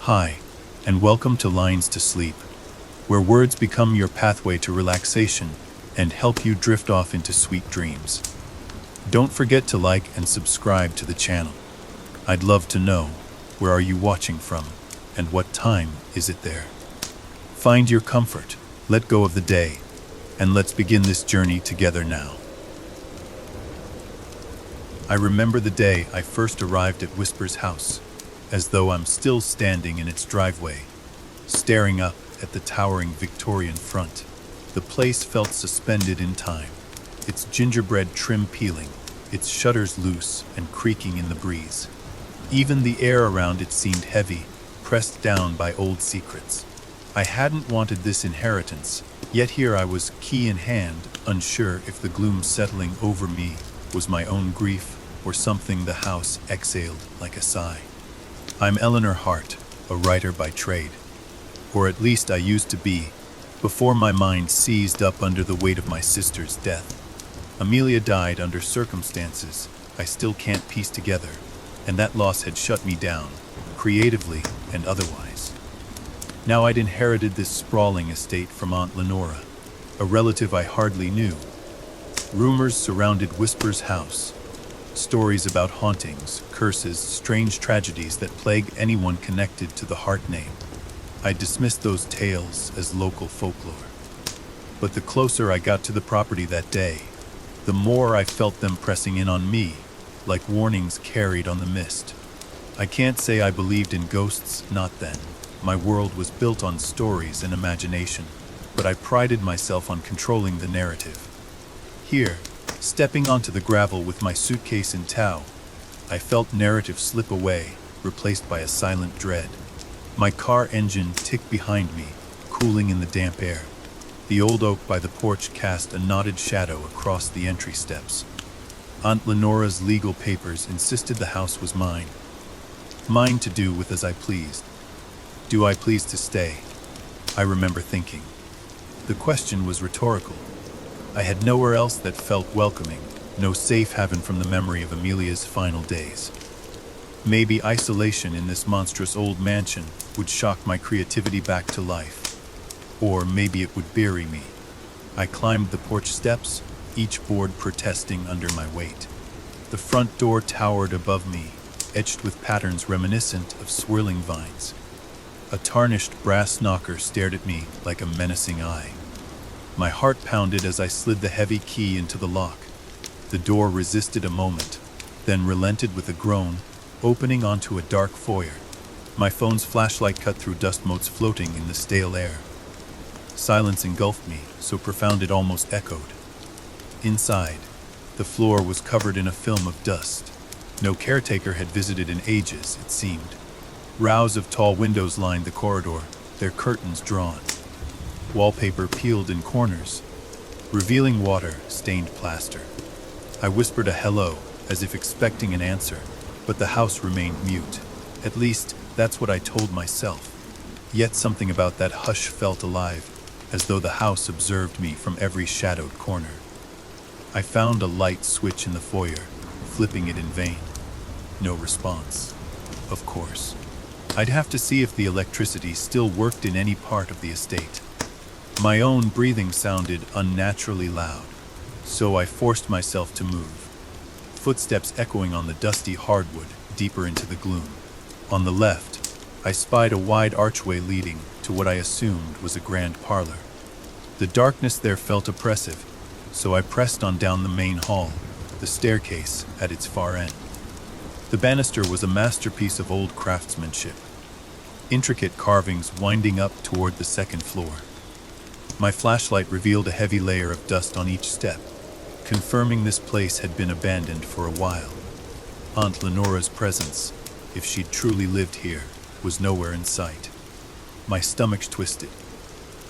Hi, and welcome to Lines to Sleep, where words become your pathway to relaxation and help you drift off into sweet dreams. Don't forget to like and subscribe to the channel. I'd love to know, where are you watching from, and what time is it there? Find your comfort, let go of the day, and let's begin this journey together now. I remember the day I first arrived at Whisper's house, as though I'm still standing in its driveway, staring up at the towering Victorian front. The place felt suspended in time, its gingerbread trim peeling, its shutters loose and creaking in the breeze. Even the air around it seemed heavy, pressed down by old secrets. I hadn't wanted this inheritance, yet here I was, key in hand, unsure if the gloom settling over me was my own grief or something the house exhaled like a sigh. I'm Eleanor Hart, a writer by trade. Or at least I used to be, before my mind seized up under the weight of my sister's death. Amelia died under circumstances I still can't piece together, and that loss had shut me down, creatively and otherwise. Now I'd inherited this sprawling estate from Aunt Lenora, a relative I hardly knew. Rumors surrounded Whisper's house. Stories about hauntings, curses, strange tragedies that plague anyone connected to the Hart name. I dismissed those tales as local folklore. But the closer I got to the property that day, the more I felt them pressing in on me, like warnings carried on the mist. I can't say I believed in ghosts, not then. My world was built on stories and imagination, but I prided myself on controlling the narrative. Here, stepping onto the gravel with my suitcase in tow, I felt narrative slip away, replaced by a silent dread. My car engine ticked behind me, cooling in the damp air. The old oak by the porch cast a knotted shadow across the entry steps. Aunt Lenora's legal papers insisted the house was mine. Mine to do with as I pleased. Do I please to stay? I remember thinking. The question was rhetorical. I had nowhere else that felt welcoming, no safe haven from the memory of Amelia's final days. Maybe isolation in this monstrous old mansion would shock my creativity back to life. Or maybe it would bury me. I climbed the porch steps, each board protesting under my weight. The front door towered above me, etched with patterns reminiscent of swirling vines. A tarnished brass knocker stared at me like a menacing eye. My heart pounded as I slid the heavy key into the lock. The door resisted a moment, then relented with a groan, opening onto a dark foyer. My phone's flashlight cut through dust motes floating in the stale air. Silence engulfed me, so profound it almost echoed. Inside, the floor was covered in a film of dust. No caretaker had visited in ages, it seemed. Rows of tall windows lined the corridor, their curtains drawn. Wallpaper peeled in corners, revealing water-stained plaster. I whispered a hello, as if expecting an answer, but the house remained mute. At least, that's what I told myself. Yet something about that hush felt alive, as though the house observed me from every shadowed corner. I found a light switch in the foyer, flipping it in vain. No response. Of course. I'd have to see if the electricity still worked in any part of the estate. My own breathing sounded unnaturally loud, so I forced myself to move. Footsteps echoing on the dusty hardwood deeper into the gloom. On the left, I spied a wide archway leading to what I assumed was a grand parlor. The darkness there felt oppressive, so I pressed on down the main hall, the staircase at its far end. The banister was a masterpiece of old craftsmanship, intricate carvings winding up toward the second floor. My flashlight revealed a heavy layer of dust on each step, confirming this place had been abandoned for a while. Aunt Lenora's presence, if she'd truly lived here, was nowhere in sight. My stomach twisted.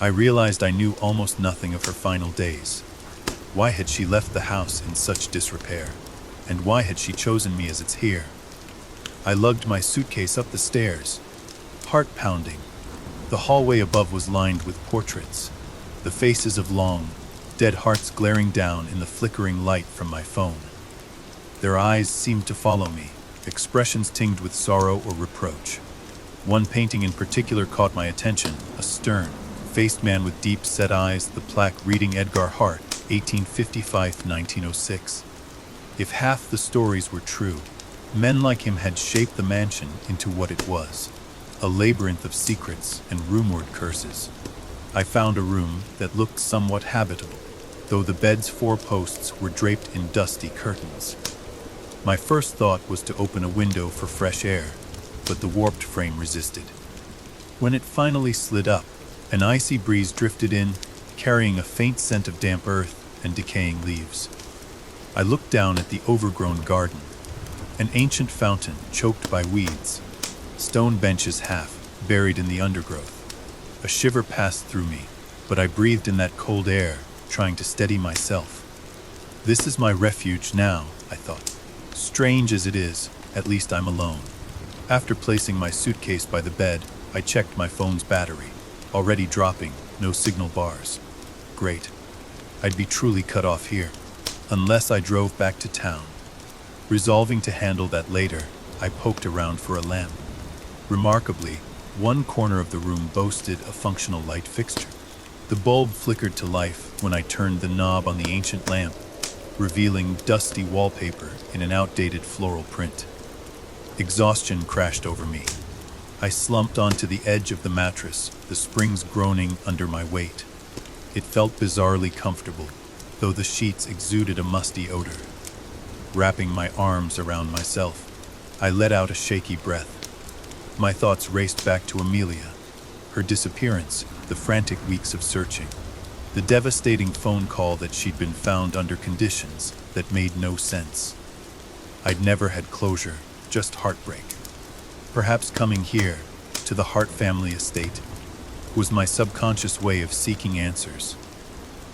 I realized I knew almost nothing of her final days. Why had she left the house in such disrepair? And why had she chosen me as its heir? I lugged my suitcase up the stairs, heart pounding. The hallway above was lined with portraits, the faces of long, dead hearts glaring down in the flickering light from my phone. Their eyes seemed to follow me, expressions tinged with sorrow or reproach. One painting in particular caught my attention, a stern-faced man with deep-set eyes, the plaque reading Edgar Hart, 1855-1906. If half the stories were true, men like him had shaped the mansion into what it was, a labyrinth of secrets and rumored curses. I found a room that looked somewhat habitable, though the bed's four posts were draped in dusty curtains. My first thought was to open a window for fresh air, but the warped frame resisted. When it finally slid up, an icy breeze drifted in, carrying a faint scent of damp earth and decaying leaves. I looked down at the overgrown garden, an ancient fountain choked by weeds, stone benches half buried in the undergrowth. A shiver passed through me, but I breathed in that cold air, trying to steady myself. This is my refuge now, I thought. Strange as it is, at least I'm alone. After placing my suitcase by the bed, I checked my phone's battery, already dropping, no signal bars. Great. I'd be truly cut off here, unless I drove back to town. Resolving to handle that later, I poked around for a lamp. Remarkably, one corner of the room boasted a functional light fixture. The bulb flickered to life when I turned the knob on the ancient lamp, revealing dusty wallpaper in an outdated floral print. Exhaustion crashed over me. I slumped onto the edge of the mattress, the springs groaning under my weight. It felt bizarrely comfortable, though the sheets exuded a musty odor. Wrapping my arms around myself, I let out a shaky breath. My thoughts raced back to Amelia, her disappearance, the frantic weeks of searching, the devastating phone call that she'd been found under conditions that made no sense. I'd never had closure, just heartbreak. Perhaps coming here, to the Hart family estate, was my subconscious way of seeking answers.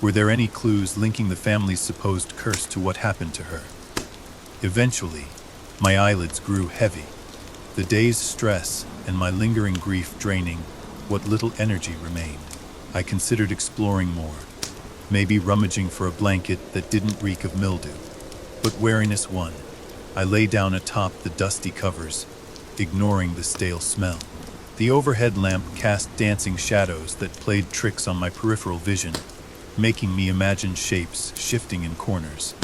Were there any clues linking the family's supposed curse to what happened to her? Eventually, my eyelids grew heavy, the day's stress and my lingering grief draining what little energy remained. I considered exploring more, maybe rummaging for a blanket that didn't reek of mildew. But wariness won. I lay down atop the dusty covers, ignoring the stale smell. The overhead lamp cast dancing shadows that played tricks on my peripheral vision, making me imagine shapes shifting in corners.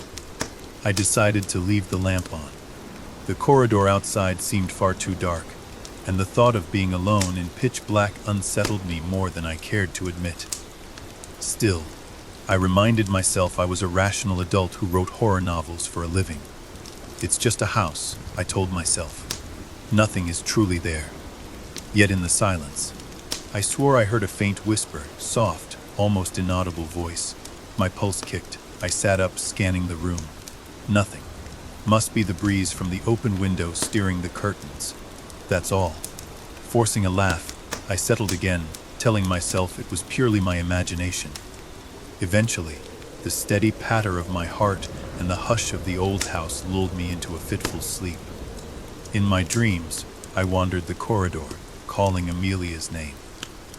I decided to leave the lamp on. The corridor outside seemed far too dark, and the thought of being alone in pitch black unsettled me more than I cared to admit. Still, I reminded myself I was a rational adult who wrote horror novels for a living. It's just a house, I told myself. Nothing is truly there. Yet in the silence, I swore I heard a faint whisper, soft, almost inaudible voice. My pulse kicked. I sat up, scanning the room. Nothing. Must be the breeze from the open window steering the curtains. That's all. Forcing a laugh, I settled again, telling myself it was purely my imagination. Eventually, the steady patter of my heart and the hush of the old house lulled me into a fitful sleep. In my dreams, I wandered the corridor, calling Amelia's name.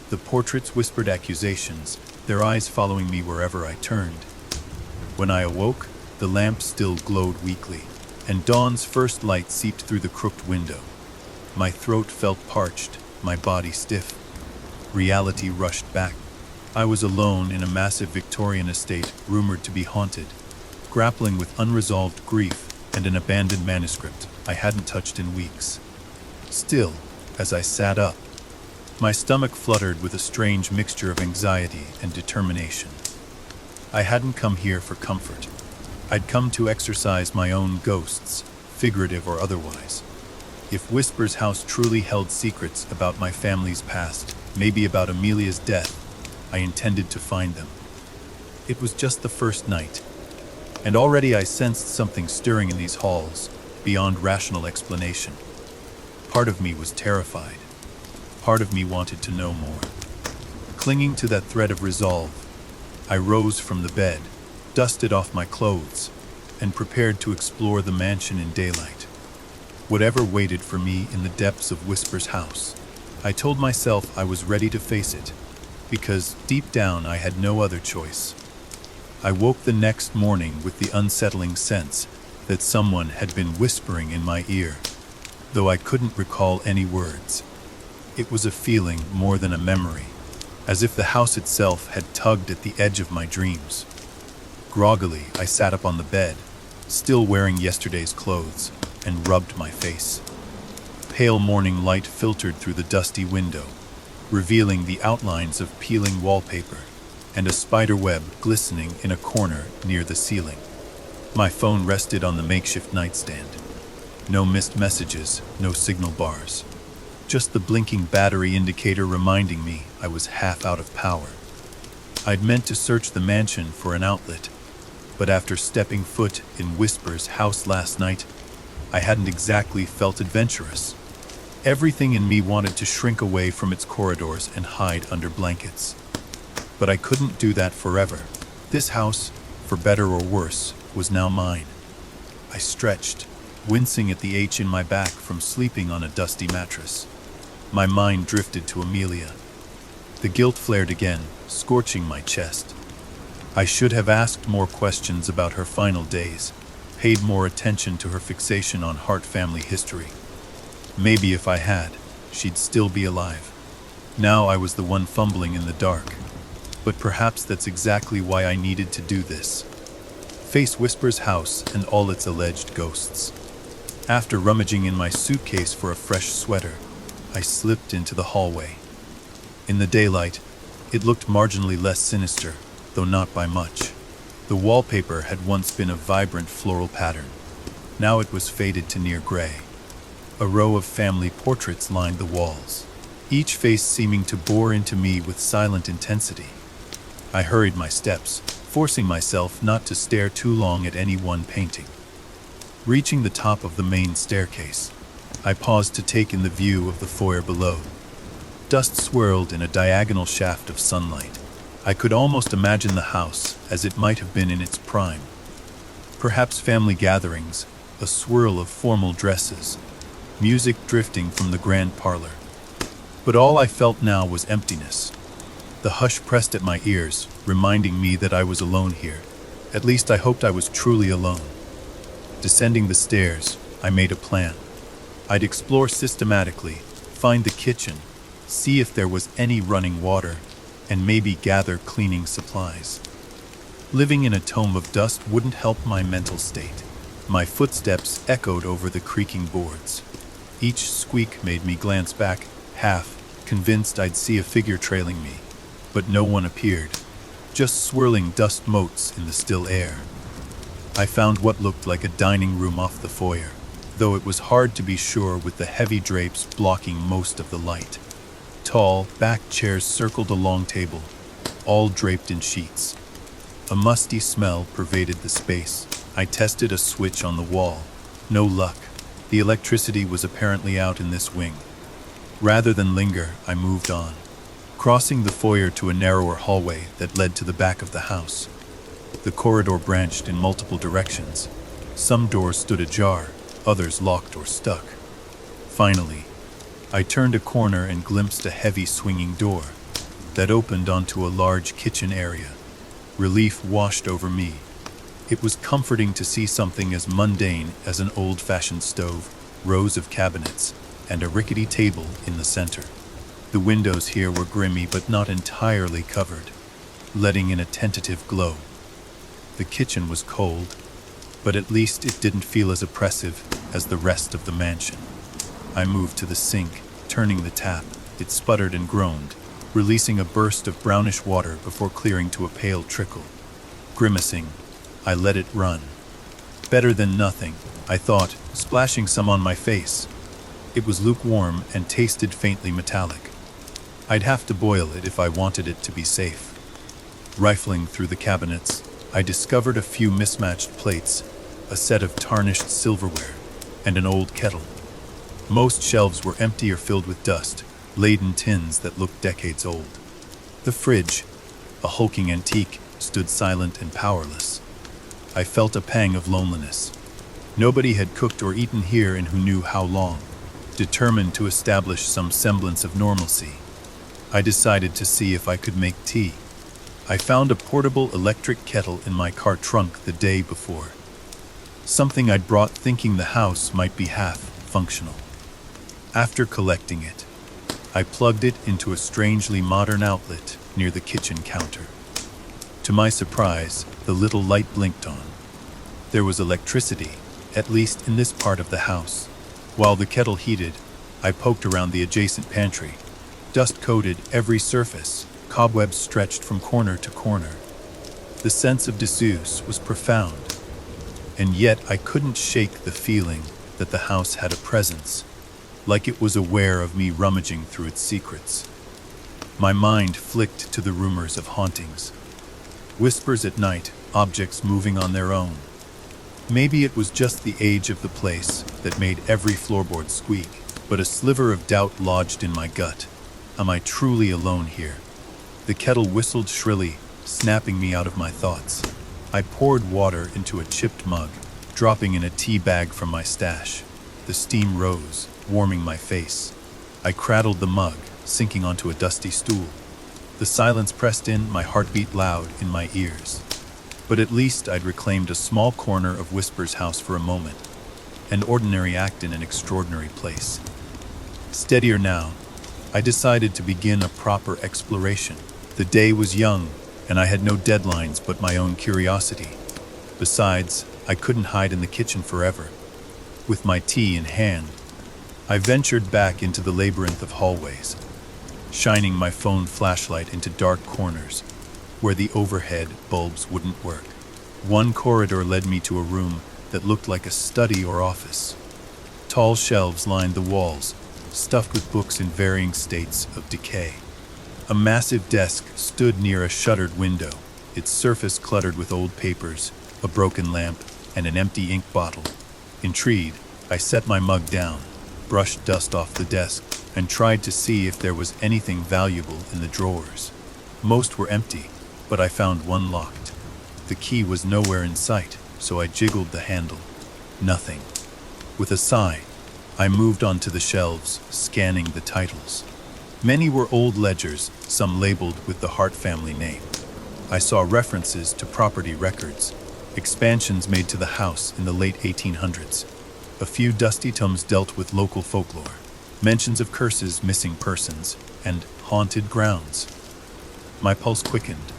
The portraits whispered accusations, their eyes following me wherever I turned. When I awoke, the lamp still glowed weakly, and dawn's first light seeped through the crooked window. My throat felt parched, my body stiff. Reality rushed back. I was alone in a massive Victorian estate rumored to be haunted, grappling with unresolved grief and an abandoned manuscript I hadn't touched in weeks. Still, as I sat up, my stomach fluttered with a strange mixture of anxiety and determination. I hadn't come here for comfort. I'd come to exorcise my own ghosts, figurative or otherwise. If Whisper's house truly held secrets about my family's past, maybe about Amelia's death, I intended to find them. It was just the first night, and already I sensed something stirring in these halls, beyond rational explanation. Part of me was terrified. Part of me wanted to know more. Clinging to that thread of resolve, I rose from the bed, dusted off my clothes, and prepared to explore the mansion in daylight. Whatever waited for me in the depths of Whisper's house, I told myself I was ready to face it, because deep down I had no other choice. I woke the next morning with the unsettling sense that someone had been whispering in my ear, though I couldn't recall any words. It was a feeling more than a memory, as if the house itself had tugged at the edge of my dreams. Groggily, I sat up on the bed, still wearing yesterday's clothes, and rubbed my face. Pale morning light filtered through the dusty window, revealing the outlines of peeling wallpaper and a spider web glistening in a corner near the ceiling. My phone rested on the makeshift nightstand. No missed messages, no signal bars. Just the blinking battery indicator reminding me I was half out of power. I'd meant to search the mansion for an outlet, but after stepping foot in Whisper's house last night, I hadn't exactly felt adventurous. Everything in me wanted to shrink away from its corridors and hide under blankets. But I couldn't do that forever. This house, for better or worse, was now mine. I stretched, wincing at the ache in my back from sleeping on a dusty mattress. My mind drifted to Amelia. The guilt flared again, scorching my chest. I should have asked more questions about her final days, paid more attention to her fixation on Hart family history. Maybe if I had, she'd still be alive. Now I was the one fumbling in the dark. But perhaps that's exactly why I needed to do this. Face Whisper's house and all its alleged ghosts. After rummaging in my suitcase for a fresh sweater, I slipped into the hallway. In the daylight, it looked marginally less sinister, though not by much. The wallpaper had once been a vibrant floral pattern. Now it was faded to near gray. A row of family portraits lined the walls, each face seeming to bore into me with silent intensity. I hurried my steps, forcing myself not to stare too long at any one painting. Reaching the top of the main staircase, I paused to take in the view of the foyer below. Dust swirled in a diagonal shaft of sunlight. I could almost imagine the house as it might have been in its prime. Perhaps family gatherings, a swirl of formal dresses, music drifting from the grand parlor. But all I felt now was emptiness. The hush pressed at my ears, reminding me that I was alone here. At least I hoped I was truly alone. Descending the stairs, I made a plan. I'd explore systematically, find the kitchen, see if there was any running water, and maybe gather cleaning supplies. Living in a tome of dust wouldn't help my mental state. My footsteps echoed over the creaking boards. Each squeak made me glance back, half convinced I'd see a figure trailing me. But no one appeared, just swirling dust motes in the still air. I found what looked like a dining room off the foyer, though it was hard to be sure with the heavy drapes blocking most of the light. Tall, back chairs circled a long table, all draped in sheets. A musty smell pervaded the space. I tested a switch on the wall. No luck. The electricity was apparently out in this wing. Rather than linger, I moved on, crossing the foyer to a narrower hallway that led to the back of the house. The corridor branched in multiple directions. Some doors stood ajar, others locked or stuck. Finally, I turned a corner and glimpsed a heavy swinging door that opened onto a large kitchen area. Relief washed over me. It was comforting to see something as mundane as an old-fashioned stove, rows of cabinets, and a rickety table in the center. The windows here were grimy but not entirely covered, letting in a tentative glow. The kitchen was cold, but at least it didn't feel as oppressive as the rest of the mansion. I moved to the sink, turning the tap. It sputtered and groaned, releasing a burst of brownish water before clearing to a pale trickle. Grimacing, I let it run. Better than nothing, I thought, splashing some on my face. It was lukewarm and tasted faintly metallic. I'd have to boil it if I wanted it to be safe. Rifling through the cabinets, I discovered a few mismatched plates, a set of tarnished silverware, and an old kettle. Most shelves were empty or filled with dust, laden tins that looked decades old. The fridge, a hulking antique, stood silent and powerless. I felt a pang of loneliness. Nobody had cooked or eaten here in who knew how long. Determined to establish some semblance of normalcy, I decided to see if I could make tea. I found a portable electric kettle in my car trunk the day before. Something I'd brought thinking the house might be half functional. After collecting it, I plugged it into a strangely modern outlet near the kitchen counter. To my surprise, the little light blinked on. There was electricity, at least in this part of the house. While the kettle heated, I poked around the adjacent pantry. Dust coated every surface, cobwebs stretched from corner to corner. The sense of disuse was profound, and yet I couldn't shake the feeling that the house had a presence, like it was aware of me rummaging through its secrets. My mind flicked to the rumors of hauntings. Whispers at night, objects moving on their own. Maybe it was just the age of the place that made every floorboard squeak, but a sliver of doubt lodged in my gut. Am I truly alone here? The kettle whistled shrilly, snapping me out of my thoughts. I poured water into a chipped mug, dropping in a tea bag from my stash. The steam rose, warming my face. I cradled the mug, sinking onto a dusty stool. The silence pressed in, my heartbeat loud in my ears. But at least I'd reclaimed a small corner of Whisper's house for a moment, an ordinary act in an extraordinary place. Steadier now, I decided to begin a proper exploration. The day was young, and I had no deadlines but my own curiosity. Besides, I couldn't hide in the kitchen forever. With my tea in hand, I ventured back into the labyrinth of hallways, shining my phone flashlight into dark corners where the overhead bulbs wouldn't work. One corridor led me to a room that looked like a study or office. Tall shelves lined the walls, stuffed with books in varying states of decay. A massive desk stood near a shuttered window, its surface cluttered with old papers, a broken lamp, and an empty ink bottle. Intrigued, I set my mug down, brushed dust off the desk, and tried to see if there was anything valuable in the drawers. Most were empty, but I found one locked. The key was nowhere in sight, so I jiggled the handle. Nothing. With a sigh, I moved onto the shelves, scanning the titles. Many were old ledgers, some labeled with the Hart family name. I saw references to property records, expansions made to the house in the late 1800s. A few dusty tomes dealt with local folklore, mentions of curses, missing persons, and haunted grounds. My pulse quickened.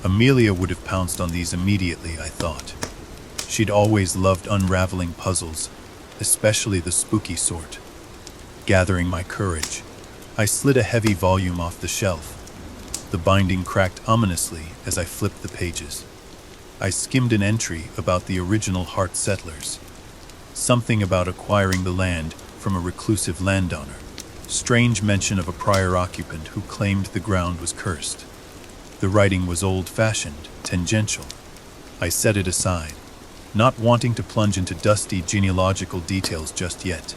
Amelia would have pounced on these immediately, I thought. She'd always loved unraveling puzzles, especially the spooky sort. Gathering my courage, I slid a heavy volume off the shelf. The binding cracked ominously as I flipped the pages. I skimmed an entry about the original Hart settlers. Something about acquiring the land from a reclusive landowner. Strange mention of a prior occupant who claimed the ground was cursed. The writing was old-fashioned, tangential. I set it aside, not wanting to plunge into dusty genealogical details just yet.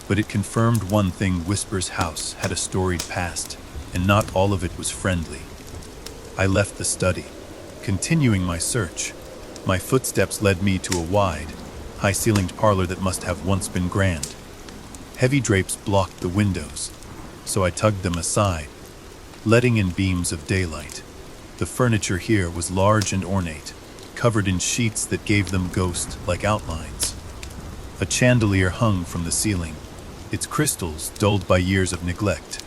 But it confirmed one thing: Whisper's house had a storied past, and not all of it was friendly. I left the study, continuing my search. My footsteps led me to a wide, high-ceilinged parlor that must have once been grand. Heavy drapes blocked the windows, so I tugged them aside, letting in beams of daylight. The furniture here was large and ornate, covered in sheets that gave them ghost-like outlines. A chandelier hung from the ceiling, its crystals dulled by years of neglect.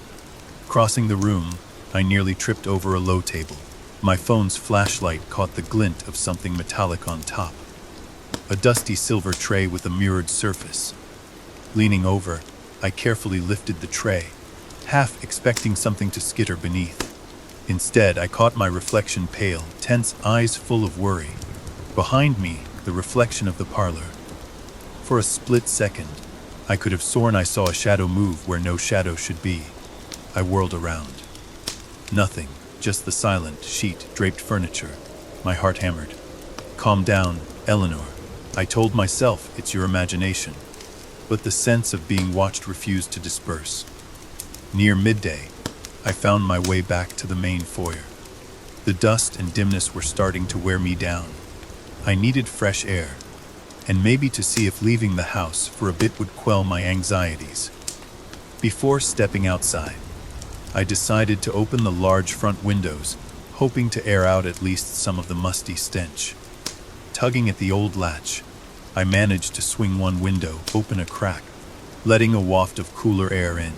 Crossing the room, I nearly tripped over a low table. My phone's flashlight caught the glint of something metallic on top. A dusty silver tray with a mirrored surface. Leaning over, I carefully lifted the tray, half expecting something to skitter beneath. Instead, I caught my reflection, pale, tense, eyes full of worry. Behind me, the reflection of the parlor. For a split second, I could have sworn I saw a shadow move where no shadow should be. I whirled around. Nothing, just the silent, sheet-draped furniture. My heart hammered. Calm down, Eleanor. I told myself it's your imagination. But the sense of being watched refused to disperse. Near midday, I found my way back to the main foyer. The dust and dimness were starting to wear me down. I needed fresh air, and maybe to see if leaving the house for a bit would quell my anxieties. Before stepping outside, I decided to open the large front windows, hoping to air out at least some of the musty stench. Tugging at the old latch, I managed to swing one window open a crack, letting a waft of cooler air in.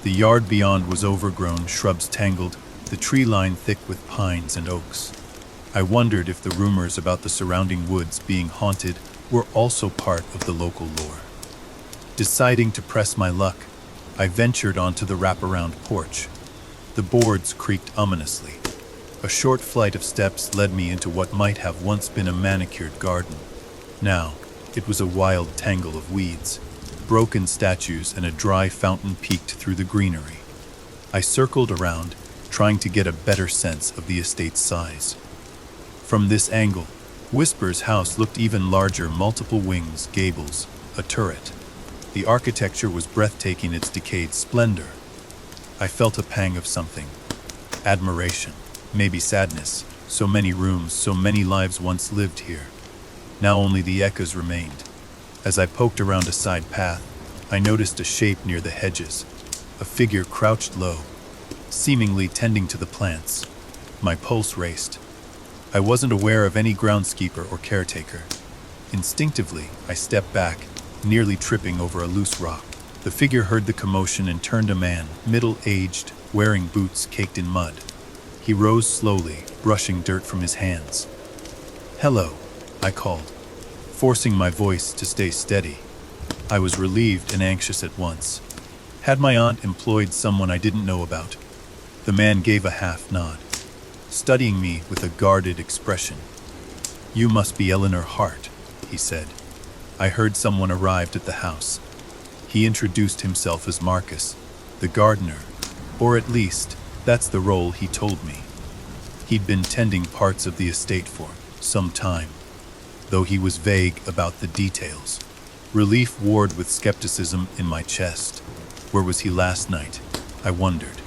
The yard beyond was overgrown, shrubs tangled, the tree line thick with pines and oaks. I wondered if the rumors about the surrounding woods being haunted were also part of the local lore. Deciding to press my luck, I ventured onto the wraparound porch. The boards creaked ominously. A short flight of steps led me into what might have once been a manicured garden. Now, it was a wild tangle of weeds. Broken statues and a dry fountain peeked through the greenery. I circled around, trying to get a better sense of the estate's size. From this angle, Whisper's house looked even larger, multiple wings, gables, a turret. The architecture was breathtaking, its decayed splendor. I felt a pang of something. Admiration, maybe sadness. So many rooms, so many lives once lived here. Now only the echoes remained. As I poked around a side path, I noticed a shape near the hedges. A figure crouched low, seemingly tending to the plants. My pulse raced. I wasn't aware of any groundskeeper or caretaker. Instinctively, I stepped back, nearly tripping over a loose rock. The figure heard the commotion and turned. A man, middle-aged, wearing boots caked in mud. He rose slowly, brushing dirt from his hands. "Hello," I called, forcing my voice to stay steady. I was relieved and anxious at once. Had my aunt employed someone I didn't know about? The man gave a half nod, studying me with a guarded expression. "You must be Eleanor Hart," he said. "I heard someone arrived at the house." He introduced himself as Marcus, the gardener, or at least, that's the role he told me. He'd been tending parts of the estate for some time, though he was vague about the details. Relief warred with skepticism in my chest. Where was he last night? I wondered.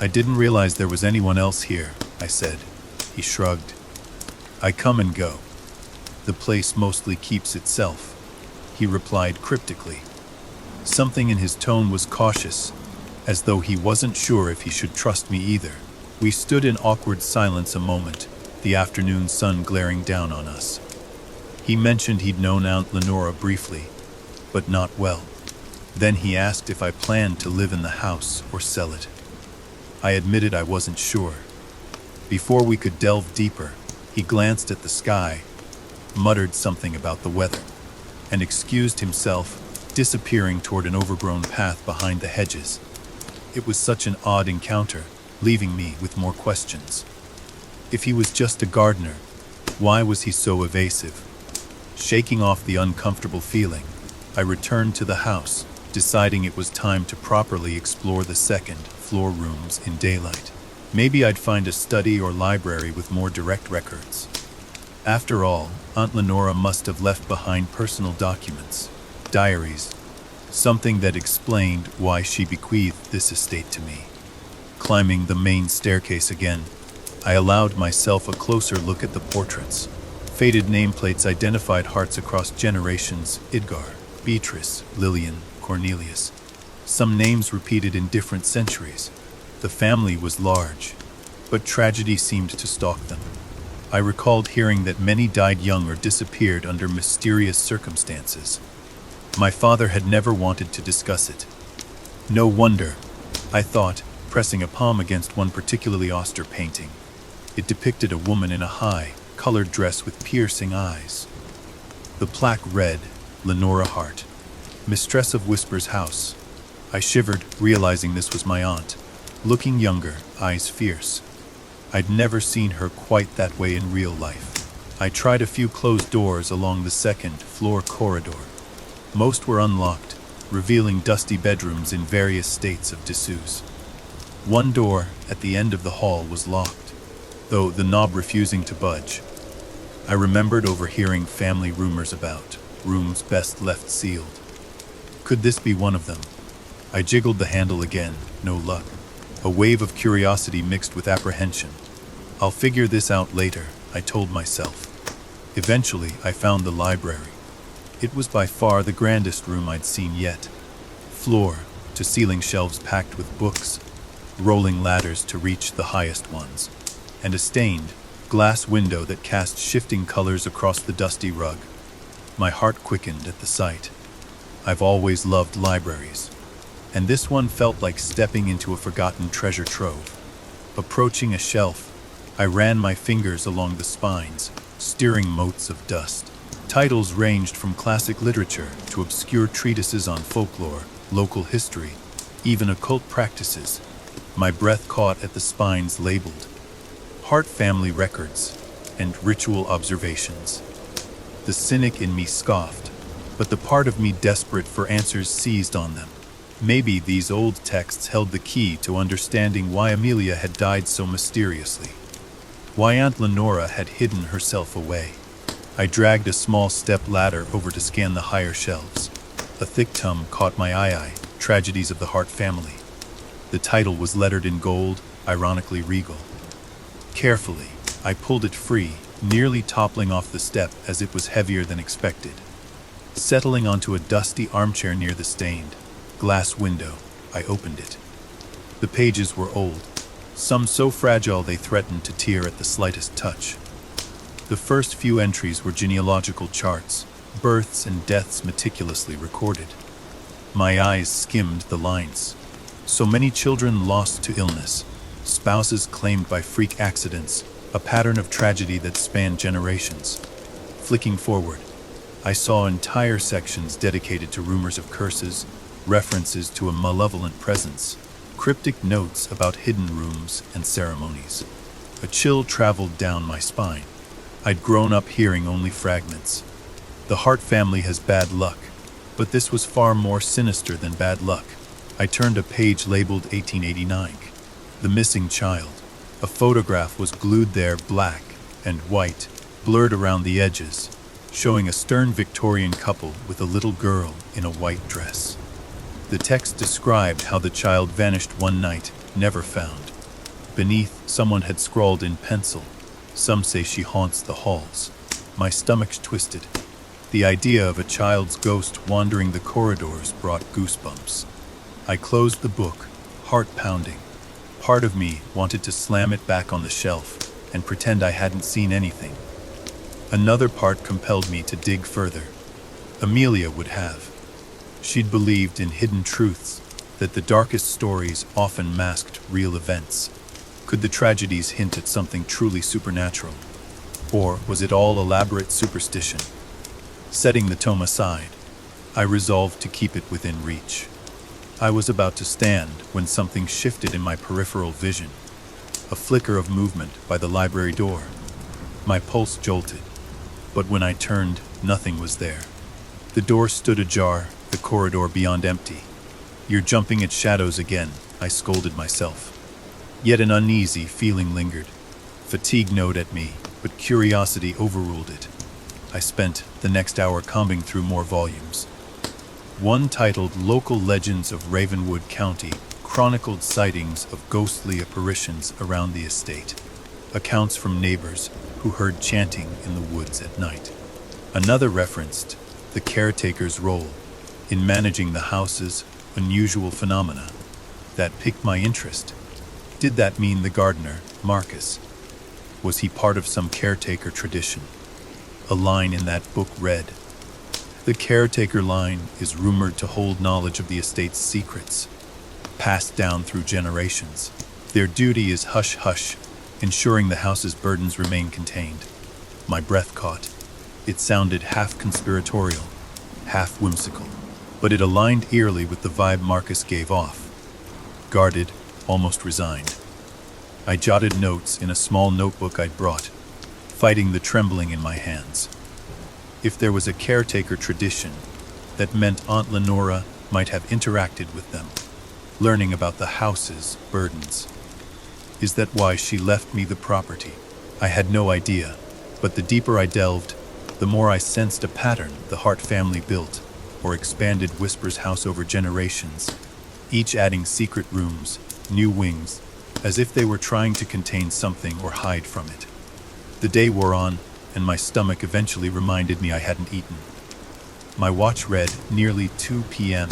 "I didn't realize there was anyone else here," I said. He shrugged. "I come and go. The place mostly keeps itself," he replied cryptically. Something in his tone was cautious, as though he wasn't sure if he should trust me either. We stood in awkward silence a moment, the afternoon sun glaring down on us. He mentioned he'd known Aunt Lenora briefly, but not well. Then he asked if I planned to live in the house or sell it. I admitted I wasn't sure. Before we could delve deeper, he glanced at the sky, muttered something about the weather, and excused himself, disappearing toward an overgrown path behind the hedges. It was such an odd encounter, leaving me with more questions. If he was just a gardener, why was he so evasive? Shaking off the uncomfortable feeling, I returned to the house, deciding it was time to properly explore the second-floor rooms in daylight. Maybe I'd find a study or library with more direct records. After all, Aunt Lenora must have left behind personal documents, diaries, something that explained why she bequeathed this estate to me. Climbing the main staircase again, I allowed myself a closer look at the portraits. Faded nameplates identified Harts across generations: Edgar, Beatrice, Lillian, Cornelius. Some names repeated in different centuries. The family was large, but tragedy seemed to stalk them. I recalled hearing that many died young or disappeared under mysterious circumstances. My father had never wanted to discuss it. No wonder, I thought, pressing a palm against one particularly austere painting. It depicted a woman in a high, colored dress with piercing eyes. The plaque read, "Lenora Hart, Mistress of Whisper's House." I shivered, realizing this was my aunt, looking younger, eyes fierce. I'd never seen her quite that way in real life. I tried a few closed doors along the second-floor corridor. Most were unlocked, revealing dusty bedrooms in various states of disuse. One door, at the end of the hall, was locked, though the knob refusing to budge. I remembered overhearing family rumors about rooms best left sealed. Could this be one of them? I jiggled the handle again, no luck. A wave of curiosity mixed with apprehension. "I'll figure this out later," I told myself. Eventually, I found the library. It was by far the grandest room I'd seen yet. Floor-to-ceiling shelves packed with books, rolling ladders to reach the highest ones, and a stained, glass window that cast shifting colors across the dusty rug. My heart quickened at the sight. I've always loved libraries. and this one felt like stepping into a forgotten treasure trove. Approaching a shelf, I ran my fingers along the spines, stirring motes of dust. Titles ranged from classic literature to obscure treatises on folklore, local history, even occult practices. My breath caught at the spines labeled Heart Family Records and Ritual Observations. The cynic in me scoffed, but the part of me desperate for answers seized on them. Maybe these old texts held the key to understanding why Amelia had died so mysteriously, why Aunt Lenora had hidden herself away. I dragged a small step ladder over to scan the higher shelves. A thick tome caught my eye, Tragedies of the Hart Family. The title was lettered in gold, ironically regal. Carefully, I pulled it free, nearly toppling off the step as it was heavier than expected. Settling onto a dusty armchair near the stained glass window, I opened it. The pages were old, some so fragile they threatened to tear at the slightest touch. The first few entries were genealogical charts, births and deaths meticulously recorded. My eyes skimmed the lines. So many children lost to illness, spouses claimed by freak accidents, a pattern of tragedy that spanned generations. Flicking forward, I saw entire sections dedicated to rumors of curses, references to a malevolent presence, cryptic notes about hidden rooms and ceremonies. A chill traveled down my spine. I'd grown up hearing only fragments. The Hart family has bad luck, but this was far more sinister than bad luck. I turned a page labeled 1889. The missing child. A photograph was glued there, black and white, blurred around the edges, showing a stern Victorian couple with a little girl in a white dress. The text described how the child vanished one night, never found. Beneath, someone had scrawled in pencil, "Some say she haunts the halls." My stomach twisted. The idea of a child's ghost wandering the corridors brought goosebumps. I closed the book, heart pounding. Part of me wanted to slam it back on the shelf and pretend I hadn't seen anything. Another part compelled me to dig further. Amelia would have. She'd believed in hidden truths, that the darkest stories often masked real events. Could the tragedies hint at something truly supernatural? Or was it all elaborate superstition? Setting the tome aside, I resolved to keep it within reach. I was about to stand when something shifted in my peripheral vision. A flicker of movement by the library door. My pulse jolted, but when I turned, nothing was there. The door stood ajar, the corridor beyond empty. "You're jumping at shadows again," I scolded myself. Yet an uneasy feeling lingered. Fatigue gnawed at me, but curiosity overruled it. I spent the next hour combing through more volumes. One titled Local Legends of Ravenwood County chronicled sightings of ghostly apparitions around the estate, accounts from neighbors who heard chanting in the woods at night. Another referenced the caretaker's role in managing the house's unusual phenomena. That piqued my interest. Did that mean the gardener, Marcus? Was he part of some caretaker tradition? A line in that book read, "The caretaker line is rumored to hold knowledge of the estate's secrets, passed down through generations. Their duty is hush-hush, ensuring the house's burdens remain contained." My breath caught. It sounded half conspiratorial, half whimsical, but it aligned eerily with the vibe Marcus gave off. Guarded, almost resigned. I jotted notes in a small notebook I'd brought, fighting the trembling in my hands. If there was a caretaker tradition, that meant Aunt Lenora might have interacted with them, learning about the house's burdens. Is that why she left me the property? I had no idea, but the deeper I delved, the more I sensed a pattern the Hart family built or expanded Whisper's house over generations, each adding secret rooms, new wings, as if they were trying to contain something or hide from it. The day wore on, and my stomach eventually reminded me I hadn't eaten. My watch read nearly 2 p.m.,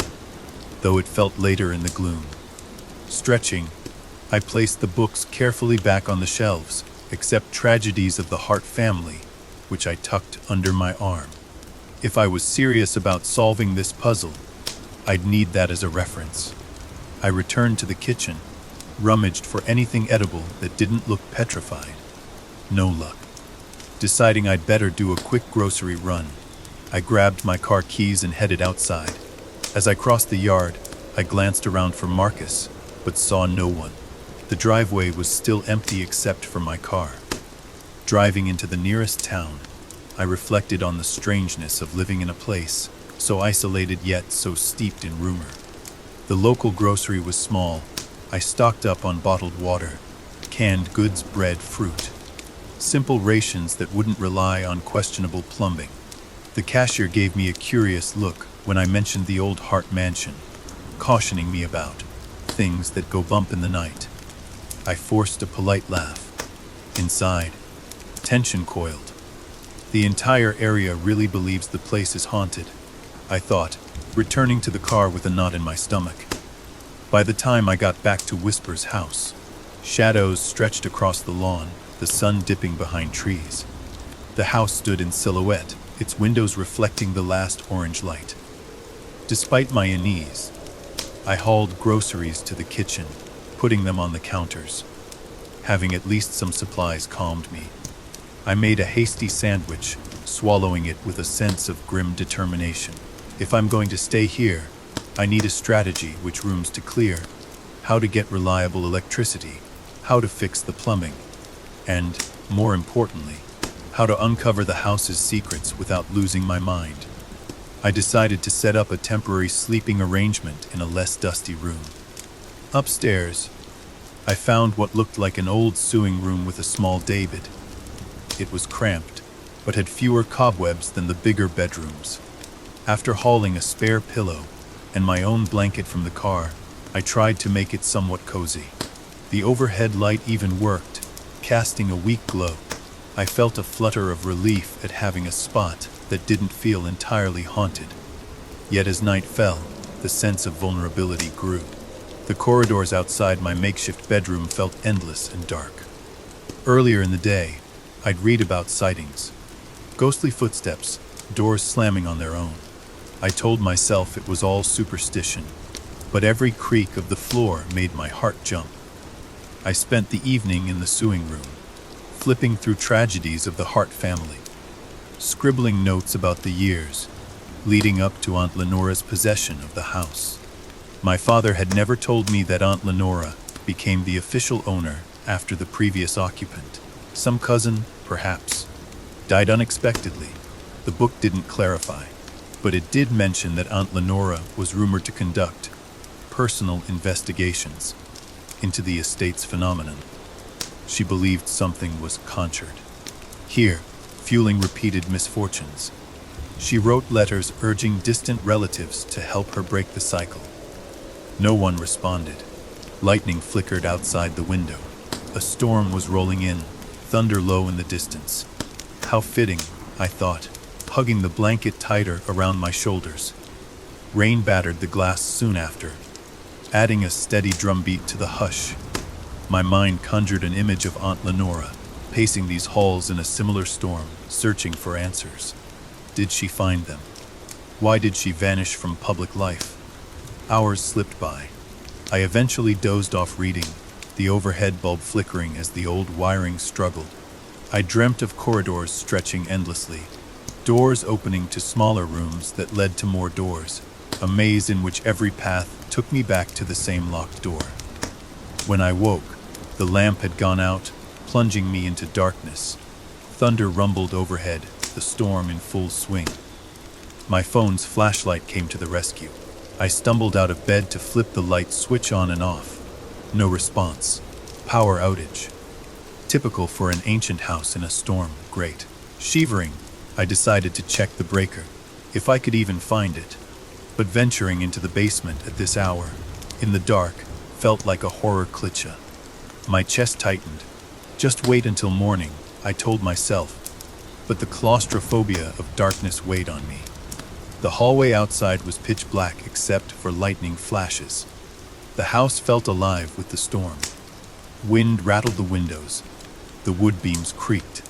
though it felt later in the gloom. Stretching, I placed the books carefully back on the shelves, except Tragedies of the Hart Family, which I tucked under my arm. If I was serious about solving this puzzle, I'd need that as a reference. I returned to the kitchen, rummaged for anything edible that didn't look petrified. No luck. Deciding I'd better do a quick grocery run, I grabbed my car keys and headed outside. As I crossed the yard, I glanced around for Marcus, but saw no one. The driveway was still empty except for my car. Driving into the nearest town, I reflected on the strangeness of living in a place so isolated yet so steeped in rumor. The local grocery was small. I stocked up on bottled water, canned goods, bread, fruit. Simple rations that wouldn't rely on questionable plumbing. The cashier gave me a curious look when I mentioned the old Hart mansion, cautioning me about things that go bump in the night. I forced a polite laugh. Inside, tension coiled. The entire area really believes the place is haunted, I thought, returning to the car with a knot in my stomach. By the time I got back to Whisper's house, shadows stretched across the lawn, the sun dipping behind trees. The house stood in silhouette, its windows reflecting the last orange light. Despite my unease, I hauled groceries to the kitchen, putting them on the counters. Having at least some supplies calmed me. I made a hasty sandwich, swallowing it with a sense of grim determination. If I'm going to stay here, I need a strategy: which rooms to clear, how to get reliable electricity, how to fix the plumbing, and, more importantly, how to uncover the house's secrets without losing my mind. I decided to set up a temporary sleeping arrangement in a less dusty room. Upstairs, I found what looked like an old sewing room with a small daybed. It was cramped, but had fewer cobwebs than the bigger bedrooms. After hauling a spare pillow and my own blanket from the car, I tried to make it somewhat cozy. The overhead light even worked, casting a weak glow. I felt a flutter of relief at having a spot that didn't feel entirely haunted. Yet as night fell, the sense of vulnerability grew. The corridors outside my makeshift bedroom felt endless and dark. Earlier in the day, I'd read about sightings. Ghostly footsteps, doors slamming on their own. I told myself it was all superstition, but every creak of the floor made my heart jump. I spent the evening in the sewing room, flipping through tragedies of the Hart family, scribbling notes about the years leading up to Aunt Lenora's possession of the house. My father had never told me that Aunt Lenora became the official owner after the previous occupant. Some cousin, perhaps, died unexpectedly. The book didn't clarify, but it did mention that Aunt Lenora was rumored to conduct personal investigations into the estate's phenomenon. She believed something was conjured here, fueling repeated misfortunes. She wrote letters urging distant relatives to help her break the cycle. No one responded. Lightning flickered outside the window. A storm was rolling in, thunder low in the distance. How fitting, I thought, hugging the blanket tighter around my shoulders. Rain battered the glass soon after, adding a steady drumbeat to the hush. My mind conjured an image of Aunt Lenora, pacing these halls in a similar storm, searching for answers. Did she find them? Why did she vanish from public life? Hours slipped by. I eventually dozed off reading, the overhead bulb flickering as the old wiring struggled. I dreamt of corridors stretching endlessly, doors opening to smaller rooms that led to more doors, a maze in which every path took me back to the same locked door. When I woke, the lamp had gone out, plunging me into darkness. Thunder rumbled overhead, the storm in full swing. My phone's flashlight came to the rescue. I stumbled out of bed to flip the light switch on and off. No response. Power outage. Typical for an ancient house in a storm. Great. Shivering, I decided to check the breaker, if I could even find it. But venturing into the basement at this hour, in the dark, felt like a horror cliché. My chest tightened. Just wait until morning, I told myself. But the claustrophobia of darkness weighed on me. The hallway outside was pitch black except for lightning flashes. The house felt alive with the storm. Wind rattled the windows. The wood beams creaked.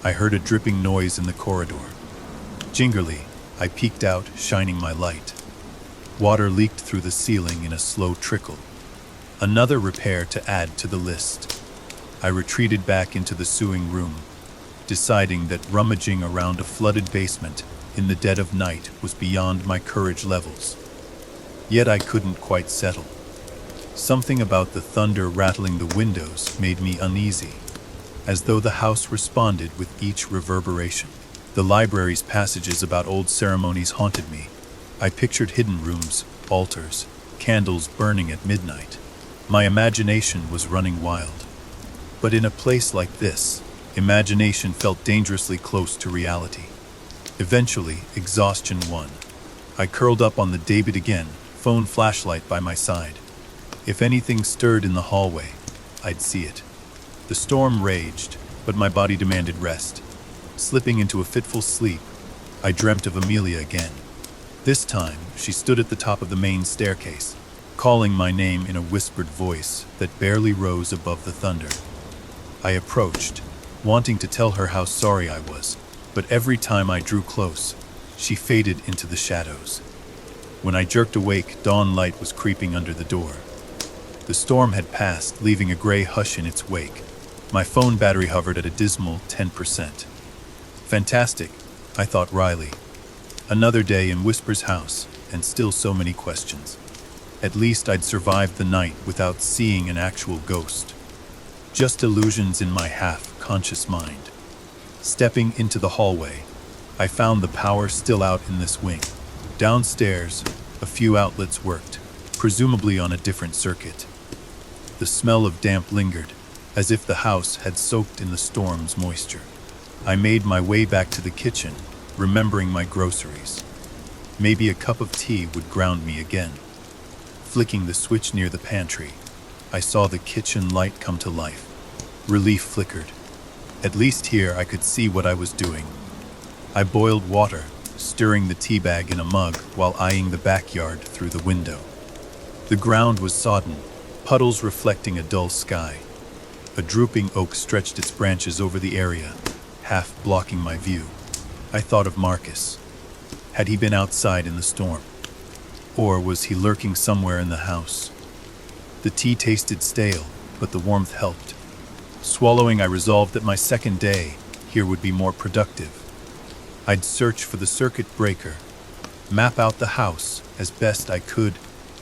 I heard a dripping noise in the corridor. Gingerly, I peeked out, shining my light. Water leaked through the ceiling in a slow trickle. Another repair to add to the list. I retreated back into the sewing room, deciding that rummaging around a flooded basement in the dead of night was beyond my courage levels. Yet I couldn't quite settle. Something about the thunder rattling the windows made me uneasy, as though the house responded with each reverberation. The library's passages about old ceremonies haunted me. I pictured hidden rooms, altars, candles burning at midnight. My imagination was running wild. But in a place like this, imagination felt dangerously close to reality. Eventually, exhaustion won. I curled up on the daybed again, phone flashlight by my side. If anything stirred in the hallway, I'd see it. The storm raged, but my body demanded rest. Slipping into a fitful sleep, I dreamt of Amelia again. This time, she stood at the top of the main staircase, calling my name in a whispered voice that barely rose above the thunder. I approached, wanting to tell her how sorry I was, but every time I drew close, she faded into the shadows. When I jerked awake, dawn light was creeping under the door. The storm had passed, leaving a gray hush in its wake. My phone battery hovered at a dismal 10%. Fantastic, I thought wryly. Another day in Whisper's house, and still so many questions. At least I'd survived the night without seeing an actual ghost. Just illusions in my half-conscious mind. Stepping into the hallway, I found the power still out in this wing. Downstairs, a few outlets worked, presumably on a different circuit. The smell of damp lingered, as if the house had soaked in the storm's moisture. I made my way back to the kitchen, remembering my groceries. Maybe a cup of tea would ground me again. Flicking the switch near the pantry, I saw the kitchen light come to life. Relief flickered. At least here I could see what I was doing. I boiled water, stirring the tea bag in a mug while eyeing the backyard through the window. The ground was sodden, puddles reflecting a dull sky. A drooping oak stretched its branches over the area, half blocking my view. I thought of Marcus. Had he been outside in the storm? Or was he lurking somewhere in the house? The tea tasted stale, but the warmth helped. Swallowing, I resolved that my second day here would be more productive. I'd search for the circuit breaker, map out the house as best I could,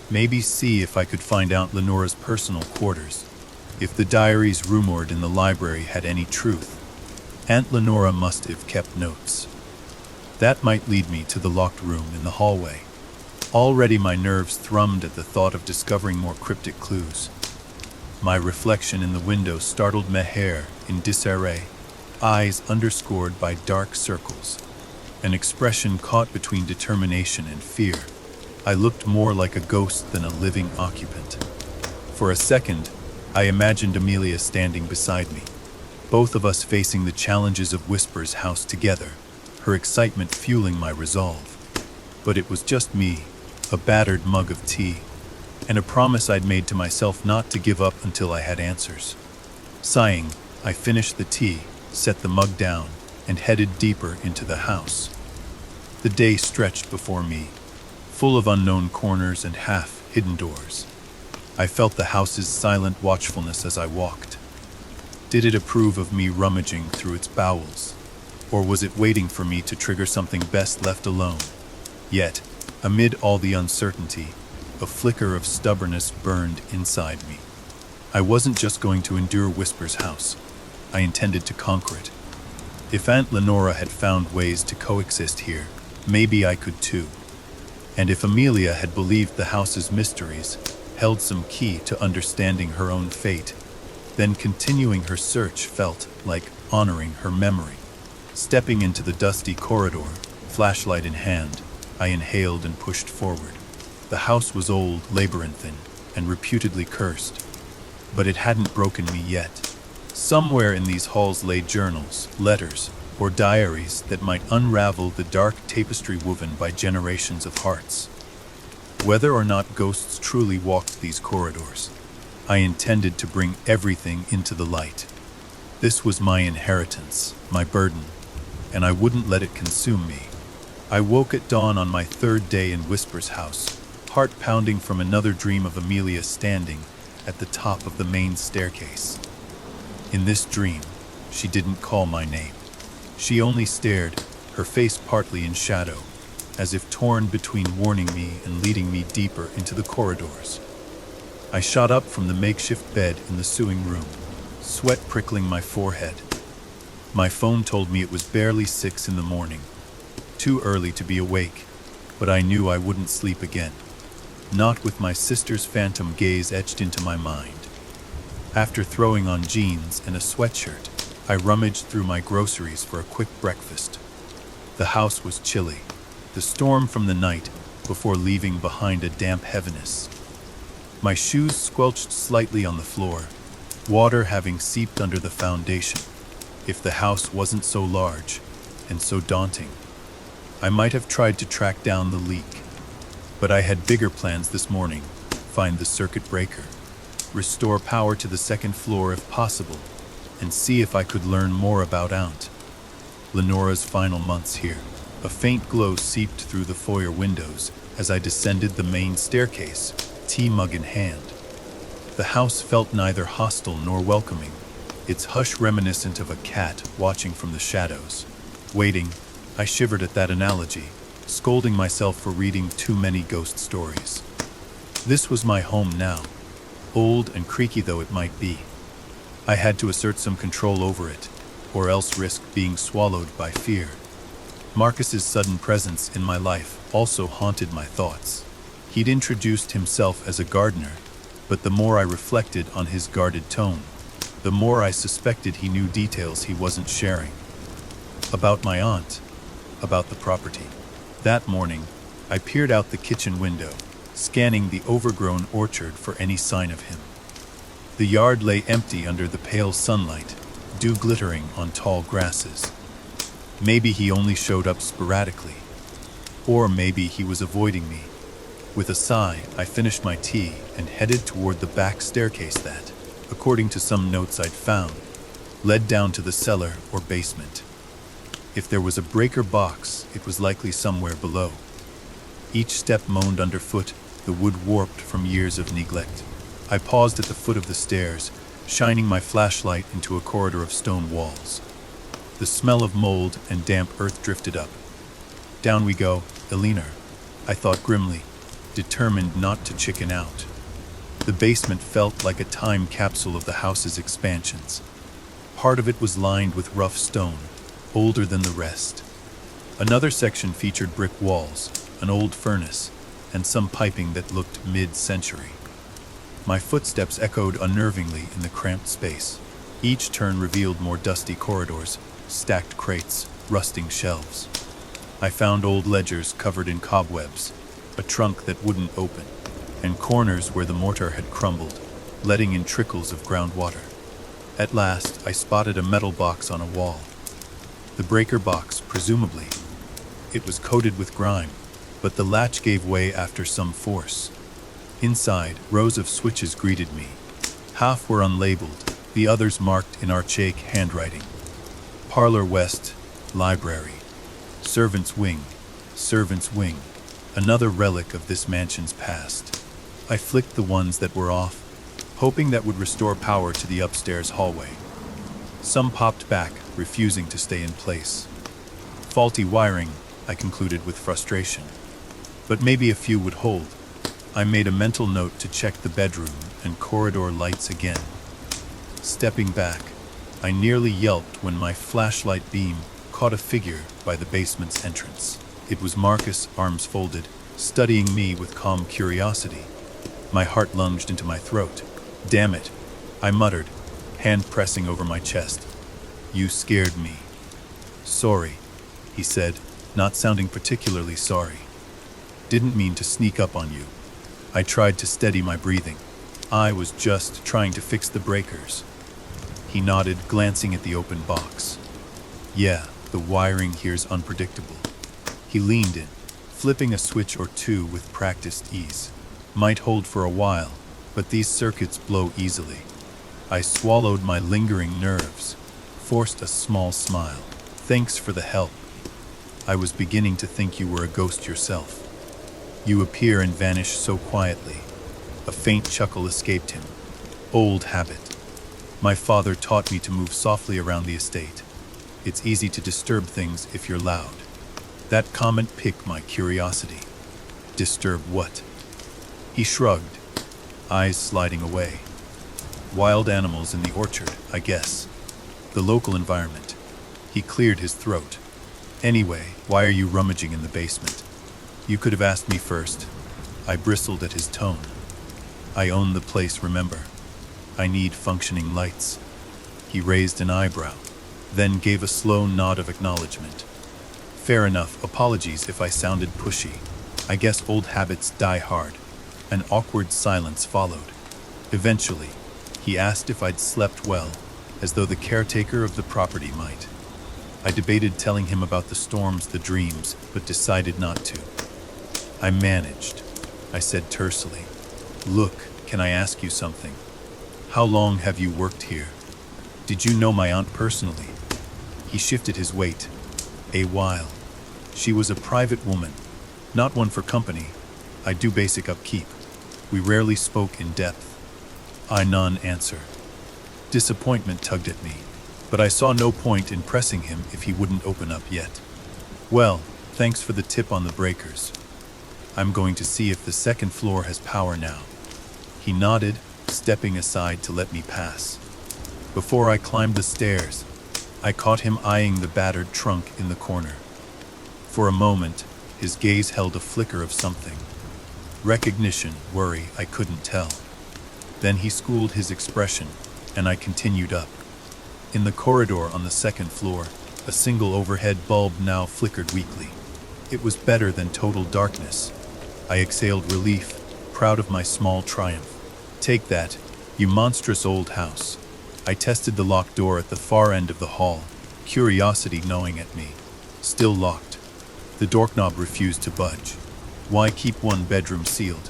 maybe see if I could find Aunt Lenora's personal quarters. If the diaries rumored in the library had any truth, Aunt Lenora must have kept notes. That might lead me to the locked room in the hallway. Already my nerves thrummed at the thought of discovering more cryptic clues. My reflection in the window startled Meher in disarray, eyes underscored by dark circles, an expression caught between determination and fear. I looked more like a ghost than a living occupant. For a second, I imagined Amelia standing beside me, both of us facing the challenges of Whisper's house together, her excitement fueling my resolve. But it was just me, a battered mug of tea, and a promise I'd made to myself not to give up until I had answers. Sighing, I finished the tea, set the mug down, and headed deeper into the house. The day stretched before me, full of unknown corners and half-hidden doors. I felt the house's silent watchfulness as I walked. Did it approve of me rummaging through its bowels? Or was it waiting for me to trigger something best left alone? Yet, amid all the uncertainty, a flicker of stubbornness burned inside me. I wasn't just going to endure Whisper's house. I intended to conquer it. If Aunt Lenora had found ways to coexist here, maybe I could too. And if Amelia had believed the house's mysteries held some key to understanding her own fate, then continuing her search felt like honoring her memory. Stepping into the dusty corridor, flashlight in hand, I inhaled and pushed forward. The house was old, labyrinthine, and reputedly cursed, but it hadn't broken me yet. Somewhere in these halls lay journals, letters, or diaries that might unravel the dark tapestry woven by generations of hearts. Whether or not ghosts truly walked these corridors, I intended to bring everything into the light. This was my inheritance, my burden, and I wouldn't let it consume me. I woke at dawn on my third day in Whisper's house, heart pounding from another dream of Amelia standing at the top of the main staircase. In this dream, she didn't call my name. She only stared, her face partly in shadow, as if torn between warning me and leading me deeper into the corridors. I shot up from the makeshift bed in the sewing room, sweat prickling my forehead. My phone told me it was barely 6 in the morning. Too early to be awake, but I knew I wouldn't sleep again. Not with my sister's phantom gaze etched into my mind. After throwing on jeans and a sweatshirt, I rummaged through my groceries for a quick breakfast. The house was chilly, the storm from the night before leaving behind a damp heaviness. My shoes squelched slightly on the floor, water having seeped under the foundation. If the house wasn't so large and so daunting, I might have tried to track down the leak. But I had bigger plans this morning: find the circuit breaker, restore power to the second floor if possible, and see if I could learn more about Aunt Lenora's final months here. A faint glow seeped through the foyer windows as I descended the main staircase, tea mug in hand. The house felt neither hostile nor welcoming, its hush reminiscent of a cat watching from the shadows. Waiting, I shivered at that analogy, scolding myself for reading too many ghost stories. This was my home now, old and creaky though it might be. I had to assert some control over it, or else risk being swallowed by fear. Marcus's sudden presence in my life also haunted my thoughts. He'd introduced himself as a gardener, but the more I reflected on his guarded tone, the more I suspected he knew details he wasn't sharing. About my aunt, about the property. That morning, I peered out the kitchen window, scanning the overgrown orchard for any sign of him. The yard lay empty under the pale sunlight, dew glittering on tall grasses. Maybe he only showed up sporadically, or maybe he was avoiding me. With a sigh, I finished my tea and headed toward the back staircase that, according to some notes I'd found, led down to the cellar or basement. If there was a breaker box, it was likely somewhere below. Each step moaned underfoot, the wood warped from years of neglect. I paused at the foot of the stairs, shining my flashlight into a corridor of stone walls. The smell of mold and damp earth drifted up. Down we go, Eleanor, I thought grimly, determined not to chicken out. The basement felt like a time capsule of the house's expansions. Part of it was lined with rough stone, older than the rest. Another section featured brick walls, an old furnace, and some piping that looked mid-century. My footsteps echoed unnervingly in the cramped space. Each turn revealed more dusty corridors, stacked crates, rusting shelves. I found old ledgers covered in cobwebs, a trunk that wouldn't open, and corners where the mortar had crumbled, letting in trickles of groundwater. At last, I spotted a metal box on a wall. The breaker box, presumably. It was coated with grime, but the latch gave way after some force. Inside, rows of switches greeted me. Half were unlabeled, the others marked in archaic handwriting. Parlor West, Library. Servants' Wing, Servants' Wing. Another relic of this mansion's past. I flicked the ones that were off, hoping that would restore power to the upstairs hallway. Some popped back, refusing to stay in place. Faulty wiring, I concluded with frustration. But maybe a few would hold. I made a mental note to check the bedroom and corridor lights again. Stepping back, I nearly yelped when my flashlight beam caught a figure by the basement's entrance. It was Marcus, arms folded, studying me with calm curiosity. My heart lunged into my throat. "Damn it," I muttered, hand pressing over my chest. "You scared me." "Sorry," he said, not sounding particularly sorry. "Didn't mean to sneak up on you." I tried to steady my breathing. I was just trying to fix the breakers. He nodded, glancing at the open box. "Yeah, the wiring here's unpredictable." He leaned in, flipping a switch or two with practiced ease. "Might hold for a while, but these circuits blow easily." I swallowed my lingering nerves, forced a small smile. "Thanks for the help. I was beginning to think you were a ghost yourself." You appear and vanish so quietly. A faint chuckle escaped him. Old habit. My father taught me to move softly around the estate. It's easy to disturb things if you're loud. That comment piqued my curiosity. Disturb what? He shrugged, eyes sliding away. Wild animals in the orchard, I guess. The local environment. He cleared his throat. Anyway, why are you rummaging in the basement? You could have asked me first. I bristled at his tone. I own the place, remember? I need functioning lights. He raised an eyebrow, then gave a slow nod of acknowledgement. Fair enough, apologies if I sounded pushy. I guess old habits die hard. An awkward silence followed. Eventually, he asked if I'd slept well, as though the caretaker of the property might. I debated telling him about the storms, the dreams, but decided not to. I managed. I said tersely, "Look, can I ask you something? How long have you worked here? Did you know my aunt personally?" He shifted his weight. A while. She was a private woman, not one for company. I do basic upkeep. We rarely spoke in depth. I none answer. Disappointment tugged at me, but I saw no point in pressing him if he wouldn't open up yet. "Well, thanks for the tip on the breakers. I'm going to see if the second floor has power now." He nodded, stepping aside to let me pass. Before I climbed the stairs, I caught him eyeing the battered trunk in the corner. For a moment, his gaze held a flicker of something. Recognition, worry, I couldn't tell. Then he schooled his expression, and I continued up. In the corridor on the second floor, a single overhead bulb now flickered weakly. It was better than total darkness. I exhaled relief, proud of my small triumph. "Take that, you monstrous old house." I tested the locked door at the far end of the hall, curiosity gnawing at me. Still locked. The doorknob refused to budge. Why keep one bedroom sealed?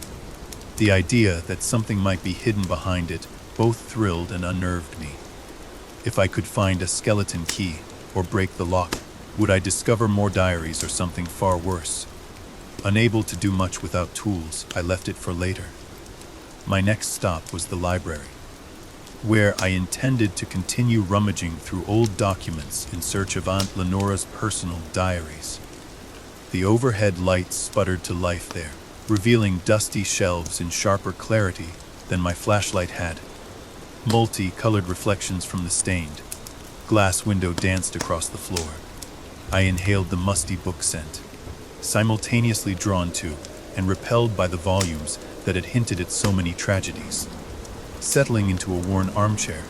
The idea that something might be hidden behind it both thrilled and unnerved me. If I could find a skeleton key or break the lock, would I discover more diaries or something far worse? Unable to do much without tools, I left it for later. My next stop was the library, where I intended to continue rummaging through old documents in search of Aunt Lenora's personal diaries. The overhead lights sputtered to life there, revealing dusty shelves in sharper clarity than my flashlight had. Multi-colored reflections from the stained glass window danced across the floor. I inhaled the musty book scent, simultaneously drawn to and repelled by the volumes that had hinted at so many tragedies. Settling into a worn armchair,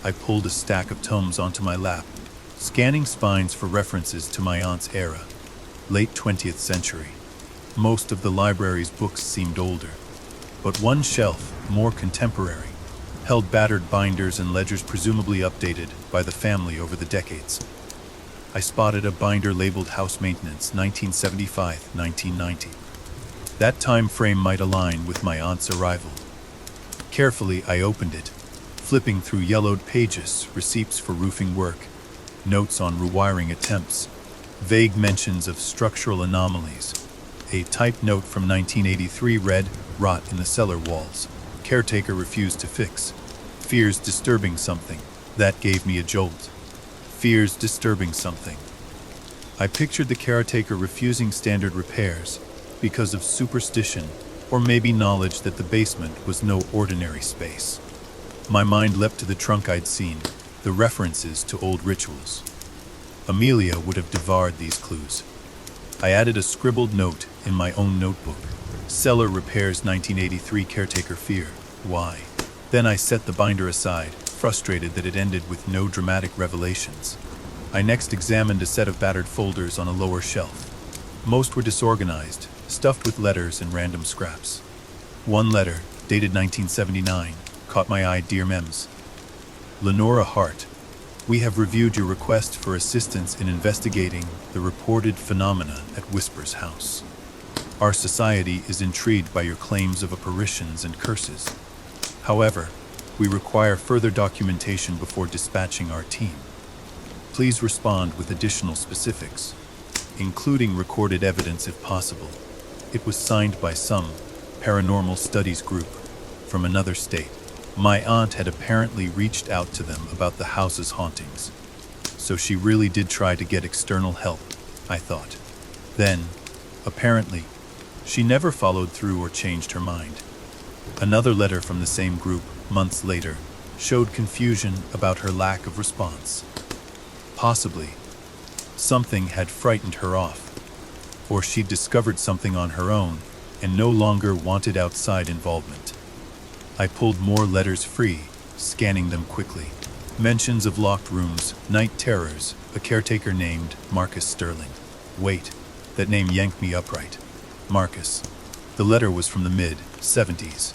I pulled a stack of tomes onto my lap, scanning spines for references to my aunt's era, late 20th century. Most of the library's books seemed older, but one shelf, more contemporary, held battered binders and ledgers presumably updated by the family over the decades. I spotted a binder labeled House Maintenance 1975-1990. That time frame might align with my aunt's arrival. Carefully, I opened it, flipping through yellowed pages, receipts for roofing work, notes on rewiring attempts, vague mentions of structural anomalies. A typed note from 1983 read, "Rot in the cellar walls. Caretaker refused to fix. Fears disturbing something." That gave me a jolt. Fears disturbing something. I pictured the caretaker refusing standard repairs because of superstition, or maybe knowledge that the basement was no ordinary space. My mind leapt to the trunk I'd seen, the references to old rituals. Amelia would have devoured these clues. I added a scribbled note in my own notebook. "Cellar repairs 1983 caretaker fear. Why?" Then I set the binder aside, frustrated that it ended with no dramatic revelations. I next examined a set of battered folders on a lower shelf. Most were disorganized, stuffed with letters and random scraps. One letter, dated 1979, caught my eye. "Dear Mems. Lenora Hart, we have reviewed your request for assistance in investigating the reported phenomena at Whispers House. Our society is intrigued by your claims of apparitions and curses. However, we require further documentation before dispatching our team. Please respond with additional specifics, including recorded evidence if possible." It was signed by some paranormal studies group from another state. My aunt had apparently reached out to them about the house's hauntings. So she really did try to get external help, I thought. Then, apparently, she never followed through or changed her mind. Another letter from the same group, months later, showed confusion about her lack of response. Possibly, something had frightened her off, or she'd discovered something on her own and no longer wanted outside involvement. I pulled more letters free, scanning them quickly. Mentions of locked rooms, night terrors, a caretaker named Marcus Sterling. Wait, that name yanked me upright. Marcus. The letter was from the mid-70s,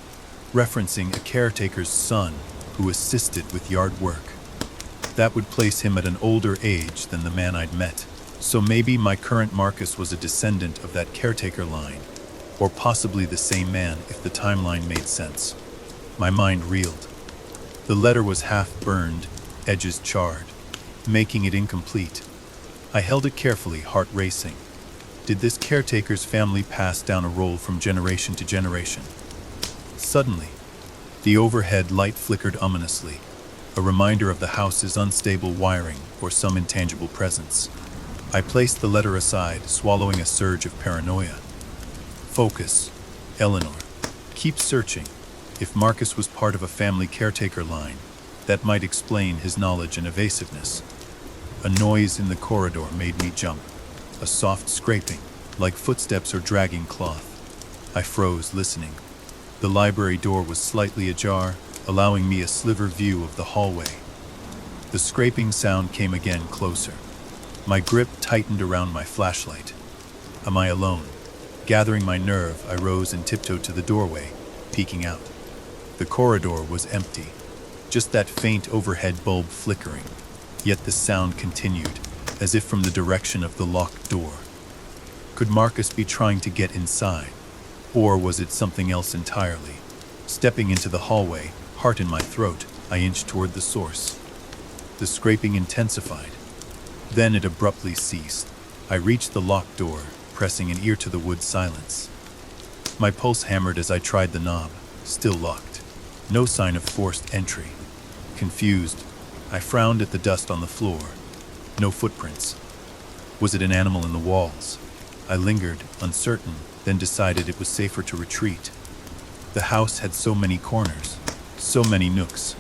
referencing a caretaker's son who assisted with yard work. That would place him at an older age than the man I'd met. So maybe my current Marcus was a descendant of that caretaker line, or possibly the same man if the timeline made sense. My mind reeled. The letter was half burned, edges charred, making it incomplete. I held it carefully, heart racing. Did this caretaker's family pass down a role from generation to generation? Suddenly, the overhead light flickered ominously, a reminder of the house's unstable wiring or some intangible presence. I placed the letter aside, swallowing a surge of paranoia. Focus, Eleanor. Keep searching. If Marcus was part of a family caretaker line, that might explain his knowledge and evasiveness. A noise in the corridor made me jump, a soft scraping, like footsteps or dragging cloth. I froze, listening. The library door was slightly ajar, allowing me a sliver view of the hallway. The scraping sound came again, closer. My grip tightened around my flashlight. Am I alone? Gathering my nerve, I rose and tiptoed to the doorway, peeking out. The corridor was empty, just that faint overhead bulb flickering. Yet the sound continued, as if from the direction of the locked door. Could Marcus be trying to get inside? Or was it something else entirely? Stepping into the hallway, heart in my throat, I inched toward the source. The scraping intensified. Then it abruptly ceased. I reached the locked door, pressing an ear to the wood silence. My pulse hammered as I tried the knob, still locked. No sign of forced entry. Confused, I frowned at the dust on the floor. No footprints. Was it an animal in the walls? I lingered, uncertain, then decided it was safer to retreat. The house had so many corners, so many nooks.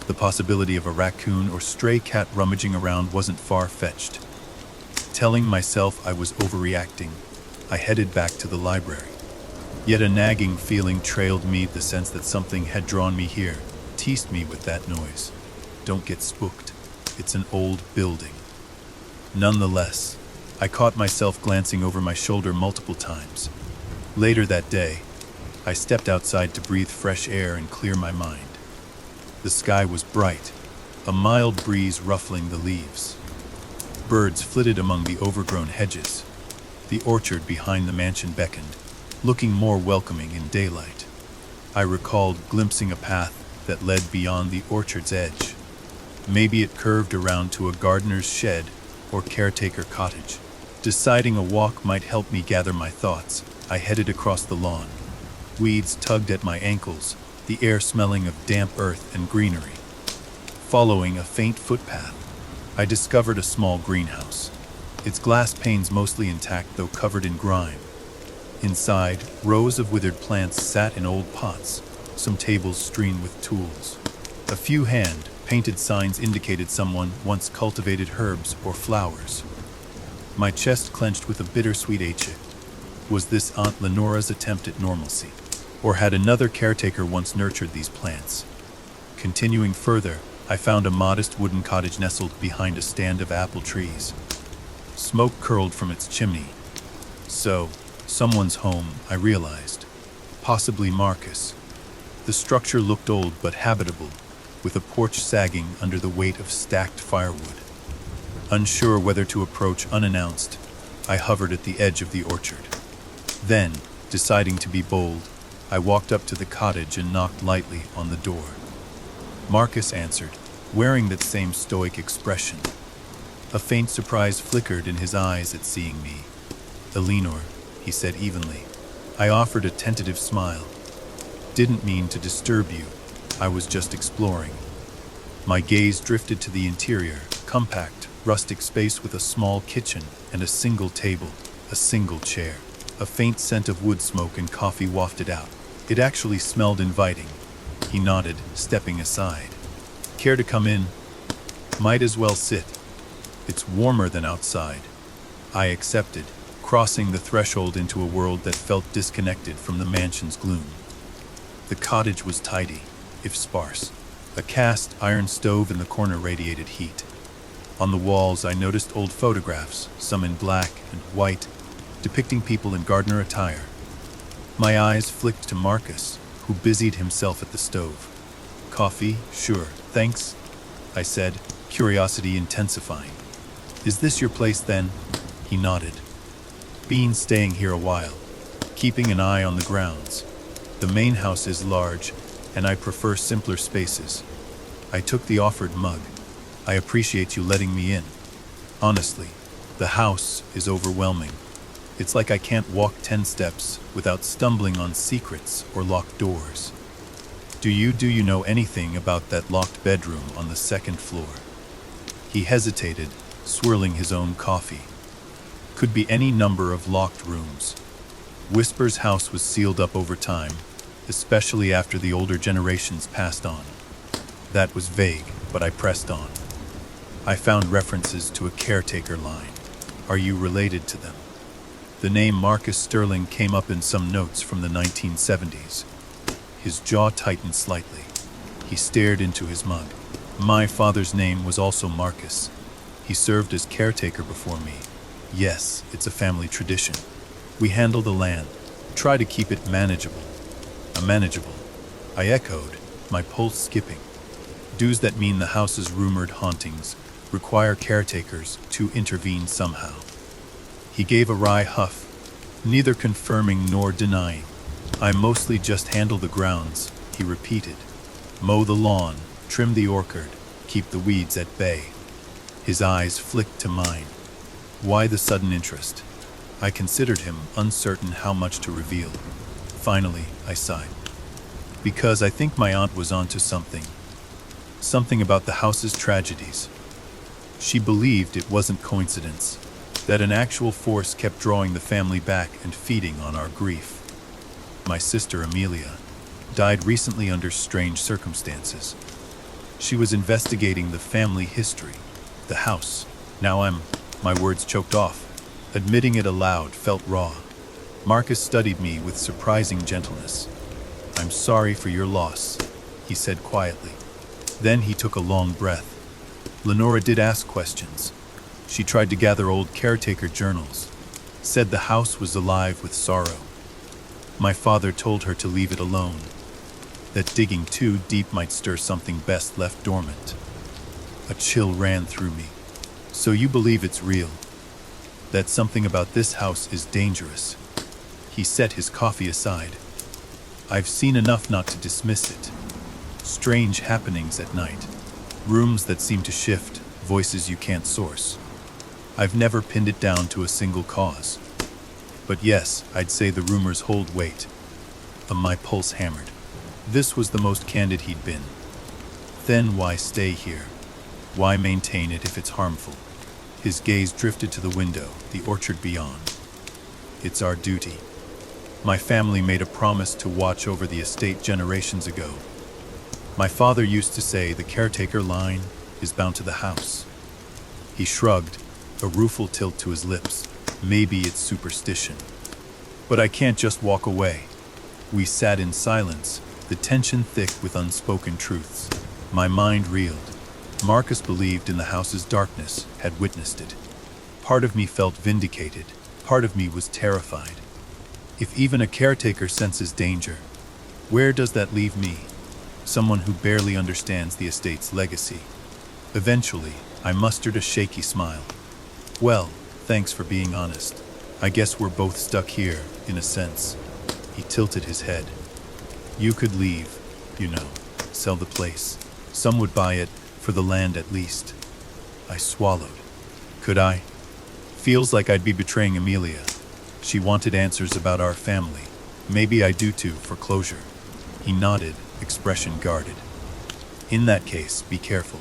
The possibility of a raccoon or stray cat rummaging around wasn't far-fetched. Telling myself I was overreacting, I headed back to the library. Yet a nagging feeling trailed me, the sense that something had drawn me here, teased me with that noise. Don't get spooked. It's an old building. Nonetheless, I caught myself glancing over my shoulder multiple times. Later that day, I stepped outside to breathe fresh air and clear my mind. The sky was bright, a mild breeze ruffling the leaves. Birds flitted among the overgrown hedges. The orchard behind the mansion beckoned, looking more welcoming in daylight. I recalled glimpsing a path that led beyond the orchard's edge. Maybe it curved around to a gardener's shed or caretaker cottage. Deciding a walk might help me gather my thoughts, I headed across the lawn. Weeds tugged at my ankles, the air smelling of damp earth and greenery. Following a faint footpath, I discovered a small greenhouse, its glass panes mostly intact though covered in grime. Inside, rows of withered plants sat in old pots, some tables strewn with tools. A few hand-painted signs indicated someone once cultivated herbs or flowers. My chest clenched with a bittersweet ache. Was this Aunt Lenora's attempt at normalcy? Or had another caretaker once nurtured these plants? Continuing further, I found a modest wooden cottage nestled behind a stand of apple trees. Smoke curled from its chimney. So, someone's home, I realized. Possibly Marcus. The structure looked old but habitable, with a porch sagging under the weight of stacked firewood. Unsure whether to approach unannounced, I hovered at the edge of the orchard. Then, deciding to be bold, I walked up to the cottage and knocked lightly on the door. Marcus answered, wearing that same stoic expression. A faint surprise flickered in his eyes at seeing me. "Eleanor," he said evenly, I offered a tentative smile. Didn't mean to disturb you. I was just exploring. My gaze drifted to the interior, compact, rustic space with a small kitchen and a single table, a single chair. A faint scent of wood smoke and coffee wafted out. It actually smelled inviting. He nodded, stepping aside. Care to come in? Might as well sit. It's warmer than outside. I accepted, crossing the threshold into a world that felt disconnected from the mansion's gloom. The cottage was tidy, if sparse. A cast iron stove in the corner radiated heat. On the walls, I noticed old photographs, some in black and white, depicting people in gardener attire. My eyes flicked to Marcus, who busied himself at the stove. Coffee? Sure, thanks, I said, curiosity intensifying. Is this your place then? He nodded. Been staying here a while, keeping an eye on the grounds. The main house is large, and I prefer simpler spaces. I took the offered mug. I appreciate you letting me in. Honestly, the house is overwhelming. It's like I can't walk 10 steps without stumbling on secrets or locked doors. Do you know anything about that locked bedroom on the second floor? He hesitated, swirling his own coffee. Could be any number of locked rooms. Whisper's house was sealed up over time, especially after the older generations passed on. That was vague, but I pressed on. I found references to a caretaker line. Are you related to them? The name Marcus Sterling came up in some notes from the 1970s. His jaw tightened slightly. He stared into his mug. My father's name was also Marcus. He served as caretaker before me. Yes, it's a family tradition. We handle the land, try to keep it manageable. Manageable, I echoed, my pulse skipping. Dues that mean the house's rumored hauntings require caretakers to intervene somehow. He gave a wry huff, neither confirming nor denying. I mostly just handle the grounds, he repeated. Mow the lawn, trim the orchard, keep the weeds at bay. His eyes flicked to mine. Why the sudden interest? I considered him, uncertain how much to reveal. Finally, I sighed. Because I think my aunt was onto something. Something about the house's tragedies. She believed it wasn't coincidence, that an actual force kept drawing the family back and feeding on our grief. My sister Amelia died recently under strange circumstances. She was investigating the family history, the house. My words choked off. Admitting it aloud felt raw. Marcus studied me with surprising gentleness. I'm sorry for your loss, he said quietly. Then he took a long breath. Lenora did ask questions. She tried to gather old caretaker journals, said the house was alive with sorrow. My father told her to leave it alone, that digging too deep might stir something best left dormant. A chill ran through me. So you believe it's real? That something about this house is dangerous? He set his coffee aside. I've seen enough not to dismiss it. Strange happenings at night. Rooms that seem to shift, voices you can't source. I've never pinned it down to a single cause. But yes, I'd say the rumors hold weight. My pulse hammered. This was the most candid he'd been. Then why stay here? Why maintain it if it's harmful? His gaze drifted to the window, the orchard beyond. It's our duty. My family made a promise to watch over the estate generations ago. My father used to say the caretaker line is bound to the house. He shrugged, a rueful tilt to his lips. Maybe it's superstition. But I can't just walk away. We sat in silence, the tension thick with unspoken truths. My mind reeled. Marcus believed in the house's darkness, had witnessed it. Part of me felt vindicated. Part of me was terrified. If even a caretaker senses danger, where does that leave me? Someone who barely understands the estate's legacy. Eventually, I mustered a shaky smile. Well, thanks for being honest. I guess we're both stuck here, in a sense. He tilted his head. You could leave, sell the place. Some would buy it, for the land at least. I swallowed. Could I? Feels like I'd be betraying Amelia. She wanted answers about our family. Maybe I do too, for closure. He nodded, expression guarded. In that case, be careful.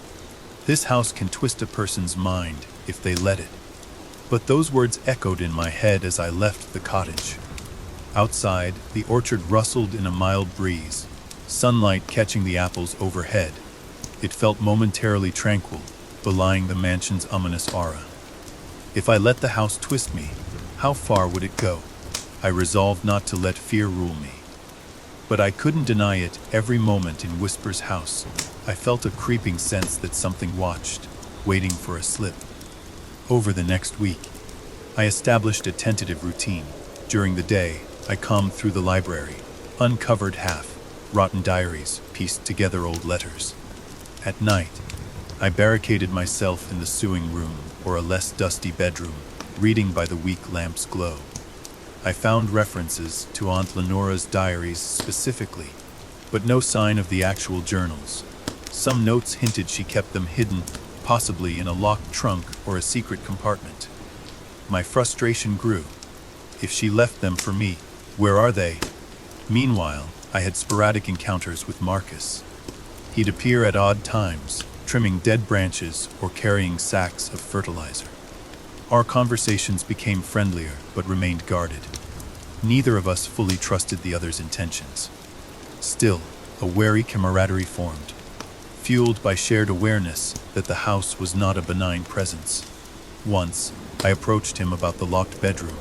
This house can twist a person's mind if they let it. But those words echoed in my head as I left the cottage. Outside, the orchard rustled in a mild breeze, sunlight catching the apples overhead. It felt momentarily tranquil, belying the mansion's ominous aura. If I let the house twist me, how far would it go? I resolved not to let fear rule me. But I couldn't deny it. Every moment in Whisper's house, I felt a creeping sense that something watched, waiting for a slip. Over the next week, I established a tentative routine. During the day, I combed through the library, uncovered half-rotten diaries, pieced together old letters. At night, I barricaded myself in the sewing room or a less dusty bedroom, reading by the weak lamp's glow. I found references to Aunt Lenora's diaries specifically, but no sign of the actual journals. Some notes hinted she kept them hidden, possibly in a locked trunk or a secret compartment. My frustration grew. If she left them for me, where are they? Meanwhile, I had sporadic encounters with Marcus. He'd appear at odd times, trimming dead branches or carrying sacks of fertilizer. Our conversations became friendlier but remained guarded. Neither of us fully trusted the other's intentions. Still, a wary camaraderie formed, fueled by shared awareness that the house was not a benign presence. Once, I approached him about the locked bedroom.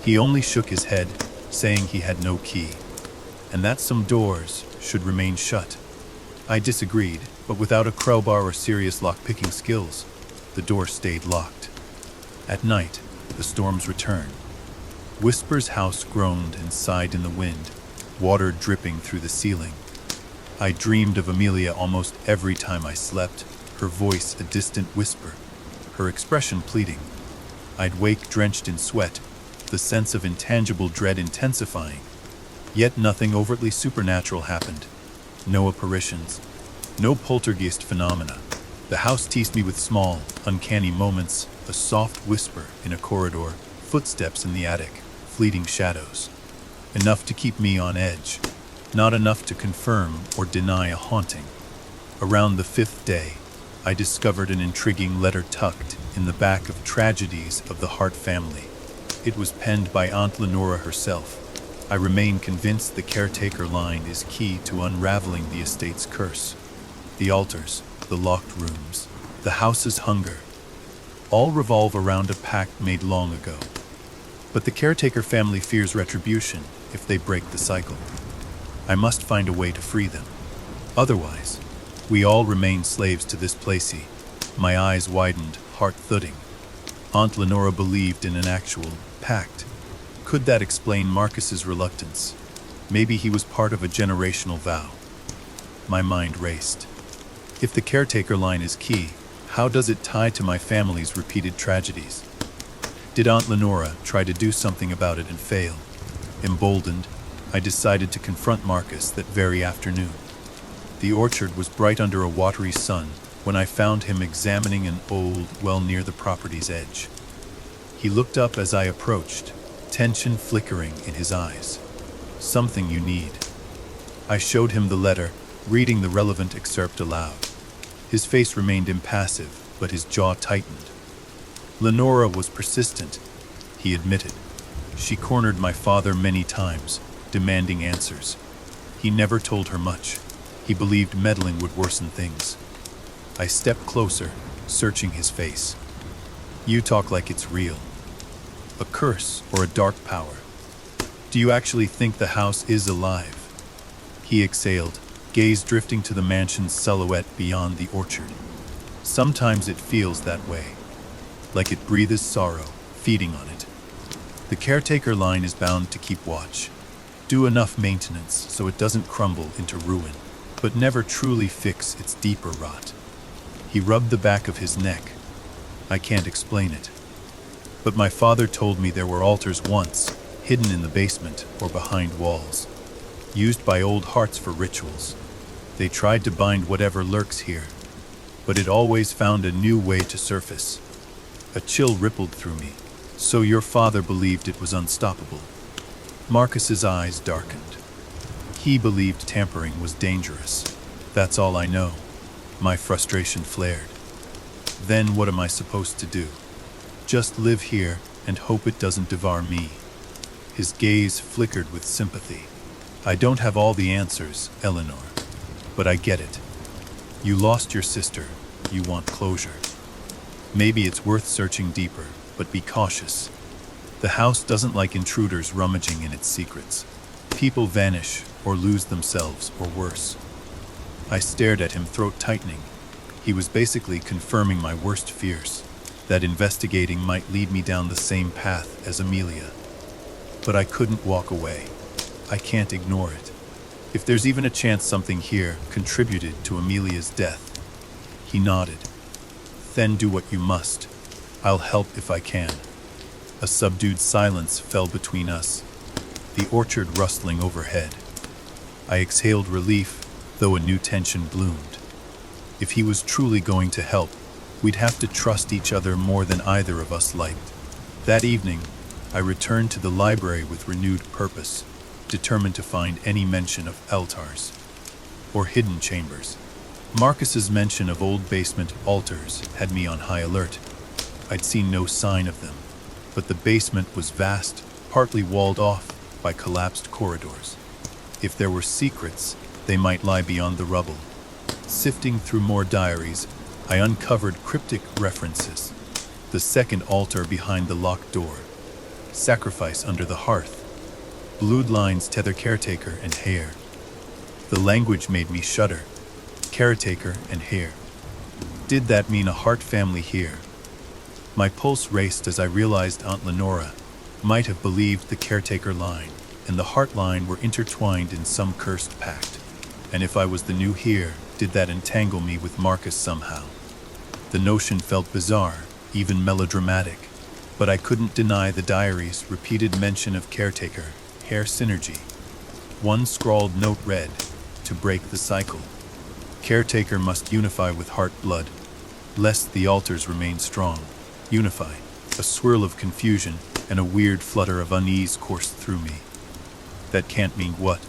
He only shook his head, saying he had no key, and that some doors should remain shut. I disagreed, but without a crowbar or serious lock-picking skills, the door stayed locked. At night, the storms returned. Whisper's house groaned and sighed in the wind, water dripping through the ceiling. I dreamed of Amelia almost every time I slept, her voice a distant whisper, her expression pleading. I'd wake drenched in sweat, the sense of intangible dread intensifying. Yet nothing overtly supernatural happened. No apparitions, no poltergeist phenomena. The house teased me with small, uncanny moments, a soft whisper in a corridor, footsteps in the attic, fleeting shadows. Enough to keep me on edge, not enough to confirm or deny a haunting. Around the 5th day, I discovered an intriguing letter tucked in the back of Tragedies of the Hart Family. It was penned by Aunt Lenora herself. I remain convinced the caretaker line is key to unraveling the estate's curse. The altars, the locked rooms, the house's hunger, all revolve around a pact made long ago. But the caretaker family fears retribution if they break the cycle. I must find a way to free them. Otherwise, we all remain slaves to this placey. My eyes widened, heart thudding. Aunt Lenora believed in an actual pact. Could that explain Marcus's reluctance? Maybe he was part of a generational vow. My mind raced. If the caretaker line is key, how does it tie to my family's repeated tragedies? Did Aunt Lenora try to do something about it and fail? Emboldened, I decided to confront Marcus that very afternoon. The orchard was bright under a watery sun when I found him examining an old well near the property's edge. He looked up as I approached, tension flickering in his eyes. Something you need. I showed him the letter, reading the relevant excerpt aloud. His face remained impassive, but his jaw tightened. Lenora was persistent, he admitted. She cornered my father many times, demanding answers. He never told her much. He believed meddling would worsen things. I stepped closer, searching his face. You talk like it's real. A curse or a dark power. Do you actually think the house is alive? He exhaled, gaze drifting to the mansion's silhouette beyond the orchard. Sometimes it feels that way, like it breathes sorrow, feeding on it. The caretaker line is bound to keep watch, do enough maintenance so it doesn't crumble into ruin, but never truly fix its deeper rot. He rubbed the back of his neck. I can't explain it. But my father told me there were altars once, hidden in the basement or behind walls, used by old hearts for rituals. They tried to bind whatever lurks here, but it always found a new way to surface. A chill rippled through me. So your father believed it was unstoppable. Marcus's eyes darkened. He believed tampering was dangerous. That's all I know. My frustration flared. Then what am I supposed to do? Just live here and hope it doesn't devour me. His gaze flickered with sympathy. I don't have all the answers, Eleanor, but I get it. You lost your sister. You want closure. Maybe it's worth searching deeper, but be cautious. The house doesn't like intruders rummaging in its secrets. People vanish or lose themselves, or worse. I stared at him, throat tightening. He was basically confirming my worst fears, that investigating might lead me down the same path as Amelia. But I couldn't walk away. I can't ignore it. If there's even a chance something here contributed to Amelia's death. He nodded. Then do what you must. I'll help if I can. A subdued silence fell between us, the orchard rustling overhead. I exhaled relief, though a new tension bloomed. If he was truly going to help, we'd have to trust each other more than either of us liked. That evening, I returned to the library with renewed purpose, determined to find any mention of altars or hidden chambers. Marcus's mention of old basement altars had me on high alert. I'd seen no sign of them, but the basement was vast, partly walled off by collapsed corridors. If there were secrets, they might lie beyond the rubble. Sifting through more diaries, I uncovered cryptic references. The second altar behind the locked door. Sacrifice under the hearth. Blued lines tether caretaker and heir. The language made me shudder. Caretaker and heir. Did that mean a Hart family here? My pulse raced as I realized Aunt Lenora might have believed the caretaker line and the Hart line were intertwined in some cursed pact. And if I was the new heir, did that entangle me with Marcus somehow? The notion felt bizarre, even melodramatic, but I couldn't deny the diary's repeated mention of caretaker, heir synergy. One scrawled note read, to break the cycle. Caretaker must unify with Hart blood, lest the altars remain strong. Unify. A swirl of confusion and a weird flutter of unease coursed through me. That can't mean what?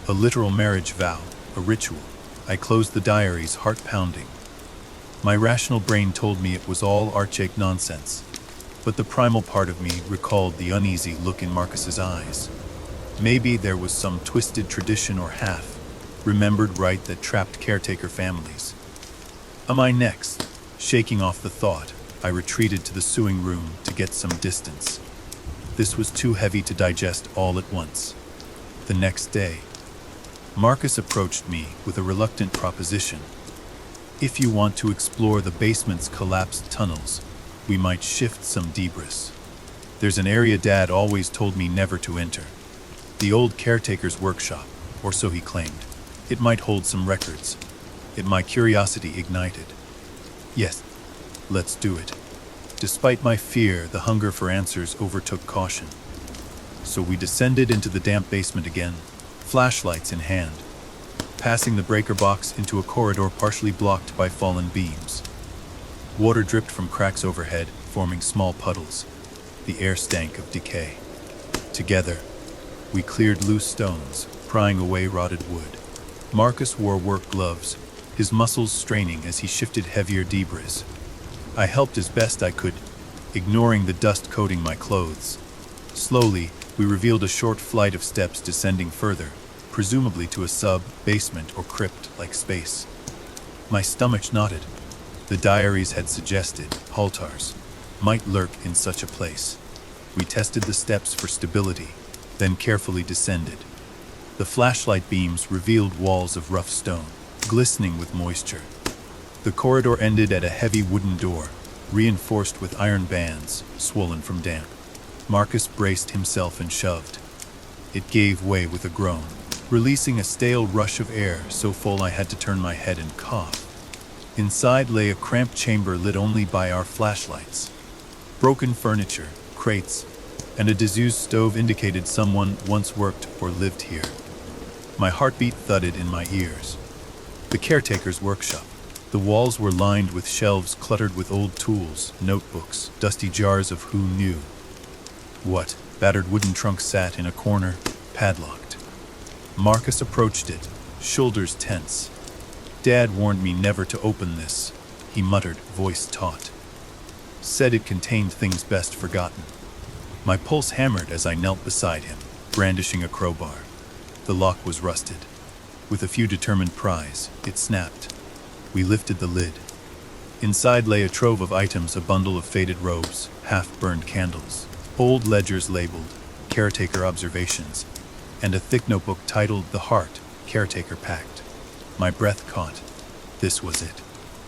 A literal marriage vow, a ritual. I closed the diaries, heart pounding. My rational brain told me it was all archaic nonsense, but the primal part of me recalled the uneasy look in Marcus's eyes. Maybe there was some twisted tradition or half-remembered rite that trapped caretaker families. Am I next? Shaking off the thought, I retreated to the sewing room to get some distance. This was too heavy to digest all at once. The next day, Marcus approached me with a reluctant proposition. If you want to explore the basement's collapsed tunnels, we might shift some debris. There's an area Dad always told me never to enter. The old caretaker's workshop, or so he claimed. It might hold some records. My curiosity ignited. Yes, let's do it. Despite my fear, the hunger for answers overtook caution. So we descended into the damp basement again, flashlights in hand, passing the breaker box into a corridor partially blocked by fallen beams. Water dripped from cracks overhead, forming small puddles. The air stank of decay. Together, we cleared loose stones, prying away rotted wood. Marcus wore work gloves, his muscles straining as he shifted heavier debris. I helped as best I could, ignoring the dust coating my clothes. Slowly, we revealed a short flight of steps descending further, presumably to a sub-basement or crypt-like space. My stomach knotted. The diaries had suggested altars might lurk in such a place. We tested the steps for stability, then carefully descended. The flashlight beams revealed walls of rough stone, glistening with moisture. The corridor ended at a heavy wooden door, reinforced with iron bands, swollen from damp. Marcus braced himself and shoved. It gave way with a groan, releasing a stale rush of air so full I had to turn my head and cough. Inside lay a cramped chamber lit only by our flashlights. Broken furniture, crates, and a disused stove indicated someone once worked or lived here. My heartbeat thudded in my ears. The caretaker's workshop. The walls were lined with shelves cluttered with old tools, notebooks, dusty jars of who knew what. Battered wooden trunks sat in a corner, padlocked. Marcus approached it, shoulders tense. "Dad warned me never to open this," he muttered, voice taut. "Said it contained things best forgotten." My pulse hammered as I knelt beside him, brandishing a crowbar. The lock was rusted. With a few determined pries, it snapped. We lifted the lid. Inside lay a trove of items, a bundle of faded robes, half-burned candles, old ledgers labeled "Caretaker Observations," and a thick notebook titled "The Heart, Caretaker Pact." My breath caught. This was it.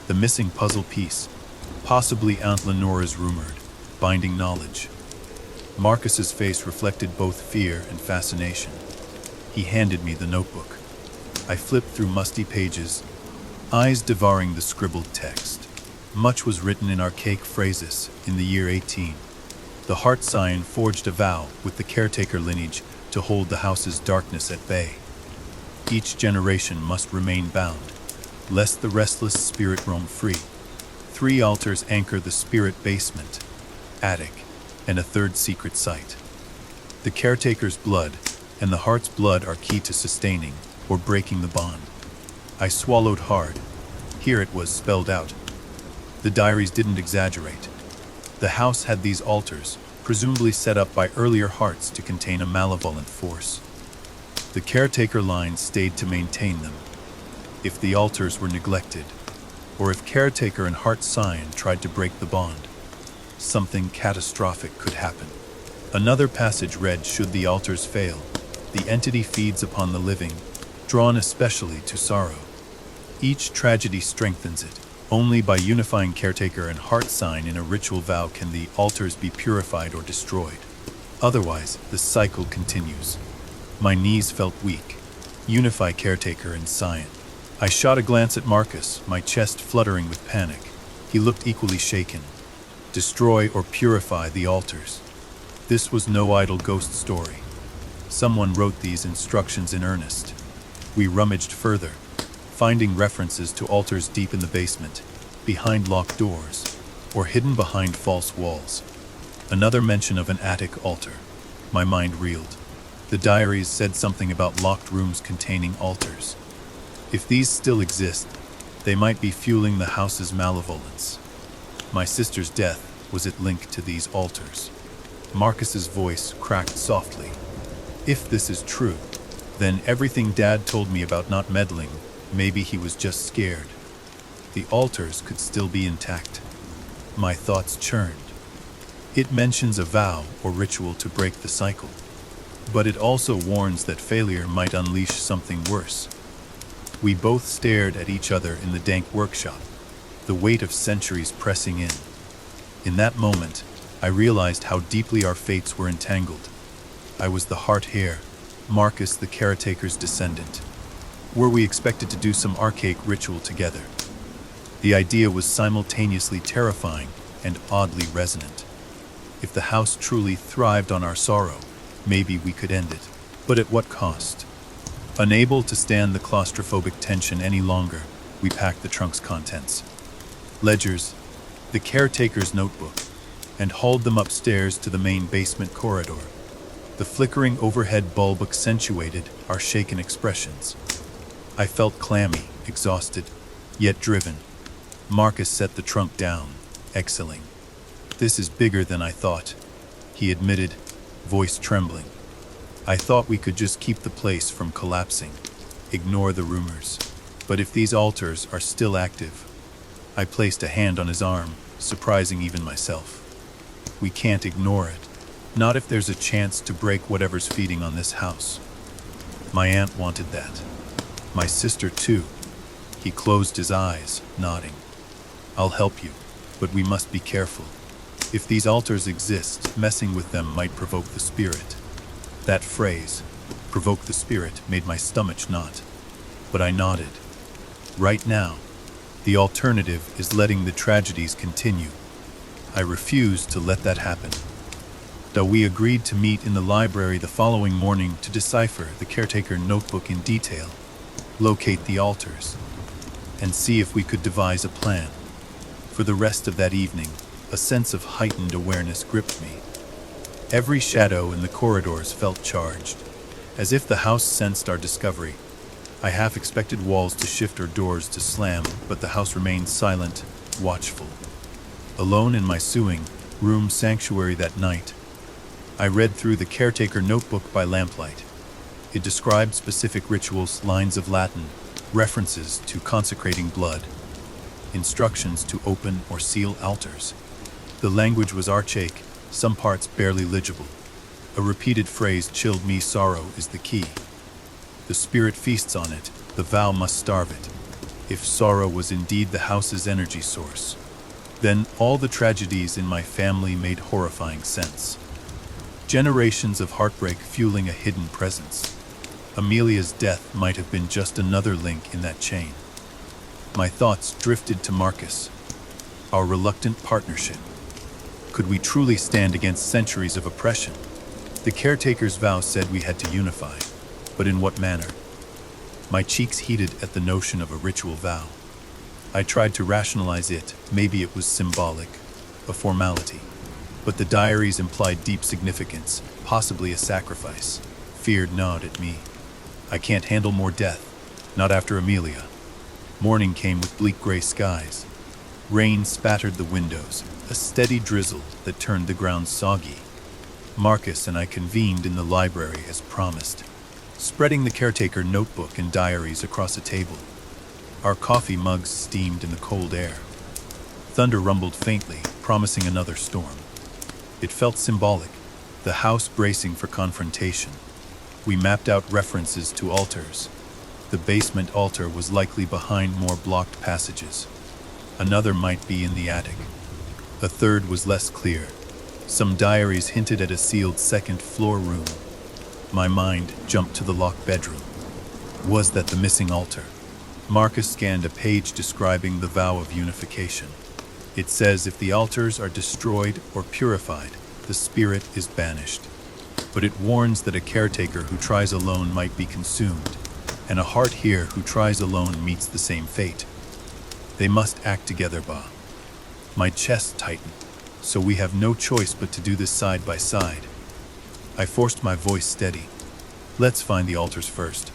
The missing puzzle piece, possibly Aunt Lenora's rumored binding knowledge. Marcus's face reflected both fear and fascination. He handed me the notebook. I flipped through musty pages, eyes devouring the scribbled text. Much was written in archaic phrases. In the year 18, the heart sign forged a vow with the caretaker lineage to hold the house's darkness at bay. Each generation must remain bound, lest the restless spirit roam free. 3 altars anchor the spirit basement, attic, and a 3rd secret site. The caretaker's blood and the heart's blood are key to sustaining or breaking the bond. I swallowed hard. Here it was spelled out. The diaries didn't exaggerate. The house had these altars, presumably set up by earlier hearts to contain a malevolent force. The caretaker line stayed to maintain them. If the altars were neglected, or if caretaker and heart sign tried to break the bond, something catastrophic could happen. Another passage read, "Should the altars fail, the entity feeds upon the living, drawn especially to sorrow. Each tragedy strengthens it. Only by unifying caretaker and heart sign in a ritual vow can the altars be purified or destroyed. Otherwise, the cycle continues." My knees felt weak. Unify caretaker and sign. I shot a glance at Marcus, my chest fluttering with panic. He looked equally shaken. Destroy or purify the altars. This was no idle ghost story. Someone wrote these instructions in earnest. We rummaged further, finding references to altars deep in the basement, behind locked doors, or hidden behind false walls. Another mention of an attic altar. My mind reeled. The diaries said something about locked rooms containing altars. If these still exist, they might be fueling the house's malevolence. My sister's death, was it linked to these altars? Marcus's voice cracked softly. If this is true, then everything Dad told me about not meddling, maybe he was just scared. The altars could still be intact. My thoughts churned. It mentions a vow or ritual to break the cycle, but it also warns that failure might unleash something worse. We both stared at each other in the dank workshop, the weight of centuries pressing in. In that moment, I realized how deeply our fates were entangled. I was the heart heir, Marcus the caretaker's descendant. Were we expected to do some archaic ritual together? The idea was simultaneously terrifying and oddly resonant. If the house truly thrived on our sorrow, maybe we could end it. But at what cost? Unable to stand the claustrophobic tension any longer, we packed the trunk's contents. Ledgers, the caretaker's notebook, and hauled them upstairs to the main basement corridor. The flickering overhead bulb accentuated our shaken expressions. I felt clammy, exhausted, yet driven. Marcus set the trunk down, exhaling. "This is bigger than I thought," he admitted, voice trembling. "I thought we could just keep the place from collapsing, ignore the rumors. But if these altars are still active..." I placed a hand on his arm, surprising even myself. "We can't ignore it. Not if there's a chance to break whatever's feeding on this house." My aunt wanted that. My sister too. He closed his eyes, nodding. "I'll help you, but we must be careful. If these altars exist, messing with them might provoke the spirit." That phrase, "provoke the spirit," made my stomach knot. But I nodded. Right now, the alternative is letting the tragedies continue. I refused to let that happen. Though we agreed to meet in the library the following morning to decipher the caretaker notebook in detail, locate the altars, and see if we could devise a plan. For the rest of that evening, a sense of heightened awareness gripped me. Every shadow in the corridors felt charged. As if the house sensed our discovery, I half expected walls to shift or doors to slam, but the house remained silent, watchful. Alone in my sewing room sanctuary that night, I read through the caretaker notebook by lamplight. It described specific rituals, lines of Latin, references to consecrating blood, instructions to open or seal altars. The language was archaic, some parts barely legible. A repeated phrase chilled me: sorrow is the key. The spirit feasts on it, the vow must starve it. If sorrow was indeed the house's energy source, then all the tragedies in my family made horrifying sense. Generations of heartbreak fueling a hidden presence. Amelia's death might have been just another link in that chain. My thoughts drifted to Marcus, our reluctant partnership. Could we truly stand against centuries of oppression? The caretaker's vow said we had to unify, but in what manner? My cheeks heated at the notion of a ritual vow. I tried to rationalize it. Maybe it was symbolic, a formality. But the diaries implied deep significance, possibly a sacrifice. Fear gnawed at me. I can't handle more death, not after Amelia. Morning came with bleak gray skies. Rain spattered the windows, a steady drizzle that turned the ground soggy. Marcus and I convened in the library as promised, spreading the caretaker notebook and diaries across a table. Our coffee mugs steamed in the cold air. Thunder rumbled faintly, promising another storm. It felt symbolic, the house bracing for confrontation. We mapped out references to altars. The basement altar was likely behind more blocked passages. Another might be in the attic. A third was less clear. Some diaries hinted at a sealed second-floor room. My mind jumped to the locked bedroom. Was that the missing altar? Marcus scanned a page describing the vow of unification. It says if the altars are destroyed or purified, the spirit is banished. But it warns that a caretaker who tries alone might be consumed, and a heart here who tries alone meets the same fate. They must act together, Ba. My chest tightened, so we have no choice but to do this side by side. I forced my voice steady. Let's find the altars first.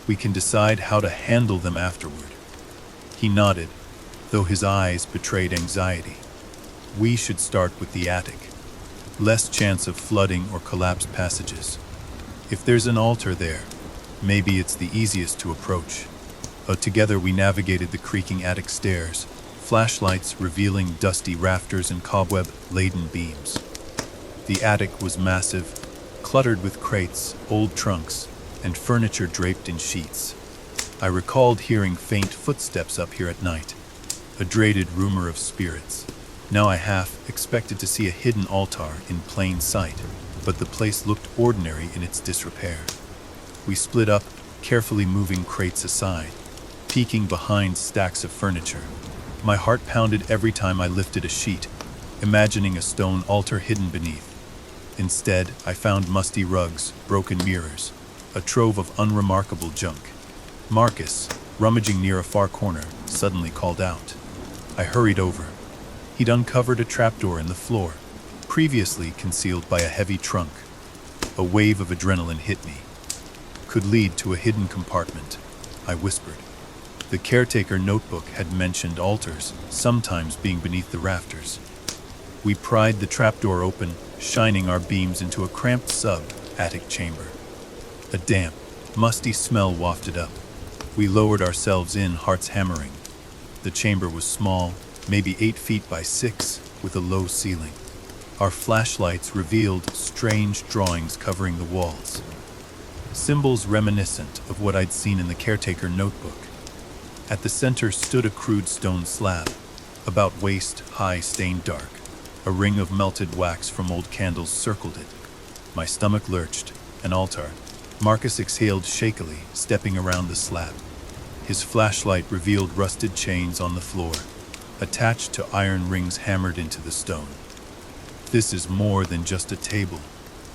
We can decide how to handle them afterward. He nodded, though his eyes betrayed anxiety. We should start with the attic. Less chance of flooding or collapsed passages. If there's an altar there, maybe it's the easiest to approach. Together we navigated the creaking attic stairs, flashlights revealing dusty rafters and cobweb-laden beams. The attic was massive, cluttered with crates, old trunks, and furniture draped in sheets. I recalled hearing faint footsteps up here at night, a dreaded rumor of spirits. Now I half expected to see a hidden altar in plain sight, but the place looked ordinary in its disrepair. We split up, carefully moving crates aside, peeking behind stacks of furniture. My heart pounded every time I lifted a sheet, imagining a stone altar hidden beneath. Instead, I found musty rugs, broken mirrors, a trove of unremarkable junk. Marcus, rummaging near a far corner, suddenly called out. I hurried over. He'd uncovered a trapdoor in the floor, previously concealed by a heavy trunk. A wave of adrenaline hit me. Could lead to a hidden compartment, I whispered. The caretaker notebook had mentioned altars, sometimes being beneath the rafters. We pried the trapdoor open, shining our beams into a cramped sub-attic chamber. A damp, musty smell wafted up. We lowered ourselves in, hearts hammering. The chamber was small, maybe 8 feet by 6, with a low ceiling. Our flashlights revealed strange drawings covering the walls. Symbols reminiscent of what I'd seen in the caretaker notebook. At the center stood a crude stone slab, about waist-high, stained dark. A ring of melted wax from old candles circled it. My stomach lurched. An altar. Marcus exhaled shakily, stepping around the slab. His flashlight revealed rusted chains on the floor, attached to iron rings hammered into the stone. This is more than just a table,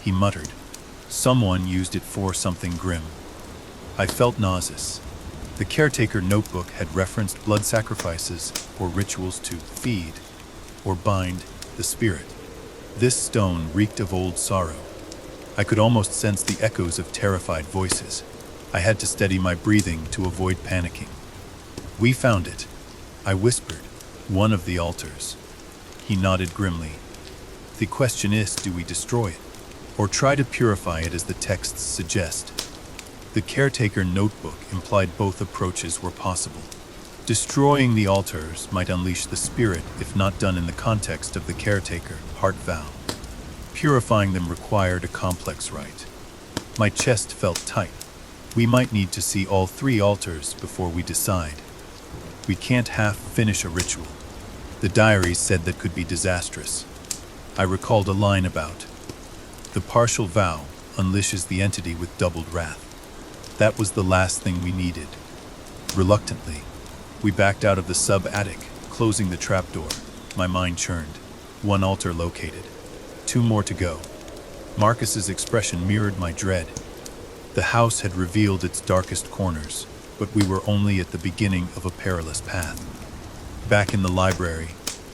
he muttered. Someone used it for something grim. I felt nauseous. The caretaker notebook had referenced blood sacrifices or rituals to feed or bind the spirit. This stone reeked of old sorrow. I could almost sense the echoes of terrified voices. I had to steady my breathing to avoid panicking. "We found it," I whispered. "One of the altars." He nodded grimly. "The question is, do we destroy it, or try to purify it as the texts suggest?" The caretaker notebook implied both approaches were possible. Destroying the altars might unleash the spirit if not done in the context of the caretaker heart vow. Purifying them required a complex rite. My chest felt tight. We might need to see all 3 altars before we decide. We can't half finish a ritual. The diaries said that could be disastrous. I recalled a line about, "The partial vow unleashes the entity with doubled wrath." That was the last thing we needed. Reluctantly, we backed out of the sub-attic, closing the trapdoor. My mind churned. 1 altar located. 2 more to go. Marcus's expression mirrored my dread. The house had revealed its darkest corners, but we were only at the beginning of a perilous path. Back in the library,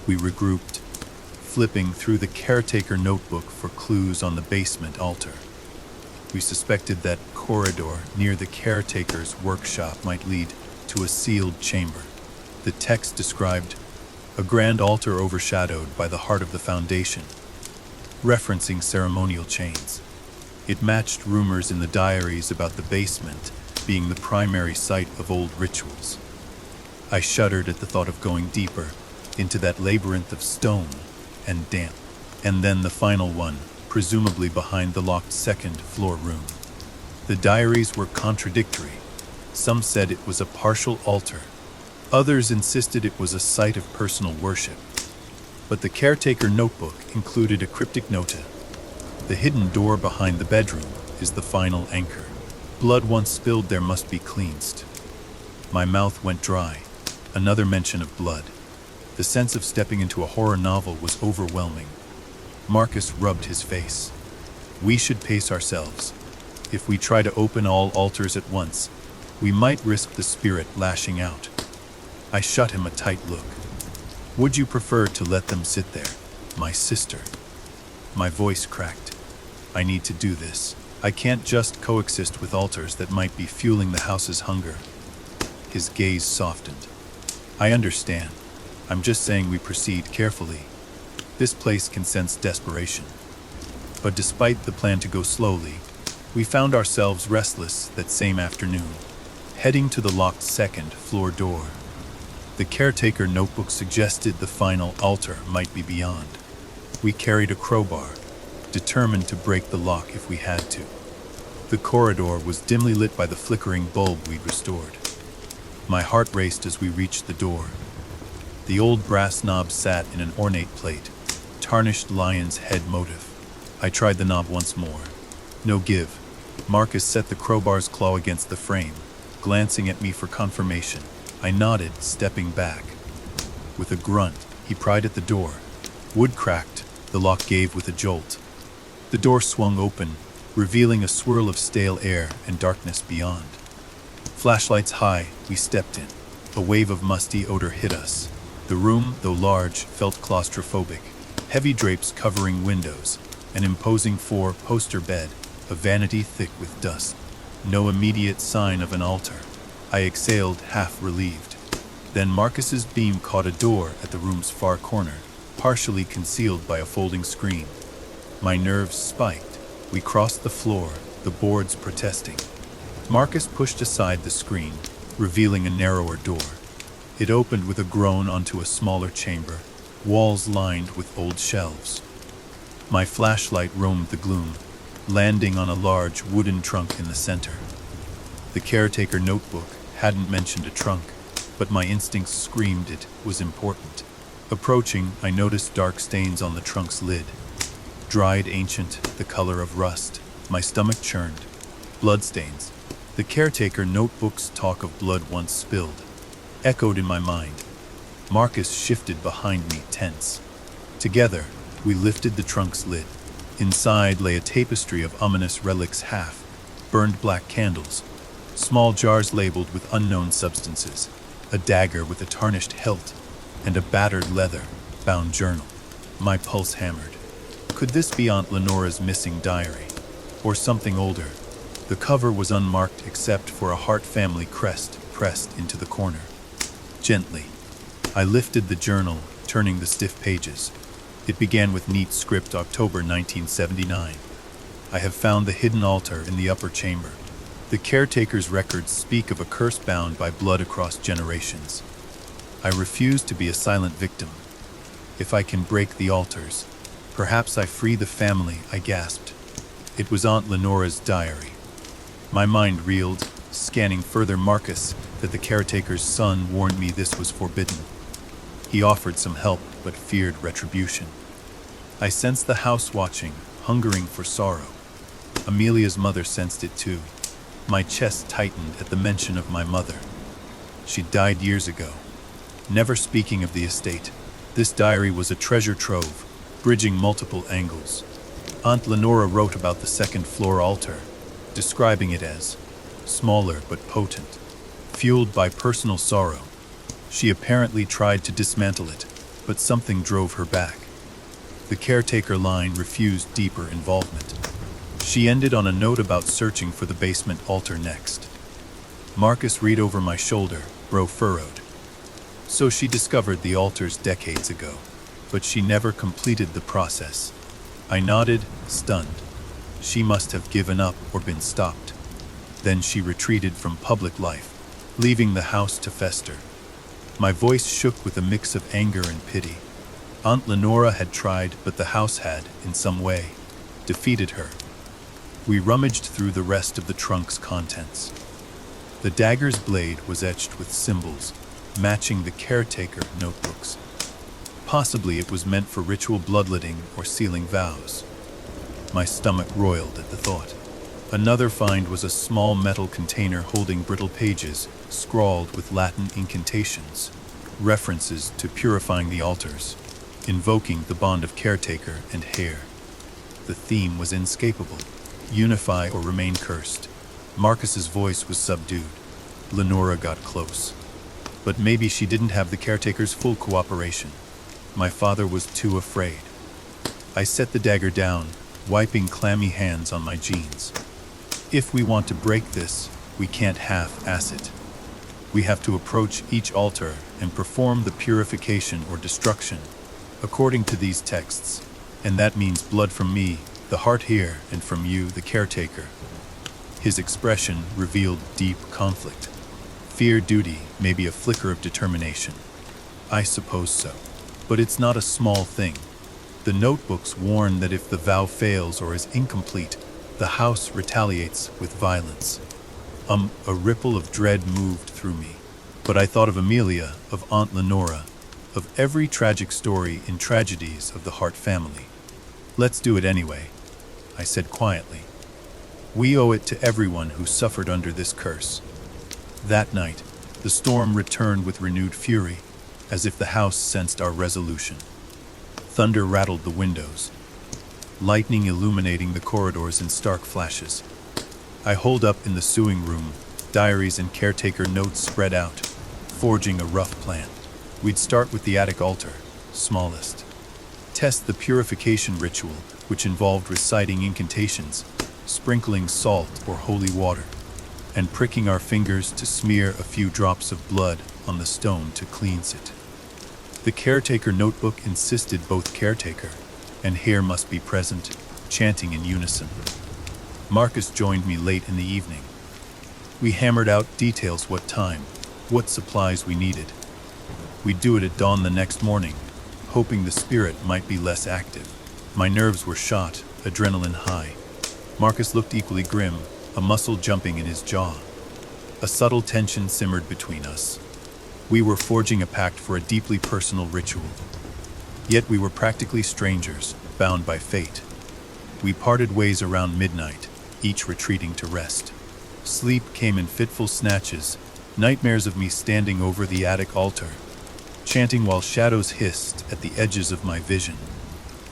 we regrouped, flipping through the caretaker notebook for clues on the basement altar. We suspected that corridor near the caretaker's workshop might lead to a sealed chamber. The text described a grand altar overshadowed by the heart of the foundation, referencing ceremonial chains. It matched rumors in the diaries about the basement being the primary site of old rituals. I shuddered at the thought of going deeper into that labyrinth of stone and damp. And then the final one, presumably behind the locked second-floor room. The diaries were contradictory. Some said it was a partial altar. Others insisted it was a site of personal worship. But the caretaker notebook included a cryptic nota. The hidden door behind the bedroom is the final anchor. Blood once spilled there must be cleansed. My mouth went dry. Another mention of blood. The sense of stepping into a horror novel was overwhelming. Marcus rubbed his face. "We should pace ourselves. If we try to open all altars at once, we might risk the spirit lashing out." I shot him a tight look. "Would you prefer to let them sit there, my sister?" My voice cracked. "I need to do this. I can't just coexist with altars that might be fueling the house's hunger." His gaze softened. "I understand. I'm just saying we proceed carefully. This place can sense desperation." But despite the plan to go slowly, we found ourselves restless that same afternoon, heading to the locked second-floor door. The caretaker notebook suggested the final altar might be beyond. We carried a crowbar, determined to break the lock if we had to. The corridor was dimly lit by the flickering bulb we'd restored. My heart raced as we reached the door. The old brass knob sat in an ornate plate, tarnished lion's head motif. I tried the knob once more. No give. Marcus set the crowbar's claw against the frame, glancing at me for confirmation. I nodded, stepping back. With a grunt, he pried at the door. Wood cracked. The lock gave with a jolt. The door swung open, revealing a swirl of stale air and darkness beyond. Flashlights high, we stepped in. A wave of musty odor hit us. The room, though large, felt claustrophobic. Heavy drapes covering windows, an imposing 4-poster bed, a vanity thick with dust. No immediate sign of an altar. I exhaled, half relieved. Then Marcus's beam caught a door at the room's far corner, partially concealed by a folding screen. My nerves spiked. We crossed the floor, the boards protesting. Marcus pushed aside the screen, revealing a narrower door. It opened with a groan onto a smaller chamber, walls lined with old shelves. My flashlight roamed the gloom, landing on a large wooden trunk in the center. The caretaker notebook hadn't mentioned a trunk, but my instincts screamed it was important. Approaching, I noticed dark stains on the trunk's lid. Dried, ancient, the color of rust. My stomach churned. Bloodstains. The caretaker notebook's talk of blood once spilled echoed in my mind. Marcus shifted behind me, tense. Together, we lifted the trunk's lid. Inside lay a tapestry of ominous relics, burned black candles, small jars labeled with unknown substances, a dagger with a tarnished hilt, and a battered leather-bound journal. My pulse hammered. Could this be Aunt Lenora's missing diary? or something older. The cover was unmarked except for a Hart family crest pressed into the corner. Gently, I lifted the journal, turning the stiff pages. It began with neat script, October 1979. I have found the hidden altar in the upper chamber. The caretaker's records speak of a curse bound by blood across generations. I refuse to be a silent victim. If I can break the altars, perhaps I free the family, I gasped. It was Aunt Lenora's diary. My mind reeled, scanning further. Marcus, that the caretaker's son, warned me this was forbidden. He offered some help, but feared retribution. I sensed the house watching, hungering for sorrow. Amelia's mother sensed it too. My chest tightened at the mention of my mother. She died years ago. Never speaking of the estate, this diary was a treasure trove, bridging multiple angles. Aunt Lenora wrote about the second-floor altar, describing it as smaller but potent, fueled by personal sorrow. She apparently tried to dismantle it, but something drove her back. The caretaker line refused deeper involvement. She ended on a note about searching for the basement altar next. Marcus read over my shoulder, brow furrowed. So she discovered the altars decades ago, but she never completed the process. I nodded, stunned. She must have given up or been stopped. Then she retreated from public life, leaving the house to fester. My voice shook with a mix of anger and pity. Aunt Lenora had tried, but the house had, in some way, defeated her. We rummaged through the rest of the trunk's contents. The dagger's blade was etched with symbols, matching the caretaker notebooks. Possibly it was meant for ritual bloodletting or sealing vows. My stomach roiled at the thought. Another find was a small metal container holding brittle pages, scrawled with Latin incantations, references to purifying the altars, invoking the bond of caretaker and heir. The theme was inescapable: unify or remain cursed. Marcus's voice was subdued. Lenora got close. But maybe she didn't have the caretaker's full cooperation. My father was too afraid. I set the dagger down, wiping clammy hands on my jeans. If we want to break this, we can't half-ass it. We have to approach each altar and perform the purification or destruction, according to these texts. And that means blood from me, the heart here, and from you, the caretaker. His expression revealed deep conflict. Fear duty, maybe a flicker of determination. I suppose so. But it's not a small thing. The notebooks warn that if the vow fails or is incomplete, the house retaliates with violence. A ripple of dread moved through me. But I thought of Amelia, of Aunt Lenora, of every tragic story in tragedies of the Hart family. Let's do it anyway, I said quietly. We owe it to everyone who suffered under this curse. That night, the storm returned with renewed fury, as if the house sensed our resolution. Thunder rattled the windows, lightning illuminating the corridors in stark flashes. I holed up in the sewing room, diaries and caretaker notes spread out, forging a rough plan. We'd start with the attic altar, smallest. Test the purification ritual, which involved reciting incantations, sprinkling salt or holy water, and pricking our fingers to smear a few drops of blood on the stone to cleanse it. The caretaker notebook insisted both caretaker and heir must be present, chanting in unison. Marcus joined me late in the evening. We hammered out details: what time, what supplies we needed. We'd do it at dawn the next morning, hoping the spirit might be less active. My nerves were shot, adrenaline high. Marcus looked equally grim, a muscle jumping in his jaw. A subtle tension simmered between us. We were forging a pact for a deeply personal ritual. Yet we were practically strangers, bound by fate. We parted ways around midnight, each retreating to rest. Sleep came in fitful snatches, nightmares of me standing over the attic altar, chanting while shadows hissed at the edges of my vision.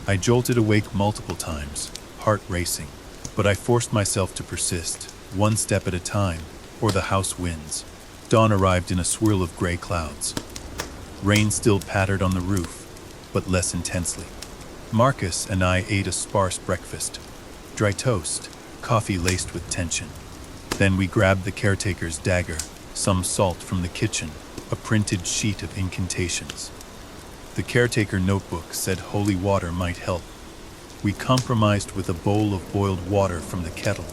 I jolted awake multiple times, heart racing, but I forced myself to persist, one step at a time, or the house wins. Dawn arrived in a swirl of gray clouds. Rain still pattered on the roof, but less intensely. Marcus and I ate a sparse breakfast: dry toast, coffee laced with tension. Then we grabbed the caretaker's dagger, some salt from the kitchen, a printed sheet of incantations. The caretaker notebook said holy water might help. We compromised with a bowl of boiled water from the kettle,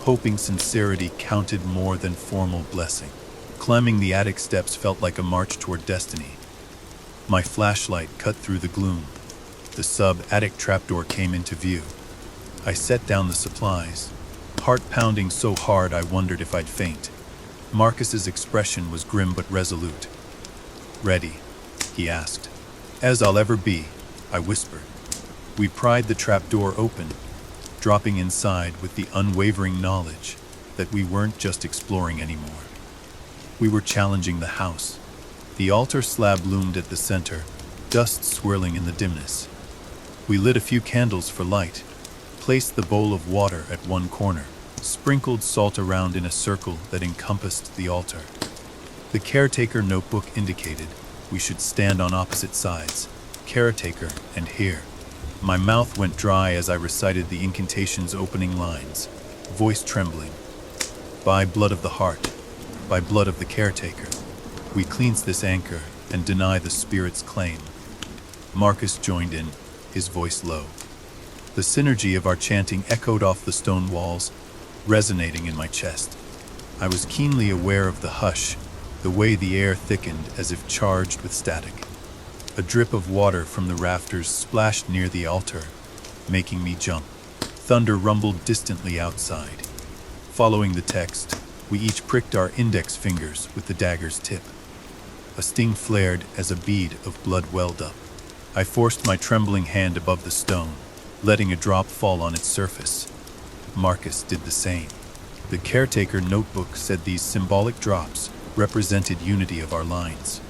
hoping sincerity counted more than formal blessing. Climbing the attic steps felt like a march toward destiny. My flashlight cut through the gloom. The sub-attic trapdoor came into view. I set down the supplies, heart pounding so hard I wondered if I'd faint. Marcus's expression was grim but resolute. "Ready?" he asked. "As I'll ever be," I whispered. We pried the trapdoor open, dropping inside with the unwavering knowledge that we weren't just exploring anymore. We were challenging the house. The altar slab loomed at the center, dust swirling in the dimness. We lit a few candles for light, placed the bowl of water at one corner, sprinkled salt around in a circle that encompassed the altar. The caretaker notebook indicated we should stand on opposite sides, caretaker and here. My mouth went dry as I recited the incantation's opening lines, voice trembling. "By blood of the heart, by blood of the caretaker, we cleanse this anchor and deny the spirit's claim." Marcus joined in, his voice low. The synergy of our chanting echoed off the stone walls, resonating in my chest. I was keenly aware of the hush, the way the air thickened as if charged with static. A drip of water from the rafters splashed near the altar, making me jump. Thunder rumbled distantly outside. Following the text, we each pricked our index fingers with the dagger's tip. A sting flared as a bead of blood welled up. I forced my trembling hand above the stone, letting a drop fall on its surface. Marcus did the same. The caretaker notebook said these symbolic drops represented unity of our lines.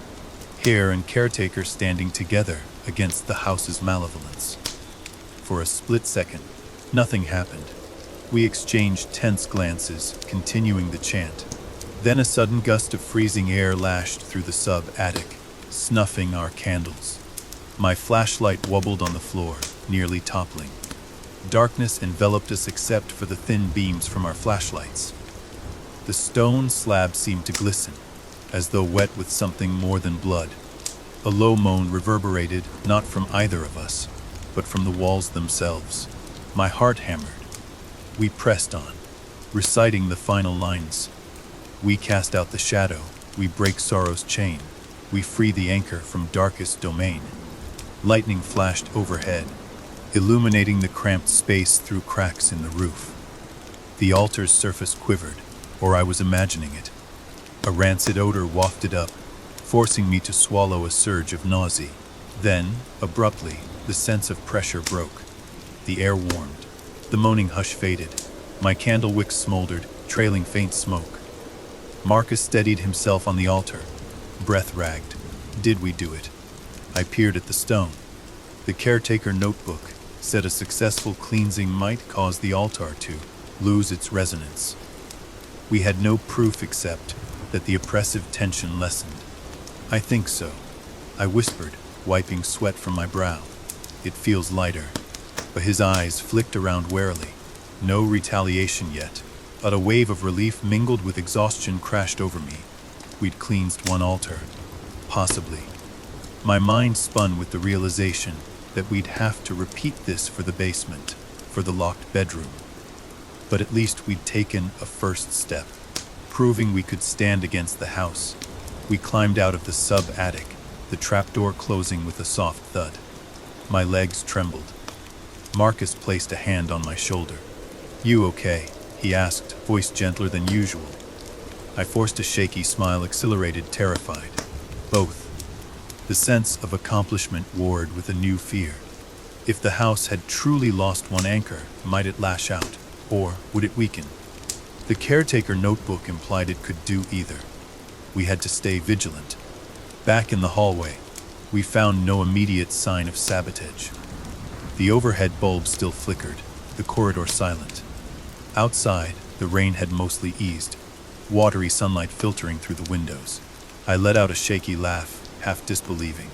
Hare and caretaker standing together against the house's malevolence. For a split second, nothing happened. We exchanged tense glances, continuing the chant. Then a sudden gust of freezing air lashed through the sub-attic, snuffing our candles. My flashlight wobbled on the floor, nearly toppling. Darkness enveloped us except for the thin beams from our flashlights. The stone slab seemed to glisten, as though wet with something more than blood. A low moan reverberated, not from either of us, but from the walls themselves. My heart hammered. We pressed on, reciting the final lines. We cast out the shadow, we break sorrow's chain, we free the anchor from darkest domain. Lightning flashed overhead, illuminating the cramped space through cracks in the roof. The altar's surface quivered, or I was imagining it. A rancid odor wafted up, forcing me to swallow a surge of nausea. Then, abruptly, the sense of pressure broke. The air warmed. The moaning hush faded. My candle wick smoldered, trailing faint smoke. Marcus steadied himself on the altar. Breath ragged. Did we do it? I peered at the stone. The caretaker notebook said a successful cleansing might cause the altar to lose its resonance. We had no proof except that the oppressive tension lessened. "I think so," I whispered, wiping sweat from my brow. "It feels lighter." But his eyes flicked around warily. No retaliation yet, but a wave of relief mingled with exhaustion crashed over me. We'd cleansed one altar. Possibly. My mind spun with the realization that we'd have to repeat this for the basement, for the locked bedroom. But at least we'd taken a first step, proving we could stand against the house. We climbed out of the sub-attic, the trapdoor closing with a soft thud. My legs trembled. Marcus placed a hand on my shoulder. "You okay?" he asked, voice gentler than usual. I forced a shaky smile, exhilarated, terrified. Both. The sense of accomplishment warred with a new fear. If the house had truly lost one anchor, might it lash out, or would it weaken? The caretaker notebook implied it could do either. We had to stay vigilant. Back in the hallway, we found no immediate sign of sabotage. The overhead bulb still flickered, the corridor silent. Outside, the rain had mostly eased, watery sunlight filtering through the windows. I let out a shaky laugh, half disbelieving.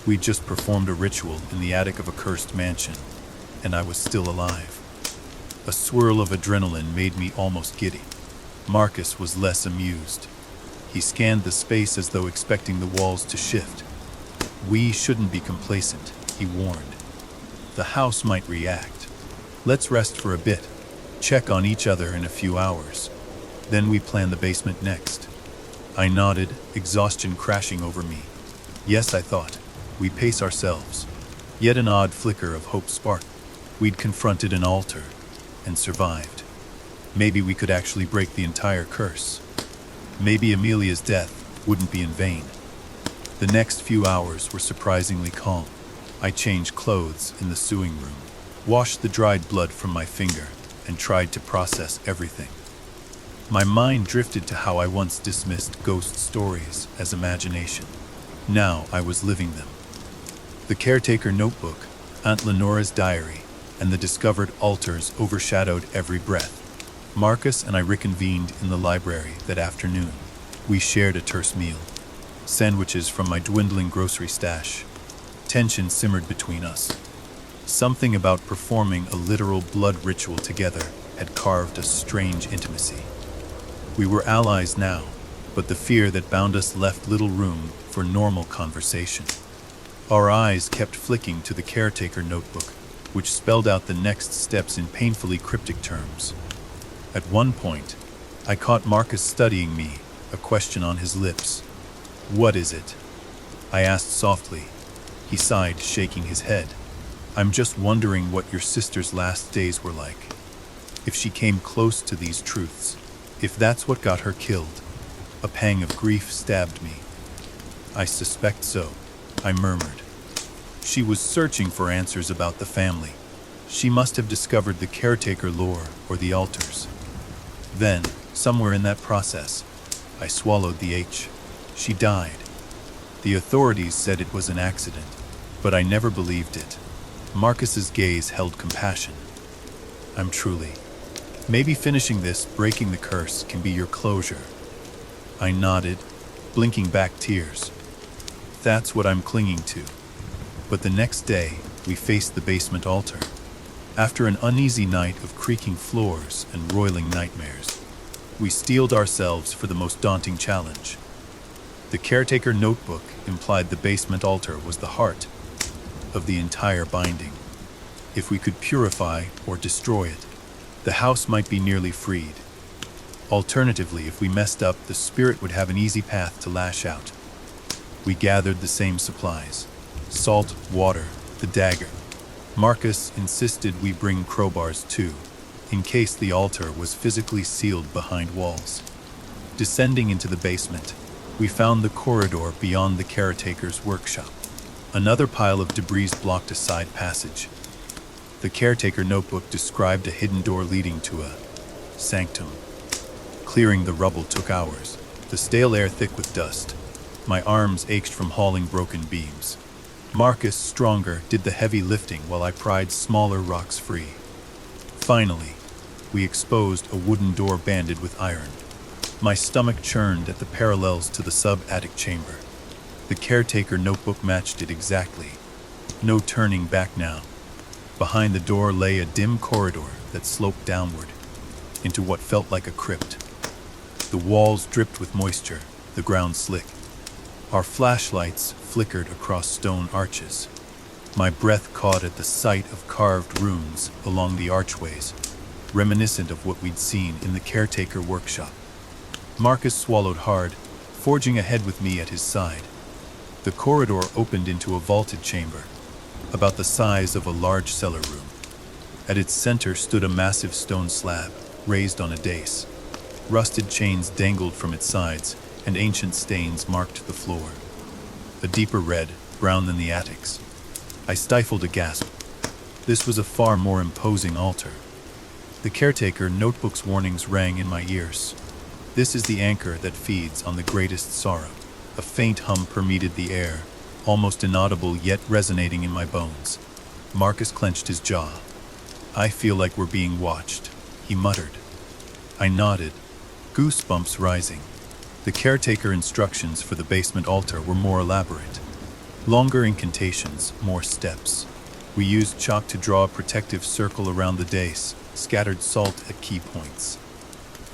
We'd just performed a ritual in the attic of a cursed mansion, and I was still alive. A swirl of adrenaline made me almost giddy. Marcus was less amused. He scanned the space as though expecting the walls to shift. We shouldn't be complacent, he warned. The house might react. Let's rest for a bit, check on each other in a few hours. Then we plan the basement next. I nodded, exhaustion crashing over me. Yes, I thought. We pace ourselves. Yet an odd flicker of hope sparked. We'd confronted an altar and survived. Maybe we could actually break the entire curse. Maybe Amelia's death wouldn't be in vain. The next few hours were surprisingly calm. I changed clothes in the sewing room, washed the dried blood from my finger, and tried to process everything. My mind drifted to how I once dismissed ghost stories as imagination. Now I was living them. The caretaker notebook, Aunt Lenora's diary, and the discovered altars overshadowed every breath. Marcus and I reconvened in the library that afternoon. We shared a terse meal. Sandwiches from my dwindling grocery stash. Tension simmered between us. Something about performing a literal blood ritual together had carved a strange intimacy. We were allies now, but the fear that bound us left little room for normal conversation. Our eyes kept flicking to the caretaker notebook, which spelled out the next steps in painfully cryptic terms. At one point, I caught Marcus studying me, a question on his lips. "What is it?" I asked softly. He sighed, shaking his head. "I'm just wondering what your sister's last days were like. If she came close to these truths. If that's what got her killed." A pang of grief stabbed me. "I suspect so," I murmured. She was searching for answers about the family. She must have discovered the caretaker lore or the altars. Then, somewhere in that process, I swallowed the H. She died. The authorities said it was an accident, but I never believed it. Marcus's gaze held compassion. "I'm truly. Maybe finishing this, breaking the curse, can be your closure." I nodded, blinking back tears. That's what I'm clinging to. But the next day, we faced the basement altar. After an uneasy night of creaking floors and roiling nightmares, we steeled ourselves for the most daunting challenge. The caretaker notebook implied the basement altar was the heart of the entire binding. If we could purify or destroy it, the house might be nearly freed. Alternatively, if we messed up, the spirit would have an easy path to lash out. We gathered the same supplies: salt, water, the dagger. Marcus insisted we bring crowbars too, in case the altar was physically sealed behind walls. Descending into the basement, we found the corridor beyond the caretaker's workshop. Another pile of debris blocked a side passage. The caretaker notebook described a hidden door leading to a sanctum. Clearing the rubble took hours, the stale air thick with dust. My arms ached from hauling broken beams. Marcus, stronger, did the heavy lifting while I pried smaller rocks free. Finally, we exposed a wooden door banded with iron. My stomach churned at the parallels to the sub-attic chamber. The caretaker notebook matched it exactly. No turning back now. Behind the door lay a dim corridor that sloped downward into what felt like a crypt. The walls dripped with moisture, the ground slick. Our flashlights flickered across stone arches. My breath caught at the sight of carved runes along the archways, reminiscent of what we'd seen in the caretaker workshop. Marcus swallowed hard, forging ahead with me at his side. The corridor opened into a vaulted chamber, about the size of a large cellar room. At its center stood a massive stone slab, raised on a dais. Rusted chains dangled from its sides, and ancient stains marked the floor. A deeper red, brown than the attics. I stifled a gasp. This was a far more imposing altar. The caretaker notebook's warnings rang in my ears. "This is the anchor that feeds on the greatest sorrow." A faint hum permeated the air, almost inaudible yet resonating in my bones. Marcus clenched his jaw. "I feel like we're being watched," he muttered. I nodded, goosebumps rising. The caretaker instructions for the basement altar were more elaborate. Longer incantations, more steps. We used chalk to draw a protective circle around the dais, scattered salt at key points.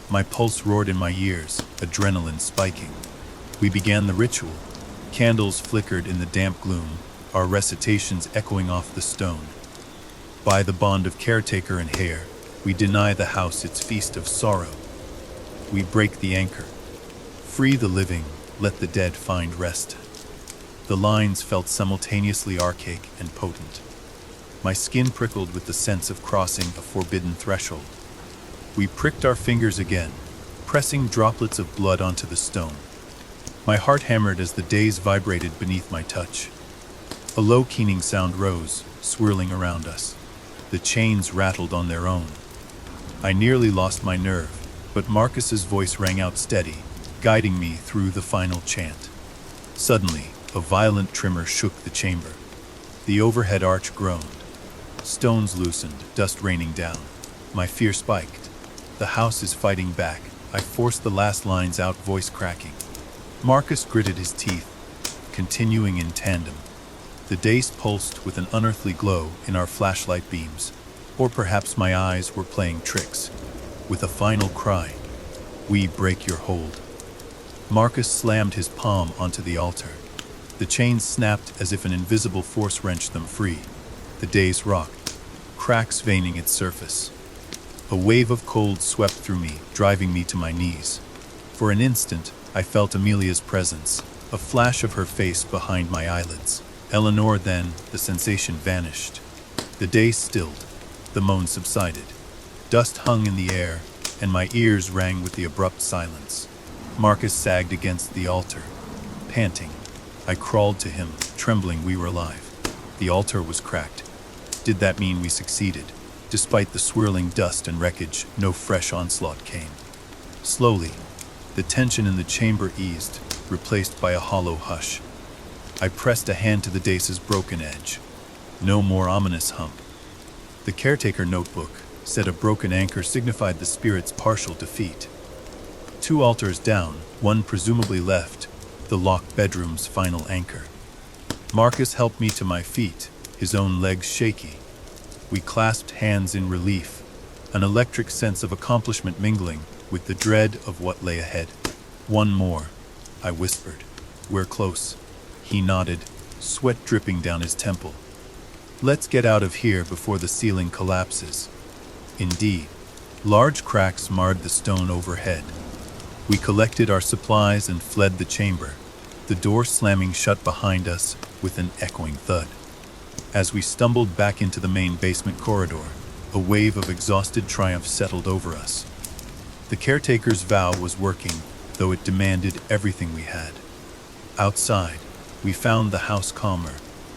My pulse roared in my ears, adrenaline spiking. We began the ritual. Candles flickered in the damp gloom, our recitations echoing off the stone. By the bond of caretaker and heir, we deny the house its feast of sorrow. We break the anchor. Free the living, let the dead find rest. The lines felt simultaneously archaic and potent. My skin prickled with the sense of crossing a forbidden threshold. We pricked our fingers again, pressing droplets of blood onto the stone. My heart hammered as the days vibrated beneath my touch. A low keening sound rose, swirling around us. The chains rattled on their own. I nearly lost my nerve, but Marcus's voice rang out steady, guiding me through the final chant. Suddenly, a violent tremor shook the chamber. The overhead arch groaned. Stones loosened, dust raining down. My fear spiked. The house is fighting back. I forced the last lines out, voice cracking. Marcus gritted his teeth, continuing in tandem. The days pulsed with an unearthly glow in our flashlight beams, or perhaps my eyes were playing tricks. With a final cry, "We break your hold." Marcus slammed his palm onto the altar. The chains snapped as if an invisible force wrenched them free. The days rocked, cracks veining its surface. A wave of cold swept through me, driving me to my knees. For an instant, I felt Amelia's presence, a flash of her face behind my eyelids. Eleanor, then, the sensation vanished. The day stilled. The moan subsided. Dust hung in the air, and my ears rang with the abrupt silence. Marcus sagged against the altar, panting. I crawled to him, trembling we were alive. The altar was cracked. Did that mean we succeeded? Despite the swirling dust and wreckage, no fresh onslaught came. Slowly, the tension in the chamber eased, replaced by a hollow hush. I pressed a hand to the dace's broken edge. No more ominous hum. The caretaker notebook said a broken anchor signified the spirit's partial defeat. 2 altars down, one presumably left, the locked bedroom's final anchor. Marcus helped me to my feet, his own legs shaky. We clasped hands in relief, an electric sense of accomplishment mingling with the dread of what lay ahead. "One more," I whispered. "We're close." He nodded, sweat dripping down his temple. "Let's get out of here before the ceiling collapses." Indeed, large cracks marred the stone overhead. We collected our supplies and fled the chamber, the door slamming shut behind us with an echoing thud. As we stumbled back into the main basement corridor, a wave of exhausted triumph settled over us. The caretaker's vow was working, though it demanded everything we had. Outside, we found the house calmer,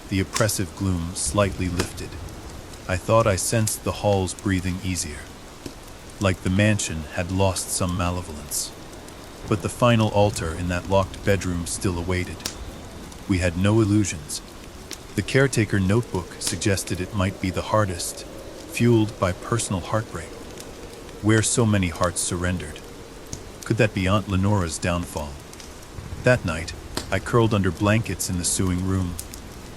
the oppressive gloom slightly lifted. I thought I sensed the halls breathing easier, like the mansion had lost some malevolence. But the final altar in that locked bedroom still awaited. We had no illusions. The caretaker notebook suggested it might be the hardest, fueled by personal heartbreak. Where so many hearts surrendered. Could that be Aunt Lenora's downfall? That night, I curled under blankets in the sewing room,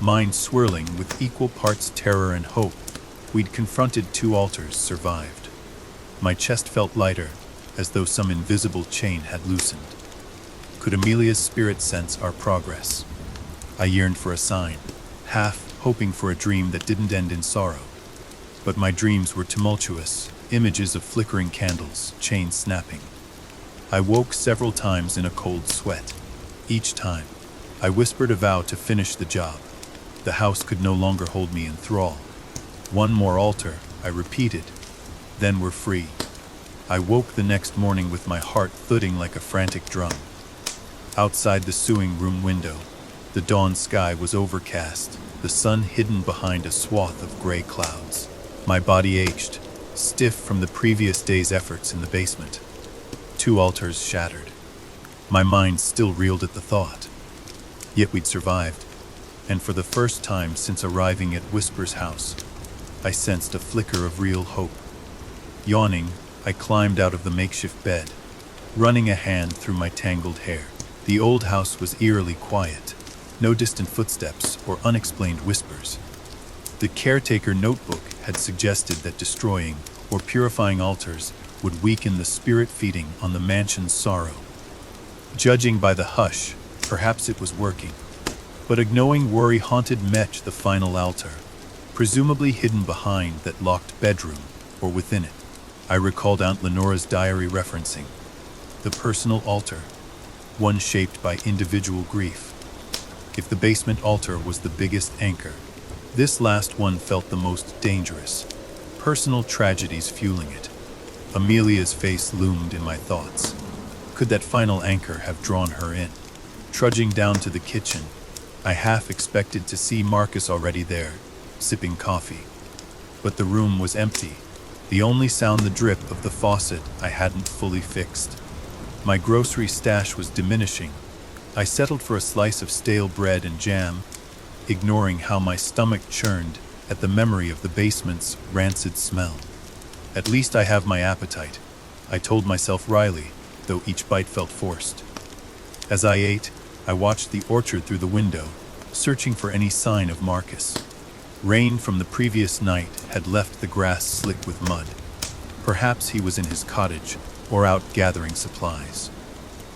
mind swirling with equal parts terror and hope. We'd confronted 2 altars, survived. My chest felt lighter, as though some invisible chain had loosened. Could Amelia's spirit sense our progress? I yearned for a sign, half hoping for a dream that didn't end in sorrow. But my dreams were tumultuous, images of flickering candles, chains snapping. I woke several times in a cold sweat. Each time, I whispered a vow to finish the job. The house could no longer hold me in thrall. "One more altar," I repeated. "Then we're free." I woke the next morning with my heart thudding like a frantic drum. Outside the sewing room window, the dawn sky was overcast, the sun hidden behind a swath of gray clouds. My body ached, stiff from the previous day's efforts in the basement. 2 altars shattered. My mind still reeled at the thought. Yet we'd survived, and for the first time since arriving at Whisper's house, I sensed a flicker of real hope. Yawning, I climbed out of the makeshift bed, running a hand through my tangled hair. The old house was eerily quiet, no distant footsteps or unexplained whispers. The caretaker notebook had suggested that destroying or purifying altars would weaken the spirit feeding on the mansion's sorrow. Judging by the hush, perhaps it was working. But a gnawing worry haunted Mech, the final altar, presumably hidden behind that locked bedroom or within it. I recalled Aunt Lenora's diary referencing the personal altar, one shaped by individual grief. If the basement altar was the biggest anchor, this last one felt the most dangerous, personal tragedies fueling it. Amelia's face loomed in my thoughts. Could that final anchor have drawn her in? Trudging down to the kitchen, I half expected to see Marcus already there, sipping coffee. But the room was empty, the only sound the drip of the faucet I hadn't fully fixed. My grocery stash was diminishing. I settled for a slice of stale bread and jam, ignoring how my stomach churned at the memory of the basement's rancid smell. At least I have my appetite, I told myself wryly, though each bite felt forced. As I ate, I watched the orchard through the window, searching for any sign of Marcus. Rain from the previous night had left the grass slick with mud. Perhaps he was in his cottage or out gathering supplies.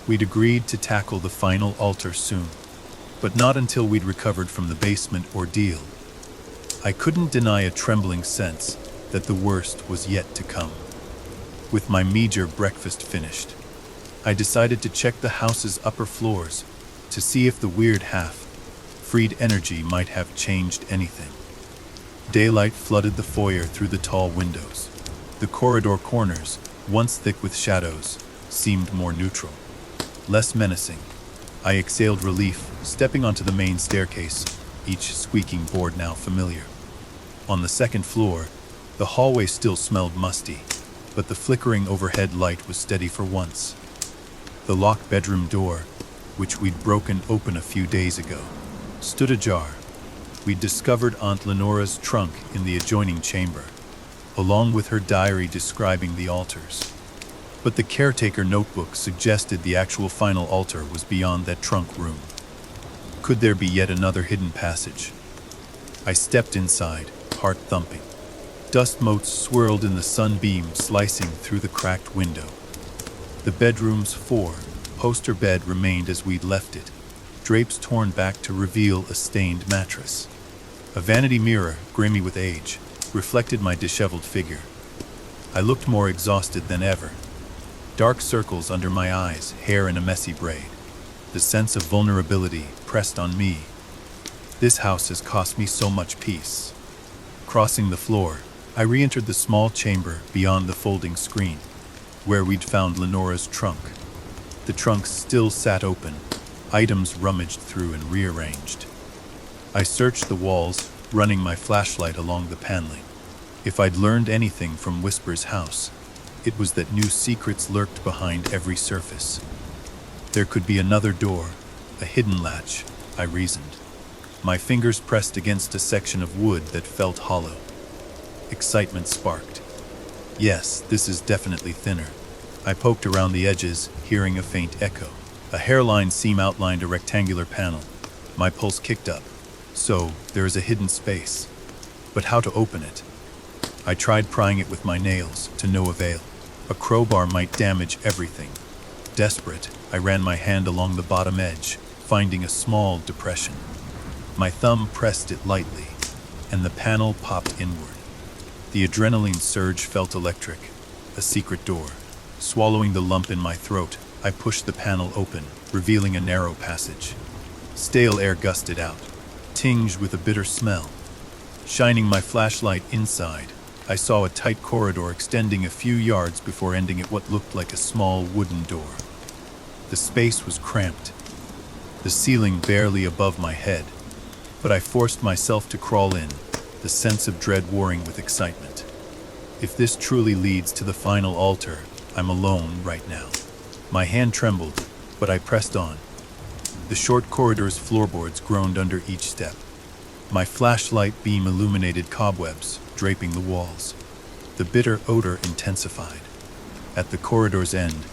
We'd agreed to tackle the final altar soon, but not until we'd recovered from the basement ordeal. I couldn't deny a trembling sense that the worst was yet to come. With my meager breakfast finished, I decided to check the house's upper floors to see if the weird half-freed energy might have changed anything. Daylight flooded the foyer through the tall windows. The corridor corners, once thick with shadows, seemed more neutral, less menacing. I exhaled relief, stepping onto the main staircase, each squeaking board now familiar. On the second floor, the hallway still smelled musty, but the flickering overhead light was steady for once. The locked bedroom door, which we'd broken open a few days ago, stood ajar. We'd discovered Aunt Lenora's trunk in the adjoining chamber, along with her diary describing the altars. But the caretaker notebook suggested the actual final altar was beyond that trunk room. Could there be yet another hidden passage? I stepped inside, heart thumping. Dust motes swirled in the sunbeam slicing through the cracked window. The bedroom's four-poster bed remained as we'd left it, drapes torn back to reveal a stained mattress. A vanity mirror, grimy with age, reflected my disheveled figure. I looked more exhausted than ever. Dark circles under my eyes, hair in a messy braid. The sense of vulnerability pressed on me. This house has cost me so much peace. Crossing the floor, I re-entered the small chamber beyond the folding screen, where we'd found Lenora's trunk. The trunk still sat open, items rummaged through and rearranged. I searched the walls, running my flashlight along the paneling. If I'd learned anything from Whisper's house, it was that new secrets lurked behind every surface. There could be another door, a hidden latch, I reasoned. My fingers pressed against a section of wood that felt hollow. Excitement sparked. Yes, this is definitely thinner. I poked around the edges, hearing a faint echo. A hairline seam outlined a rectangular panel. My pulse kicked up. So, there is a hidden space. But how to open it? I tried prying it with my nails, to no avail. A crowbar might damage everything. Desperate, I ran my hand along the bottom edge, finding a small depression. My thumb pressed it lightly, and the panel popped inward. The adrenaline surge felt electric. A secret door. Swallowing the lump in my throat, I pushed the panel open, revealing a narrow passage. Stale air gusted out, tinged with a bitter smell. Shining my flashlight inside, I saw a tight corridor extending a few yards before ending at what looked like a small wooden door. The space was cramped, the ceiling barely above my head, but I forced myself to crawl in, the sense of dread warring with excitement. If this truly leads to the final altar, I'm alone right now. My hand trembled, but I pressed on. The short corridor's floorboards groaned under each step. My flashlight beam illuminated cobwebs, draping the walls. The bitter odor intensified. At the corridor's end,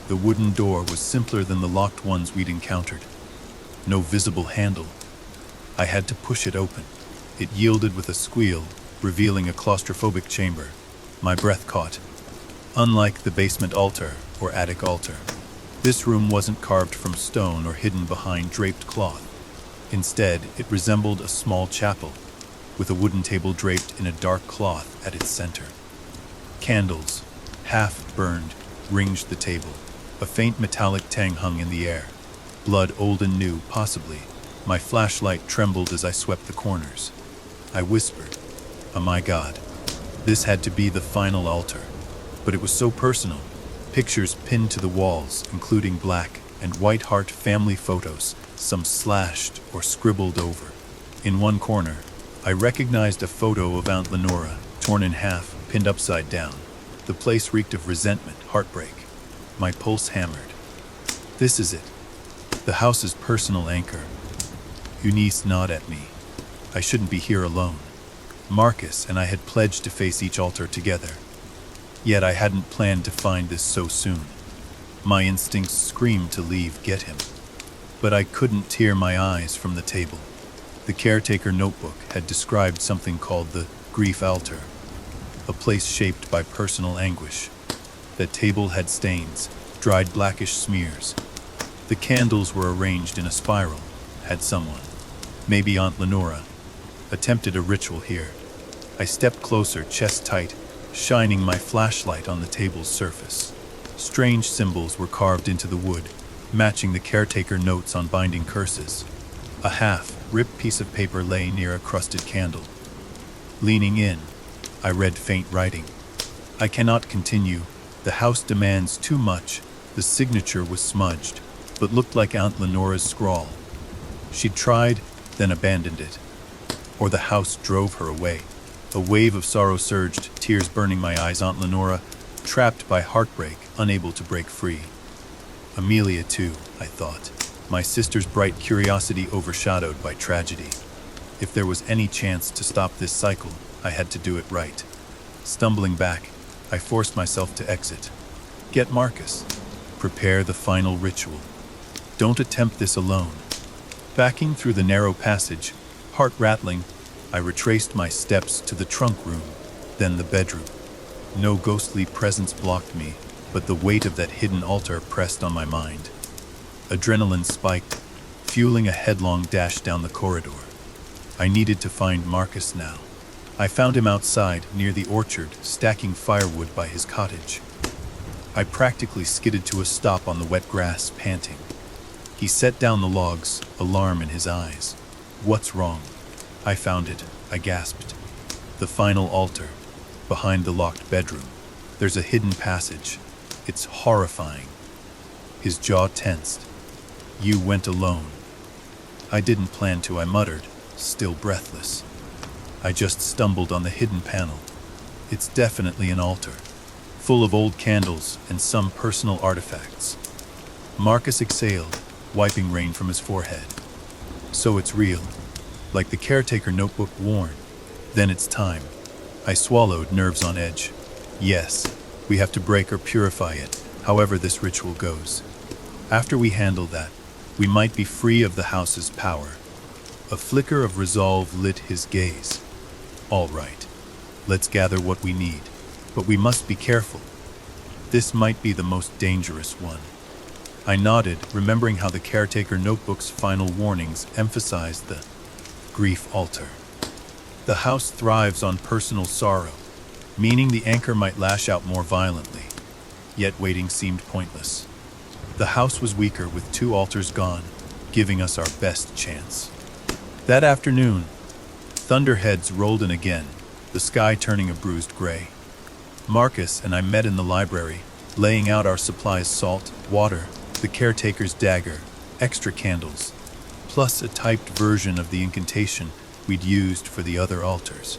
the wooden door was simpler than the locked ones we'd encountered. No visible handle. I had to push it open. It yielded with a squeal, revealing a claustrophobic chamber. My breath caught. Unlike the basement altar or attic altar, this room wasn't carved from stone or hidden behind draped cloth. Instead, it resembled a small chapel, with a wooden table draped in a dark cloth at its center. Candles, half burned, ringed the table. A faint metallic tang hung in the air. Blood old and new, possibly. My flashlight trembled as I swept the corners. I whispered, "Oh my God." This had to be the final altar. But it was so personal. Pictures pinned to the walls, including black and white heart family photos, some slashed or scribbled over. In one corner, I recognized a photo of Aunt Lenora, torn in half, pinned upside down. The place reeked of resentment, heartbreak. My pulse hammered. This is it. The house's personal anchor. Eunice nodded at me. I shouldn't be here alone. Marcus and I had pledged to face each altar together. Yet I hadn't planned to find this so soon. My instincts screamed to leave, get him. But I couldn't tear my eyes from the table. The caretaker notebook had described something called the grief altar, a place shaped by personal anguish. The table had stains, dried blackish smears. The candles were arranged in a spiral. Had someone, maybe Aunt Lenora, attempted a ritual here? I stepped closer, chest tight, shining my flashlight on the table's surface. Strange symbols were carved into the wood, matching the caretaker notes on binding curses. A half-ripped piece of paper lay near a crusted candle. Leaning in, I read faint writing. "I cannot continue. The house demands too much." The signature was smudged, but looked like Aunt Lenora's scrawl. She'd tried, then abandoned it. Or the house drove her away. A wave of sorrow surged, tears burning my eyes. Aunt Lenora, trapped by heartbreak, unable to break free. Amelia too, I thought. My sister's bright curiosity overshadowed by tragedy. If there was any chance to stop this cycle, I had to do it right. Stumbling back, I forced myself to exit. Get Marcus. Prepare the final ritual. Don't attempt this alone. Backing through the narrow passage, heart rattling, I retraced my steps to the trunk room, then the bedroom. No ghostly presence blocked me, but the weight of that hidden altar pressed on my mind. Adrenaline spiked, fueling a headlong dash down the corridor. I needed to find Marcus now. I found him outside, near the orchard, stacking firewood by his cottage. I practically skidded to a stop on the wet grass, panting. He set down the logs, alarm in his eyes. "What's wrong?" "I found it," I gasped. "The final altar, behind the locked bedroom. There's a hidden passage. It's horrifying." His jaw tensed. "You went alone." "I didn't plan to," I muttered, still breathless. I just stumbled on the hidden panel. It's definitely an altar, full of old candles and some personal artifacts. Marcus exhaled, wiping rain from his forehead. So it's real, like the caretaker notebook warned. Then it's time. I swallowed, nerves on edge. Yes, we have to break or purify it, however this ritual goes. After we handle that, we might be free of the house's power. A flicker of resolve lit his gaze. All right, let's gather what we need, but we must be careful. This might be the most dangerous one. I nodded, remembering how the caretaker notebook's final warnings emphasized the grief altar. The house thrives on personal sorrow, meaning the anchor might lash out more violently. Yet waiting seemed pointless. The house was weaker with 2 altars gone, giving us our best chance. That afternoon, thunderheads rolled in again, the sky turning a bruised gray. Marcus and I met in the library, laying out our supplies: salt, water, the caretaker's dagger, extra candles, plus a typed version of the incantation we'd used for the other altars.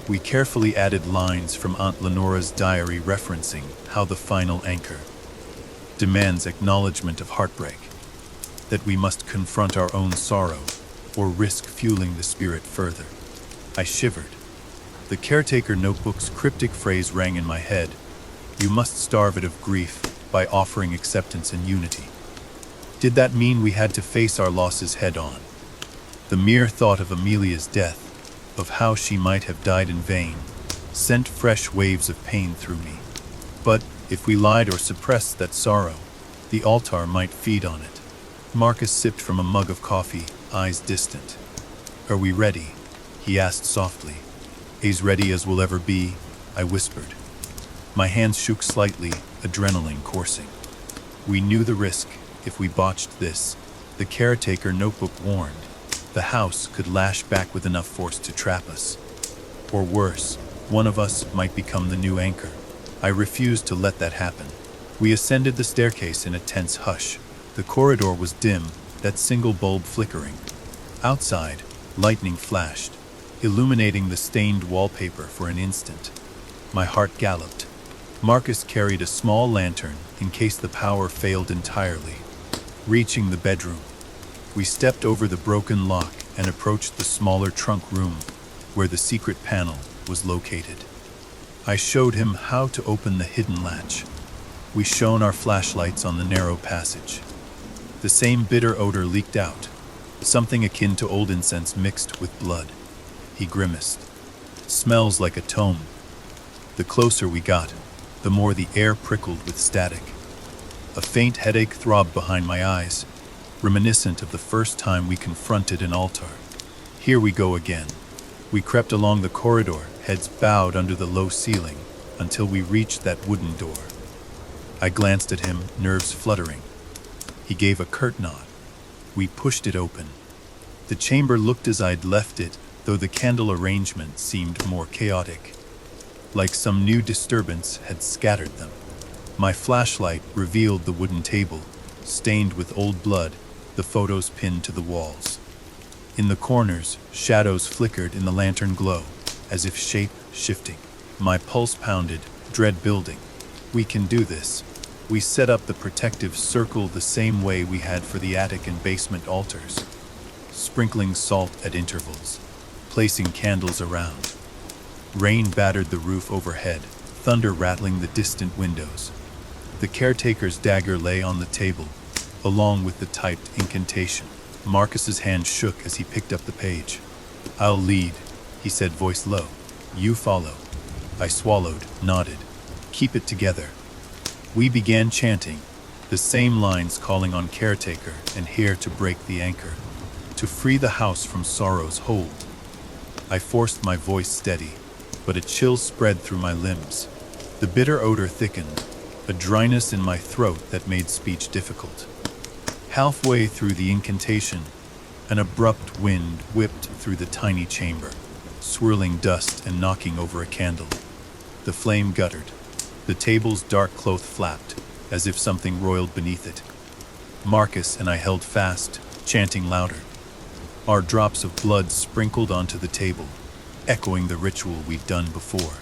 We carefully added lines from Aunt Lenora's diary referencing how the final anchor demands acknowledgement of heartbreak, that we must confront our own sorrow or risk fueling the spirit further. I shivered. The caretaker notebook's cryptic phrase rang in my head: "You must starve it of grief by offering acceptance and unity." Did that mean we had to face our losses head-on? The mere thought of Amelia's death, of how she might have died in vain, sent fresh waves of pain through me. But if we lied or suppressed that sorrow, the altar might feed on it. Marcus sipped from a mug of coffee, eyes distant. "Are we ready?" he asked softly. "As ready as we'll ever be," I whispered. My hands shook slightly, adrenaline coursing. We knew the risk if we botched this. The caretaker notebook warned. The house could lash back with enough force to trap us. Or worse, one of us might become the new anchor. I refused to let that happen. We ascended the staircase in a tense hush. The corridor was dim, that single bulb flickering. Outside, lightning flashed, illuminating the stained wallpaper for an instant. My heart galloped. Marcus carried a small lantern in case the power failed entirely. Reaching the bedroom, we stepped over the broken lock and approached the smaller trunk room where the secret panel was located. I showed him how to open the hidden latch. We shone our flashlights on the narrow passage. The same bitter odor leaked out, something akin to old incense mixed with blood. He grimaced. "Smells like a tomb." The closer we got, the more the air prickled with static. A faint headache throbbed behind my eyes, reminiscent of the first time we confronted an altar. Here we go again. We crept along the corridor, heads bowed under the low ceiling, until we reached that wooden door. I glanced at him, nerves fluttering. He gave a curt nod. We pushed it open. The chamber looked as I'd left it, though the candle arrangement seemed more chaotic. Like some new disturbance had scattered them. My flashlight revealed the wooden table, stained with old blood, the photos pinned to the walls. In the corners, shadows flickered in the lantern glow, as if shape shifting. My pulse pounded, dread building. We can do this. We set up the protective circle the same way we had for the attic and basement altars, sprinkling salt at intervals, placing candles around. Rain battered the roof overhead, thunder rattling the distant windows. The caretaker's dagger lay on the table, along with the typed incantation. Marcus's hand shook as he picked up the page. "I'll lead," he said, voice low. "You follow." I swallowed, nodded. "Keep it together." We began chanting, the same lines calling on caretaker and here to break the anchor, to free the house from sorrow's hold. I forced my voice steady, but a chill spread through my limbs. The bitter odor thickened, a dryness in my throat that made speech difficult. Halfway through the incantation, an abrupt wind whipped through the tiny chamber, swirling dust and knocking over a candle. The flame guttered. The table's dark cloth flapped, as if something roiled beneath it. Marcus and I held fast, chanting louder. Our drops of blood sprinkled onto the table, echoing the ritual we'd done before.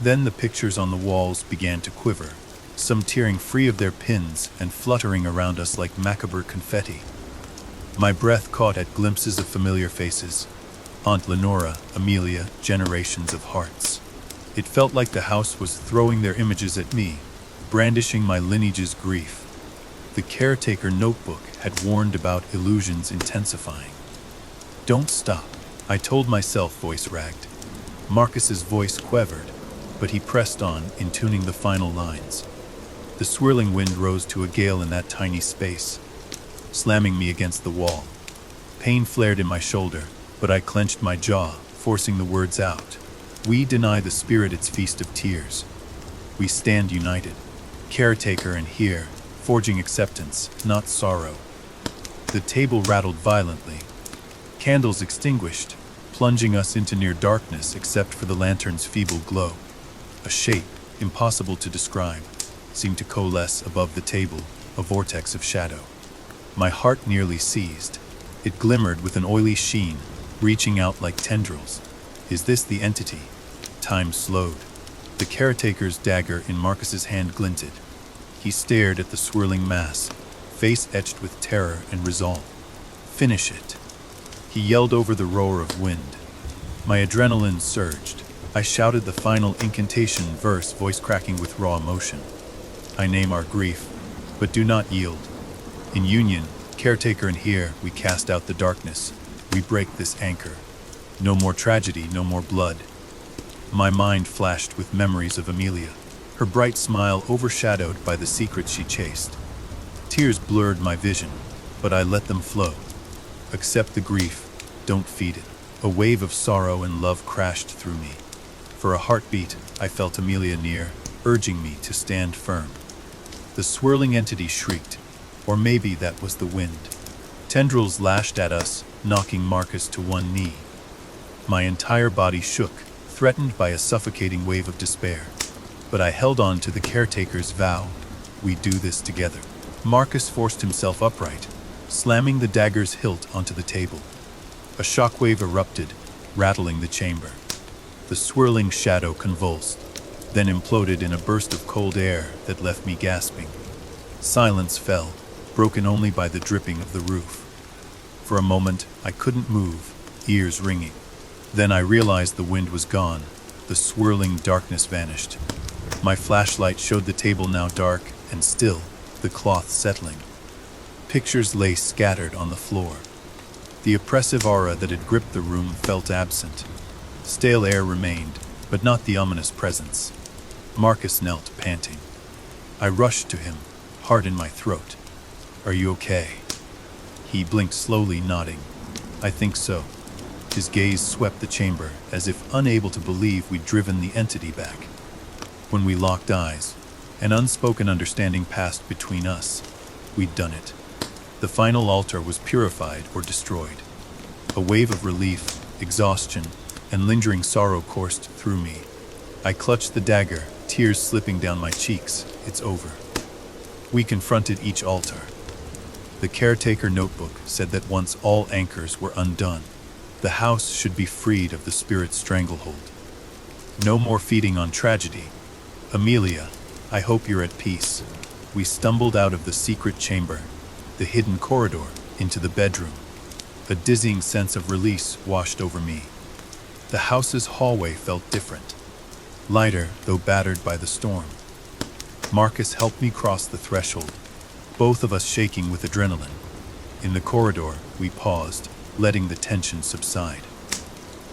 Then the pictures on the walls began to quiver, some tearing free of their pins and fluttering around us like macabre confetti. My breath caught at glimpses of familiar faces. Aunt Lenora, Amelia, generations of hearts. It felt like the house was throwing their images at me, brandishing my lineage's grief. The caretaker notebook had warned about illusions intensifying. "Don't stop," I told myself, voice ragged. Marcus's voice quivered, but he pressed on, intuning the final lines. The swirling wind rose to a gale in that tiny space, slamming me against the wall. Pain flared in my shoulder, but I clenched my jaw, forcing the words out. "We deny the spirit its feast of tears. We stand united, caretaker and here, forging acceptance, not sorrow." The table rattled violently. Candles extinguished, plunging us into near darkness except for the lantern's feeble glow. A shape, impossible to describe, seemed to coalesce above the table, a vortex of shadow. My heart nearly seized. It glimmered with an oily sheen, reaching out like tendrils. Is this the entity? Time slowed. The caretaker's dagger in Marcus's hand glinted. He stared at the swirling mass, face etched with terror and resolve. "Finish it," he yelled over the roar of wind. My adrenaline surged. I shouted the final incantation verse, voice cracking with raw emotion. "I name our grief, but do not yield. In union, caretaker and here, we cast out the darkness. We break this anchor. No more tragedy, no more blood." My mind flashed with memories of Amelia, her bright smile overshadowed by the secret she chased. Tears blurred my vision, but I let them flow. Accept the grief, don't feed it. A wave of sorrow and love crashed through me. For a heartbeat, I felt Amelia near, urging me to stand firm. The swirling entity shrieked, or maybe that was the wind. Tendrils lashed at us, knocking Marcus to one knee. My entire body shook, threatened by a suffocating wave of despair. But I held on to the caretaker's vow. We do this together. Marcus forced himself upright, slamming the dagger's hilt onto the table. A shockwave erupted, rattling the chamber. The swirling shadow convulsed, then imploded in a burst of cold air that left me gasping. Silence fell, broken only by the dripping of the roof. For a moment, I couldn't move, ears ringing. Then I realized the wind was gone. The swirling darkness vanished. My flashlight showed the table now dark and still, the cloth settling. Pictures lay scattered on the floor. The oppressive aura that had gripped the room felt absent. Stale air remained, but not the ominous presence. Marcus knelt, panting. I rushed to him, heart in my throat. "Are you okay?" He blinked slowly, nodding. "I think so." His gaze swept the chamber, as if unable to believe we'd driven the entity back. When we locked eyes, an unspoken understanding passed between us. We'd done it. The final altar was purified or destroyed. A wave of relief, exhaustion, and lingering sorrow coursed through me. I clutched the dagger, tears slipping down my cheeks. It's over. We confronted each altar. The caretaker notebook said that once all anchors were undone, the house should be freed of the spirit's stranglehold. No more feeding on tragedy. Amelia, I hope you're at peace. We stumbled out of the secret chamber, the hidden corridor, into the bedroom. A dizzying sense of release washed over me. The house's hallway felt different, lighter though battered by the storm. Marcus helped me cross the threshold, both of us shaking with adrenaline. In the corridor, we paused, letting the tension subside.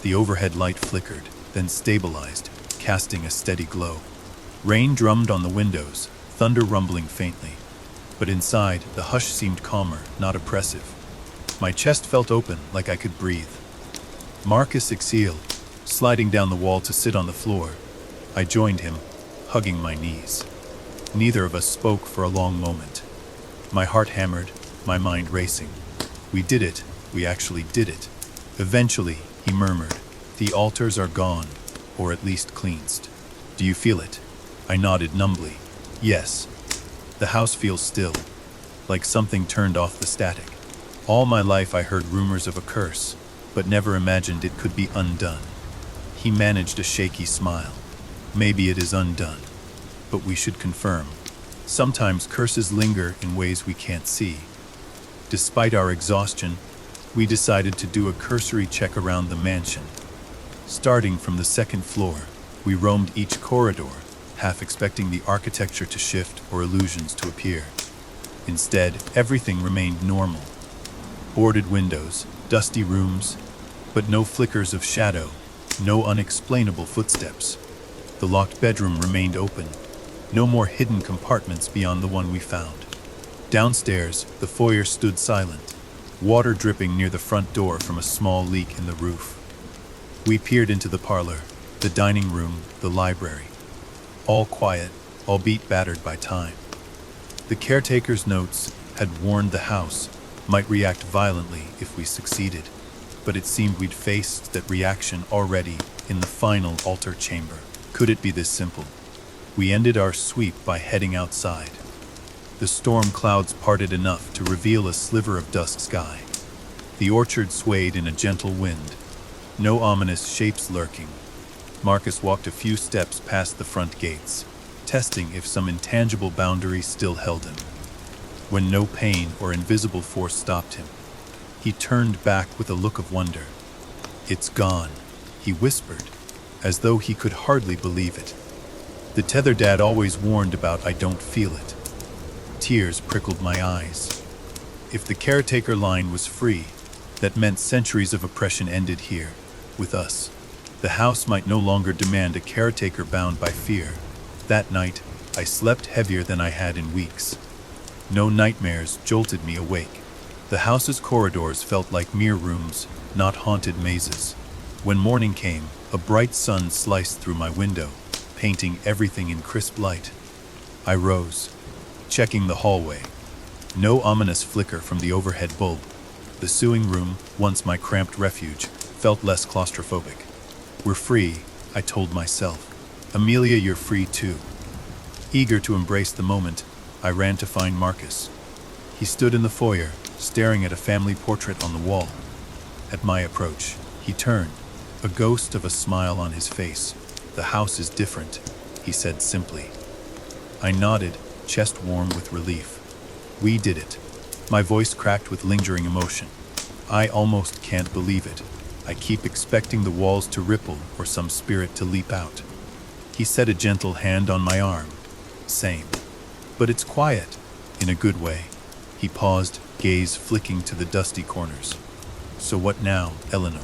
The overhead light flickered, then stabilized, casting a steady glow. Rain drummed on the windows, thunder rumbling faintly. But inside, the hush seemed calmer, not oppressive. My chest felt open, like I could breathe. Marcus exhaled, sliding down the wall to sit on the floor. I joined him, hugging my knees. Neither of us spoke for a long moment. My heart hammered, my mind racing. We did it. We actually did it. Eventually, he murmured, "The altars are gone, or at least cleansed. Do you feel it?" I nodded numbly. "Yes." The house feels still, like something turned off the static. All my life I heard rumors of a curse, but never imagined it could be undone. He managed a shaky smile. "Maybe it is undone, but we should confirm. Sometimes curses linger in ways we can't see." Despite our exhaustion, we decided to do a cursory check around the mansion. Starting from the second floor, we roamed each corridor, half expecting the architecture to shift or illusions to appear. Instead, everything remained normal. Boarded windows, dusty rooms, but no flickers of shadow, no unexplainable footsteps. The locked bedroom remained open. No more hidden compartments beyond the one we found. Downstairs, the foyer stood silent, water dripping near the front door from a small leak in the roof. We peered into the parlor, the dining room, the library. All quiet, albeit battered by time. The caretaker's notes had warned the house might react violently if we succeeded, but it seemed we'd faced that reaction already in the final altar chamber. Could it be this simple? We ended our sweep by heading outside. The storm clouds parted enough to reveal a sliver of dusk sky. The orchard swayed in a gentle wind. No ominous shapes lurking. Marcus walked a few steps past the front gates, testing if some intangible boundary still held him. When no pain or invisible force stopped him, he turned back with a look of wonder. "It's gone," he whispered, as though he could hardly believe it. The tether dad always warned about "I don't feel it." Tears prickled my eyes. If the caretaker line was free, that meant centuries of oppression ended here, with us. The house might no longer demand a caretaker bound by fear. That night, I slept heavier than I had in weeks. No nightmares jolted me awake. The house's corridors felt like mere rooms, not haunted mazes. When morning came, a bright sun sliced through my window, painting everything in crisp light. I rose, checking the hallway. No ominous flicker from the overhead bulb. The sewing room, once my cramped refuge, felt less claustrophobic. We're free, I told myself. Amelia, you're free too. Eager to embrace the moment, I ran to find Marcus. He stood in the foyer, staring at a family portrait on the wall. At my approach, he turned, a ghost of a smile on his face. The house is different, he said simply. I nodded, chest warm with relief. We did it. My voice cracked with lingering emotion. I almost can't believe it. I keep expecting the walls to ripple or some spirit to leap out. He set a gentle hand on my arm. Same. But it's quiet, in a good way. He paused, gaze flicking to the dusty corners. So what now, Eleanor?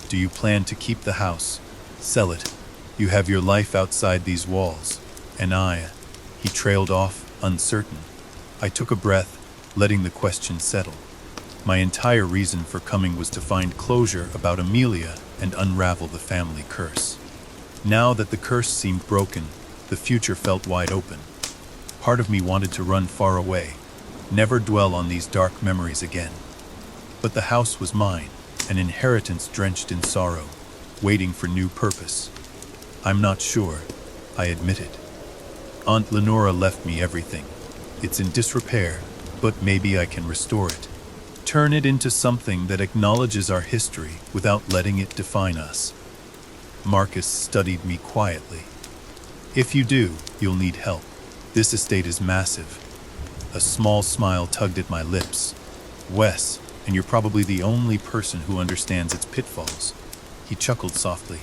Do you plan to keep the house? Sell it? You have your life outside these walls. And I... He trailed off, uncertain. I took a breath, letting the question settle. My entire reason for coming was to find closure about Amelia and unravel the family curse. Now that the curse seemed broken, the future felt wide open. Part of me wanted to run far away, never dwell on these dark memories again. But the house was mine, an inheritance drenched in sorrow, waiting for new purpose. I'm not sure, I admitted. Aunt Lenora left me everything. It's in disrepair, but maybe I can restore it. Turn it into something that acknowledges our history without letting it define us. Marcus studied me quietly. If you do, you'll need help. This estate is massive. A small smile tugged at my lips. Wes, and you're probably the only person who understands its pitfalls. He chuckled softly.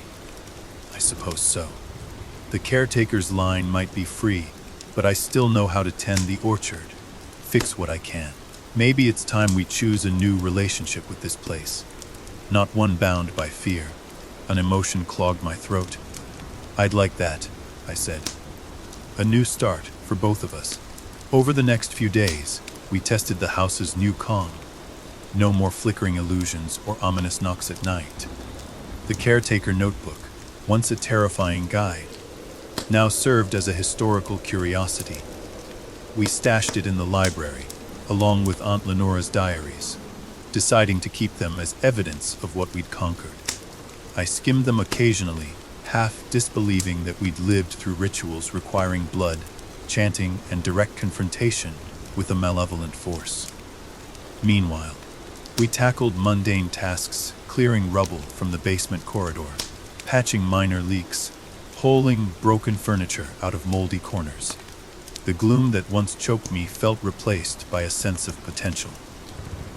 I suppose so. The caretaker's line might be free, but I still know how to tend the orchard. Fix what I can. Maybe it's time we choose a new relationship with this place. Not one bound by fear. An emotion clogged my throat. I'd like that, I said. A new start for both of us. Over the next few days, we tested the house's new calm. No more flickering illusions or ominous knocks at night. The caretaker notebook, once a terrifying guide, now served as a historical curiosity. We stashed it in the library, along with Aunt Lenora's diaries, deciding to keep them as evidence of what we'd conquered. I skimmed them occasionally, half disbelieving that we'd lived through rituals requiring blood, chanting, and direct confrontation with a malevolent force. Meanwhile, we tackled mundane tasks, clearing rubble from the basement corridor, patching minor leaks, pulling broken furniture out of moldy corners. The gloom that once choked me felt replaced by a sense of potential.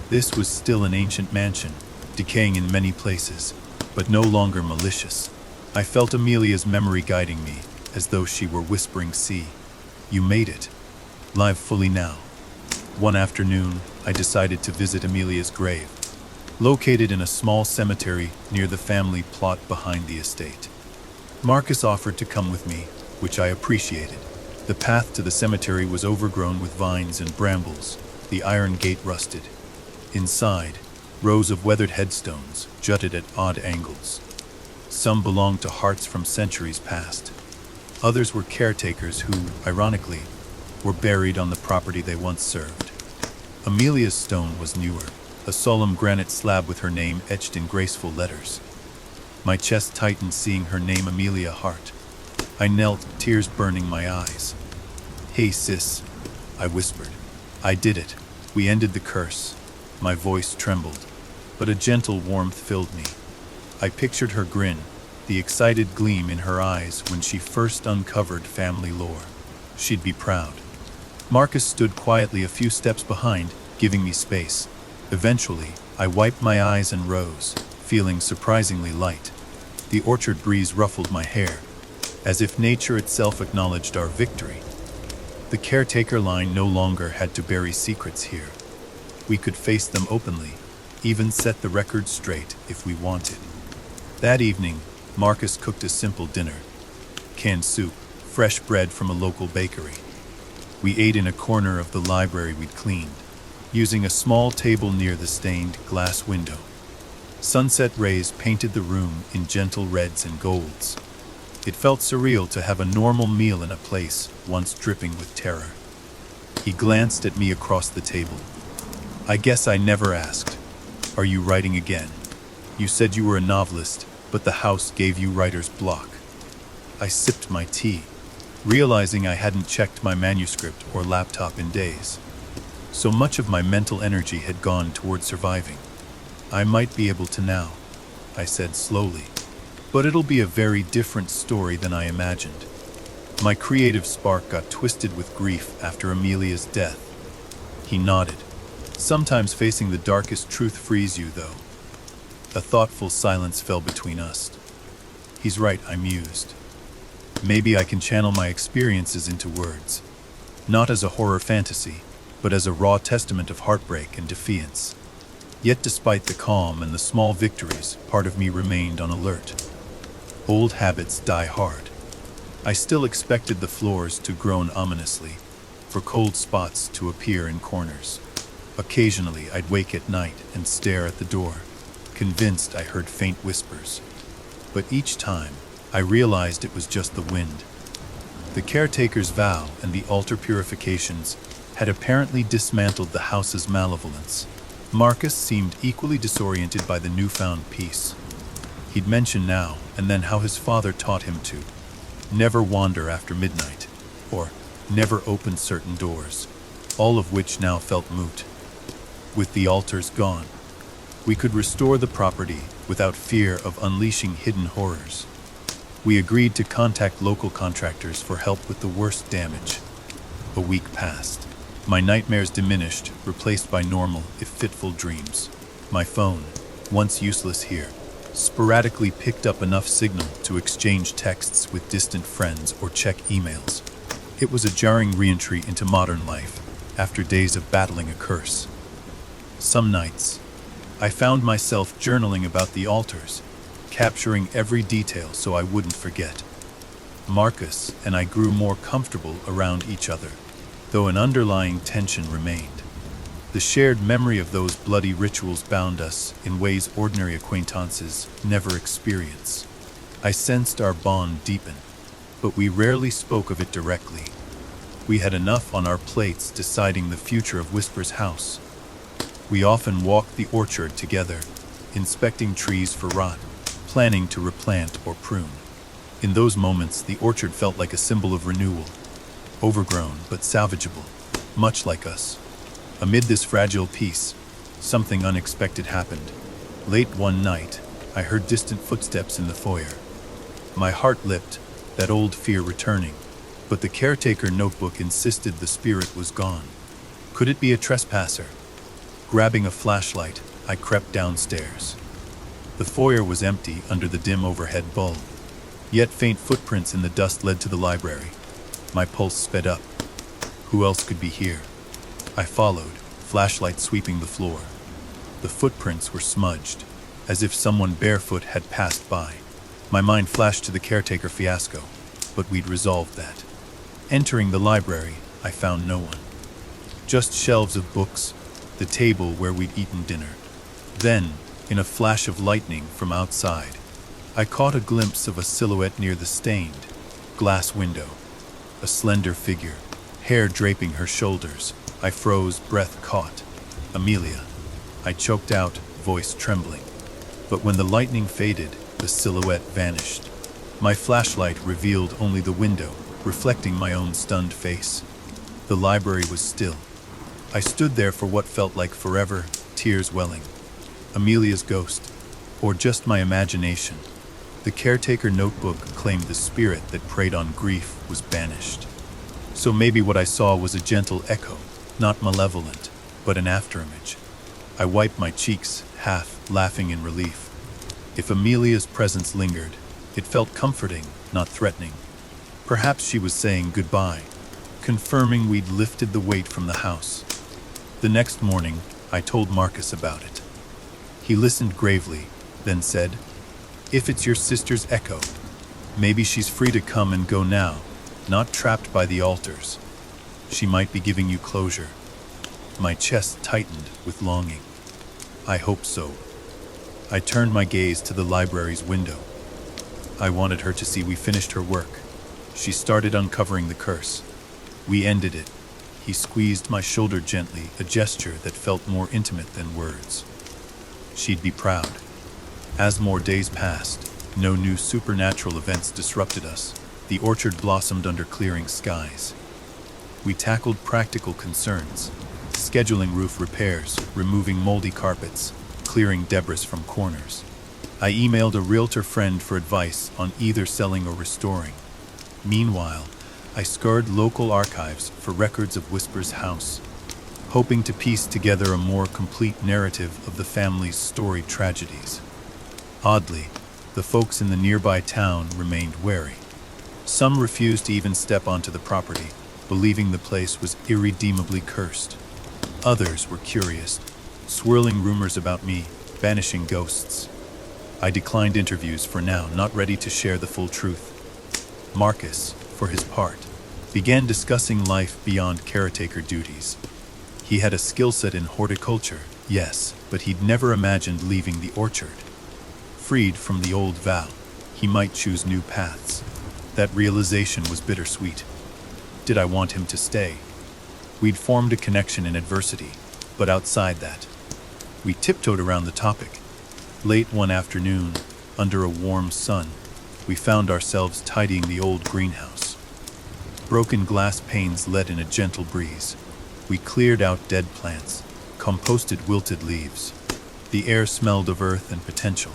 This was still an ancient mansion, decaying in many places, but no longer malicious. I felt Amelia's memory guiding me, as though she were whispering, "See, you made it. Live fully now." One afternoon, I decided to visit Amelia's grave, located in a small cemetery near the family plot behind the estate. Marcus offered to come with me, which I appreciated. The path to the cemetery was overgrown with vines and brambles, the iron gate rusted. Inside, rows of weathered headstones jutted at odd angles. Some belonged to hearts from centuries past. Others were caretakers who, ironically, were buried on the property they once served. Amelia's stone was newer, a solemn granite slab with her name etched in graceful letters. My chest tightened seeing her name, Amelia Hart. I knelt, tears burning my eyes. "Hey sis," I whispered. "I did it. We ended the curse." My voice trembled, but a gentle warmth filled me. I pictured her grin, the excited gleam in her eyes when she first uncovered family lore. She'd be proud. Marcus stood quietly a few steps behind, giving me space. Eventually, I wiped my eyes and rose, feeling surprisingly light. The orchard breeze ruffled my hair, as if nature itself acknowledged our victory. The caretaker line no longer had to bury secrets here. We could face them openly, even set the record straight if we wanted. That evening, Marcus cooked a simple dinner: canned soup, fresh bread from a local bakery. We ate in a corner of the library we'd cleaned, using a small table near the stained glass window. Sunset rays painted the room in gentle reds and golds. It felt surreal to have a normal meal in a place once dripping with terror. He glanced at me across the table. "I guess I never asked. Are you writing again? You said you were a novelist, but the house gave you writer's block." I sipped my tea, realizing I hadn't checked my manuscript or laptop in days. So much of my mental energy had gone toward surviving. "I might be able to now," I said slowly, "but it'll be a very different story than I imagined." My creative spark got twisted with grief after Amelia's death. He nodded. "Sometimes facing the darkest truth frees you, though." A thoughtful silence fell between us. "He's right," I mused. "Maybe I can channel my experiences into words, not as a horror fantasy, but as a raw testament of heartbreak and defiance." Yet despite the calm and the small victories, part of me remained on alert. Old habits die hard. I still expected the floors to groan ominously, for cold spots to appear in corners. Occasionally, I'd wake at night and stare at the door, convinced I heard faint whispers. But each time, I realized it was just the wind. The caretaker's vow and the altar purifications had apparently dismantled the house's malevolence. Marcus seemed equally disoriented by the newfound peace. He'd mention now and then how his father taught him to never wander after midnight, or never open certain doors, all of which now felt moot. With the altars gone, we could restore the property without fear of unleashing hidden horrors. We agreed to contact local contractors for help with the worst damage. A week passed. My nightmares diminished, replaced by normal, if fitful dreams. My phone, once useless here, sporadically picked up enough signal to exchange texts with distant friends or check emails. It was a jarring re-entry into modern life, after days of battling a curse. Some nights, I found myself journaling about the altars, capturing every detail so I wouldn't forget. Marcus and I grew more comfortable around each other, though an underlying tension remained. The shared memory of those bloody rituals bound us in ways ordinary acquaintances never experience. I sensed our bond deepen, but we rarely spoke of it directly. We had enough on our plates deciding the future of Whisper's house. We often walked the orchard together, inspecting trees for rot, planning to replant or prune. In those moments, the orchard felt like a symbol of renewal, overgrown but salvageable, much like us. Amid this fragile peace, something unexpected happened. Late one night, I heard distant footsteps in the foyer. My heart leapt, that old fear returning, but the caretaker notebook insisted the spirit was gone. Could it be a trespasser? Grabbing a flashlight, I crept downstairs. The foyer was empty under the dim overhead bulb, yet faint footprints in the dust led to the library. My pulse sped up. Who else could be here? I followed, flashlight sweeping the floor. The footprints were smudged, as if someone barefoot had passed by. My mind flashed to the caretaker fiasco, but we'd resolved that. Entering the library, I found no one. Just shelves of books, the table where we'd eaten dinner. Then, in a flash of lightning from outside, I caught a glimpse of a silhouette near the stained glass window. A slender figure, hair draping her shoulders. I froze, breath caught. "Amelia," I choked out, voice trembling. But when the lightning faded, the silhouette vanished. My flashlight revealed only the window, reflecting my own stunned face. The library was still. I stood there for what felt like forever, tears welling. Amelia's ghost, or just my imagination. The caretaker notebook claimed the spirit that preyed on grief was banished. So maybe what I saw was a gentle echo, not malevolent, but an afterimage. I wiped my cheeks, half laughing in relief. If Amelia's presence lingered, it felt comforting, not threatening. Perhaps she was saying goodbye, confirming we'd lifted the weight from the house. The next morning, I told Marcus about it. He listened gravely, then said, If it's your sister's echo, maybe she's free to come and go now, not trapped by the altars. She might be giving you closure. My chest tightened with longing. I hope so. I turned my gaze to the library's window. I wanted her to see we finished her work. She started uncovering the curse. We ended it. He squeezed my shoulder gently, a gesture that felt more intimate than words. She'd be proud. As more days passed, no new supernatural events disrupted us. The orchard blossomed under clearing skies. We tackled practical concerns, scheduling roof repairs, removing moldy carpets, clearing debris from corners. I emailed a realtor friend for advice on either selling or restoring. Meanwhile, I scoured local archives for records of Whisper's house, hoping to piece together a more complete narrative of the family's storied tragedies. Oddly, the folks in the nearby town remained wary. Some refused to even step onto the property, believing the place was irredeemably cursed. Others were curious, swirling rumors about me, banishing ghosts. I declined interviews for now, not ready to share the full truth. Marcus, for his part, began discussing life beyond caretaker duties. He had a skill set in horticulture, yes, but he'd never imagined leaving the orchard. Freed from the old vow, he might choose new paths. That realization was bittersweet. Did I want him to stay? We'd formed a connection in adversity, but outside that, we tiptoed around the topic. Late one afternoon, under a warm sun, we found ourselves tidying the old greenhouse. Broken glass panes led in a gentle breeze. We cleared out dead plants, composted wilted leaves. The air smelled of earth and potential.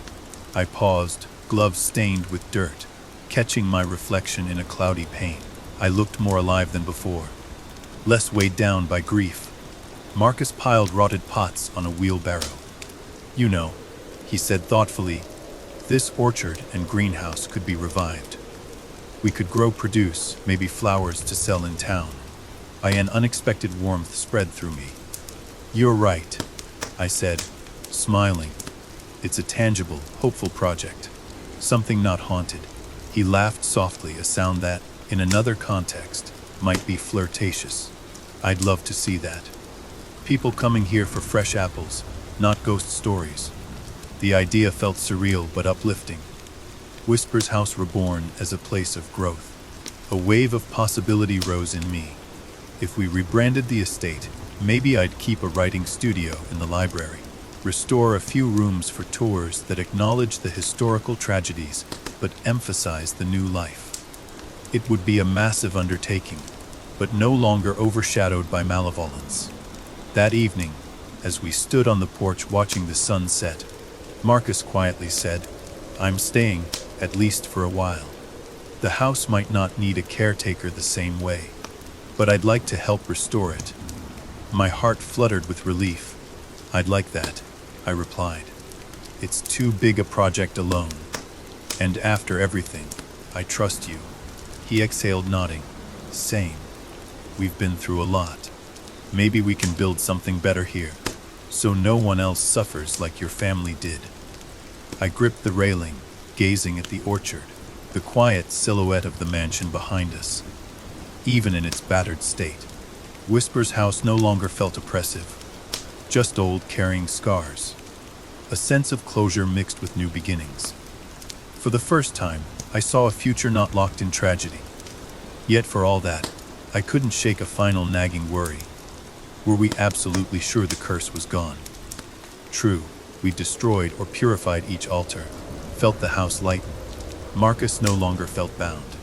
I paused, gloves stained with dirt, catching my reflection in a cloudy pane. I looked more alive than before, less weighed down by grief. Marcus piled rotted pots on a wheelbarrow. You know, he said thoughtfully, this orchard and greenhouse could be revived. We could grow produce, maybe flowers to sell in town. An unexpected warmth spread through me. You're right, I said, smiling. It's a tangible, hopeful project. Something not haunted. He laughed softly, a sound that, in another context, might be flirtatious. I'd love to see that. People coming here for fresh apples, not ghost stories. The idea felt surreal but uplifting. Whisper's house reborn as a place of growth. A wave of possibility rose in me. If we rebranded the estate, maybe I'd keep a writing studio in the library. Restore a few rooms for tours that acknowledge the historical tragedies but emphasize the new life. It would be a massive undertaking, but no longer overshadowed by malevolence. That evening, as we stood on the porch watching the sun set, Marcus quietly said, I'm staying, at least for a while. The house might not need a caretaker the same way, but I'd like to help restore it. My heart fluttered with relief. I'd like that, I replied. It's too big a project alone. And after everything, I trust you. He exhaled, nodding. Same. We've been through a lot. Maybe we can build something better here, so no one else suffers like your family did. I gripped the railing, gazing at the orchard, the quiet silhouette of the mansion behind us. Even in its battered state, Whisper's house no longer felt oppressive, just old carrying scars. A sense of closure mixed with new beginnings. For the first time, I saw a future not locked in tragedy. Yet for all that, I couldn't shake a final nagging worry. Were we absolutely sure the curse was gone? True, we destroyed or purified each altar, felt the house lighten. Marcus no longer felt bound.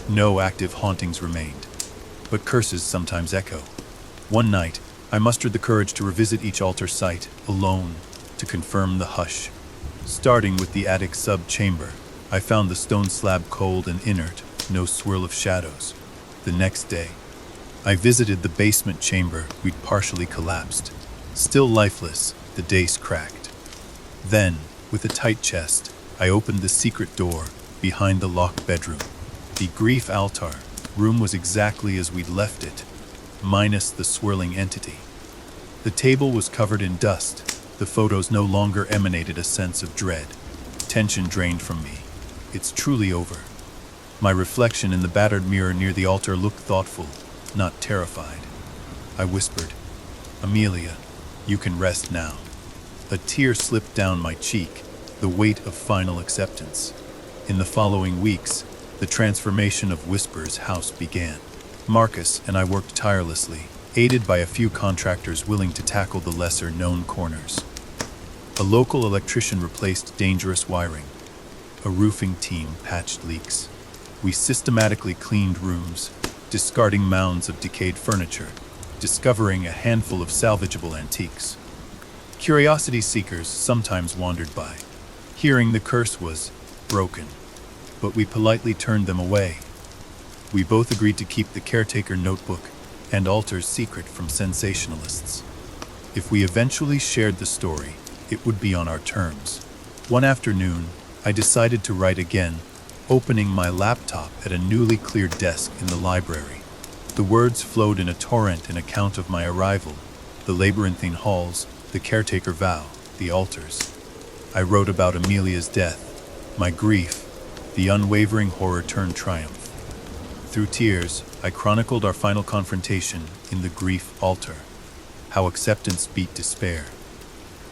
No active hauntings remained. But curses sometimes echo. One night, I mustered the courage to revisit each altar site, alone, to confirm the hush. Starting with the attic sub-chamber, I found the stone slab cold and inert, no swirl of shadows. The next day, I visited the basement chamber we'd partially collapsed. Still lifeless, the dace cracked. Then, with a tight chest, I opened the secret door behind the locked bedroom. The grief altar room was exactly as we'd left it, minus the swirling entity. The table was covered in dust. The photos no longer emanated a sense of dread. Tension drained from me. it's truly over. My reflection in the battered mirror near the altar looked thoughtful, not terrified. I whispered, "Amelia, you can rest now." A tear slipped down my cheek, the weight of final acceptance. In the following weeks, the transformation of Whisper's house began. Marcus and I worked tirelessly, aided by a few contractors willing to tackle the lesser-known corners. A local electrician replaced dangerous wiring. A roofing team patched leaks. We systematically cleaned rooms, discarding mounds of decayed furniture, discovering a handful of salvageable antiques. Curiosity seekers sometimes wandered by, hearing the curse was broken, but we politely turned them away. We both agreed to keep the caretaker notebook and altar's secret from sensationalists. If we eventually shared the story, it would be on our terms. One afternoon, I decided to write again, opening my laptop at a newly cleared desk in the library. The words flowed in a torrent, an account of my arrival, the labyrinthine halls, the caretaker vow, the altars. I wrote about Amelia's death, my grief, the unwavering horror turned triumph. Through tears, I chronicled our final confrontation in the grief altar, how acceptance beat despair.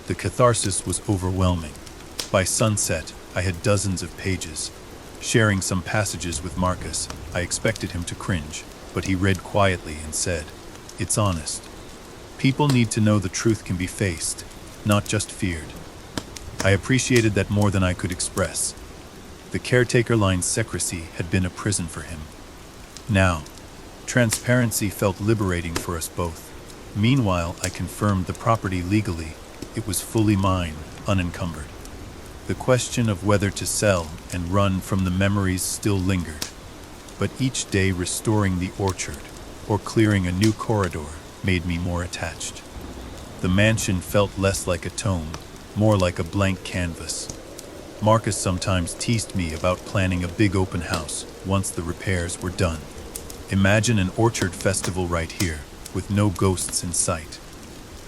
The catharsis was overwhelming. By sunset, I had dozens of pages. Sharing some passages with Marcus, I expected him to cringe, but he read quietly and said, "It's honest. People need to know the truth can be faced, not just feared." I appreciated that more than I could express. The caretaker line's secrecy had been a prison for him. Now, transparency felt liberating for us both. Meanwhile, I confirmed the property legally. It was fully mine, unencumbered. The question of whether to sell and run from the memories still lingered. But each day restoring the orchard or clearing a new corridor made me more attached. The mansion felt less like a tome, more like a blank canvas. Marcus sometimes teased me about planning a big open house once the repairs were done. Imagine an orchard festival right here, with no ghosts in sight.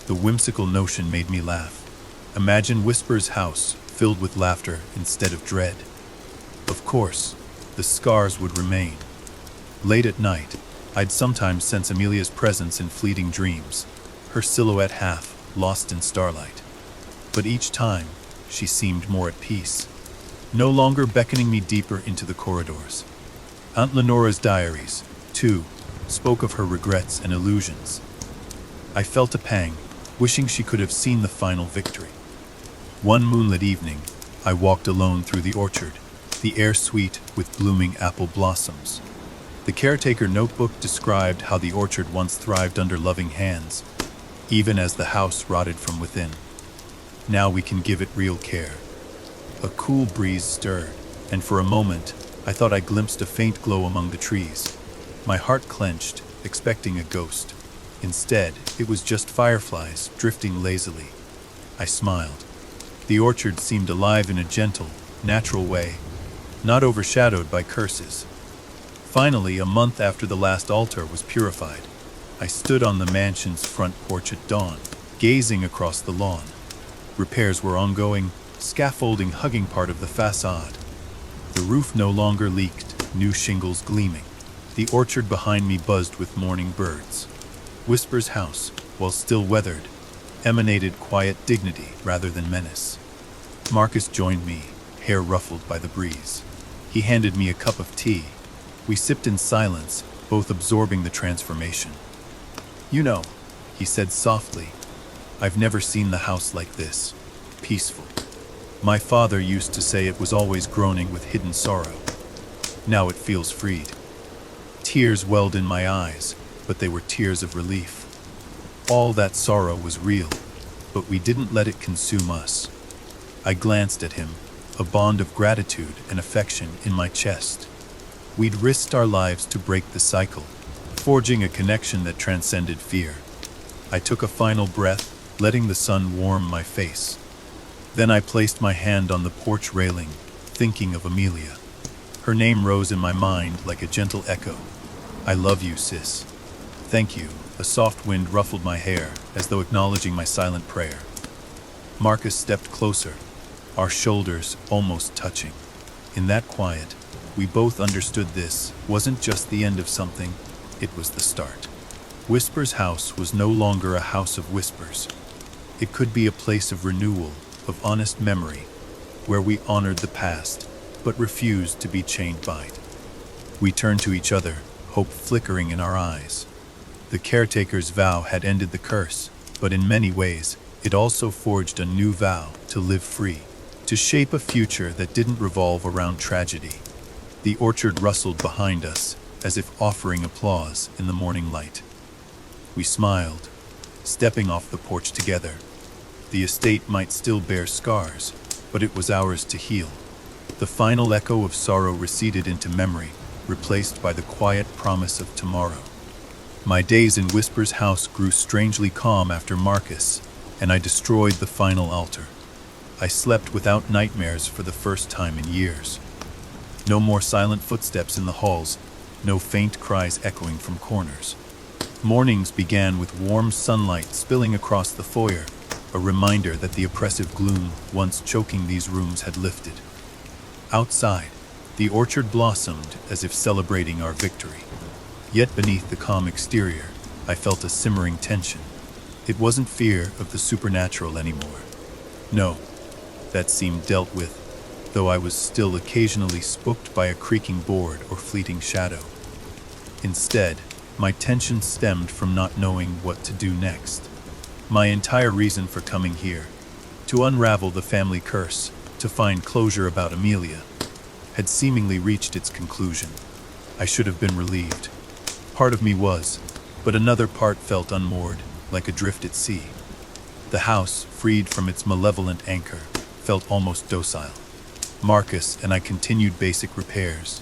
The whimsical notion made me laugh. Imagine Whisper's house filled with laughter instead of dread. Of course, the scars would remain. Late at night, I'd sometimes sense Amelia's presence in fleeting dreams, her silhouette half lost in starlight. But each time, she seemed more at peace, no longer beckoning me deeper into the corridors. Aunt Lenora's diaries, too, spoke of her regrets and illusions. I felt a pang, wishing she could have seen the final victory. One moonlit evening, I walked alone through the orchard, the air sweet with blooming apple blossoms. The caretaker notebook described how the orchard once thrived under loving hands, even as the house rotted from within. Now we can give it real care. A cool breeze stirred, and for a moment, I thought I glimpsed a faint glow among the trees. My heart clenched, expecting a ghost. Instead, it was just fireflies drifting lazily. I smiled. The orchard seemed alive in a gentle, natural way, not overshadowed by curses. Finally, a month after the last altar was purified, I stood on the mansion's front porch at dawn, gazing across the lawn. Repairs were ongoing, scaffolding hugging part of the facade. The roof no longer leaked, new shingles gleaming. The orchard behind me buzzed with morning birds. Whisper's house, while still weathered, emanated quiet dignity rather than menace. Marcus joined me, hair ruffled by the breeze. He handed me a cup of tea. We sipped in silence, both absorbing the transformation. "You know," he said softly, "I've never seen the house like this, peaceful. My father used to say it was always groaning with hidden sorrow. Now it feels freed." Tears welled in my eyes, but they were tears of relief. All that sorrow was real, but we didn't let it consume us. I glanced at him, a bond of gratitude and affection in my chest. We'd risked our lives to break the cycle, forging a connection that transcended fear. I took a final breath, letting the sun warm my face. Then I placed my hand on the porch railing, thinking of Amelia. Her name rose in my mind like a gentle echo. "I love you, sis." "Thank you." A soft wind ruffled my hair, as though acknowledging my silent prayer. Marcus stepped closer, our shoulders almost touching. In that quiet, we both understood this wasn't just the end of something, it was the start. Whisper's house was no longer a house of whispers. It could be a place of renewal, of honest memory, where we honored the past, but refused to be chained by it. We turned to each other, hope flickering in our eyes. The caretaker's vow had ended the curse, but in many ways, it also forged a new vow to live free, to shape a future that didn't revolve around tragedy. The orchard rustled behind us, as if offering applause in the morning light. We smiled, stepping off the porch together. The estate might still bear scars, but it was ours to heal. The final echo of sorrow receded into memory, replaced by the quiet promise of tomorrow. My days in Whisper's house grew strangely calm after Marcus, and I destroyed the final altar. I slept without nightmares for the first time in years. No more silent footsteps in the halls, no faint cries echoing from corners. Mornings began with warm sunlight spilling across the foyer, a reminder that the oppressive gloom once choking these rooms had lifted. Outside, the orchard blossomed as if celebrating our victory. Yet beneath the calm exterior, I felt a simmering tension. It wasn't fear of the supernatural anymore. No, that seemed dealt with, though I was still occasionally spooked by a creaking board or fleeting shadow. Instead, my tension stemmed from not knowing what to do next. My entire reason for coming here, to unravel the family curse, to find closure about Amelia, had seemingly reached its conclusion. I should have been relieved. Part of me was, but another part felt unmoored, like adrift at sea. The house, freed from its malevolent anchor, felt almost docile. Marcus and I continued basic repairs,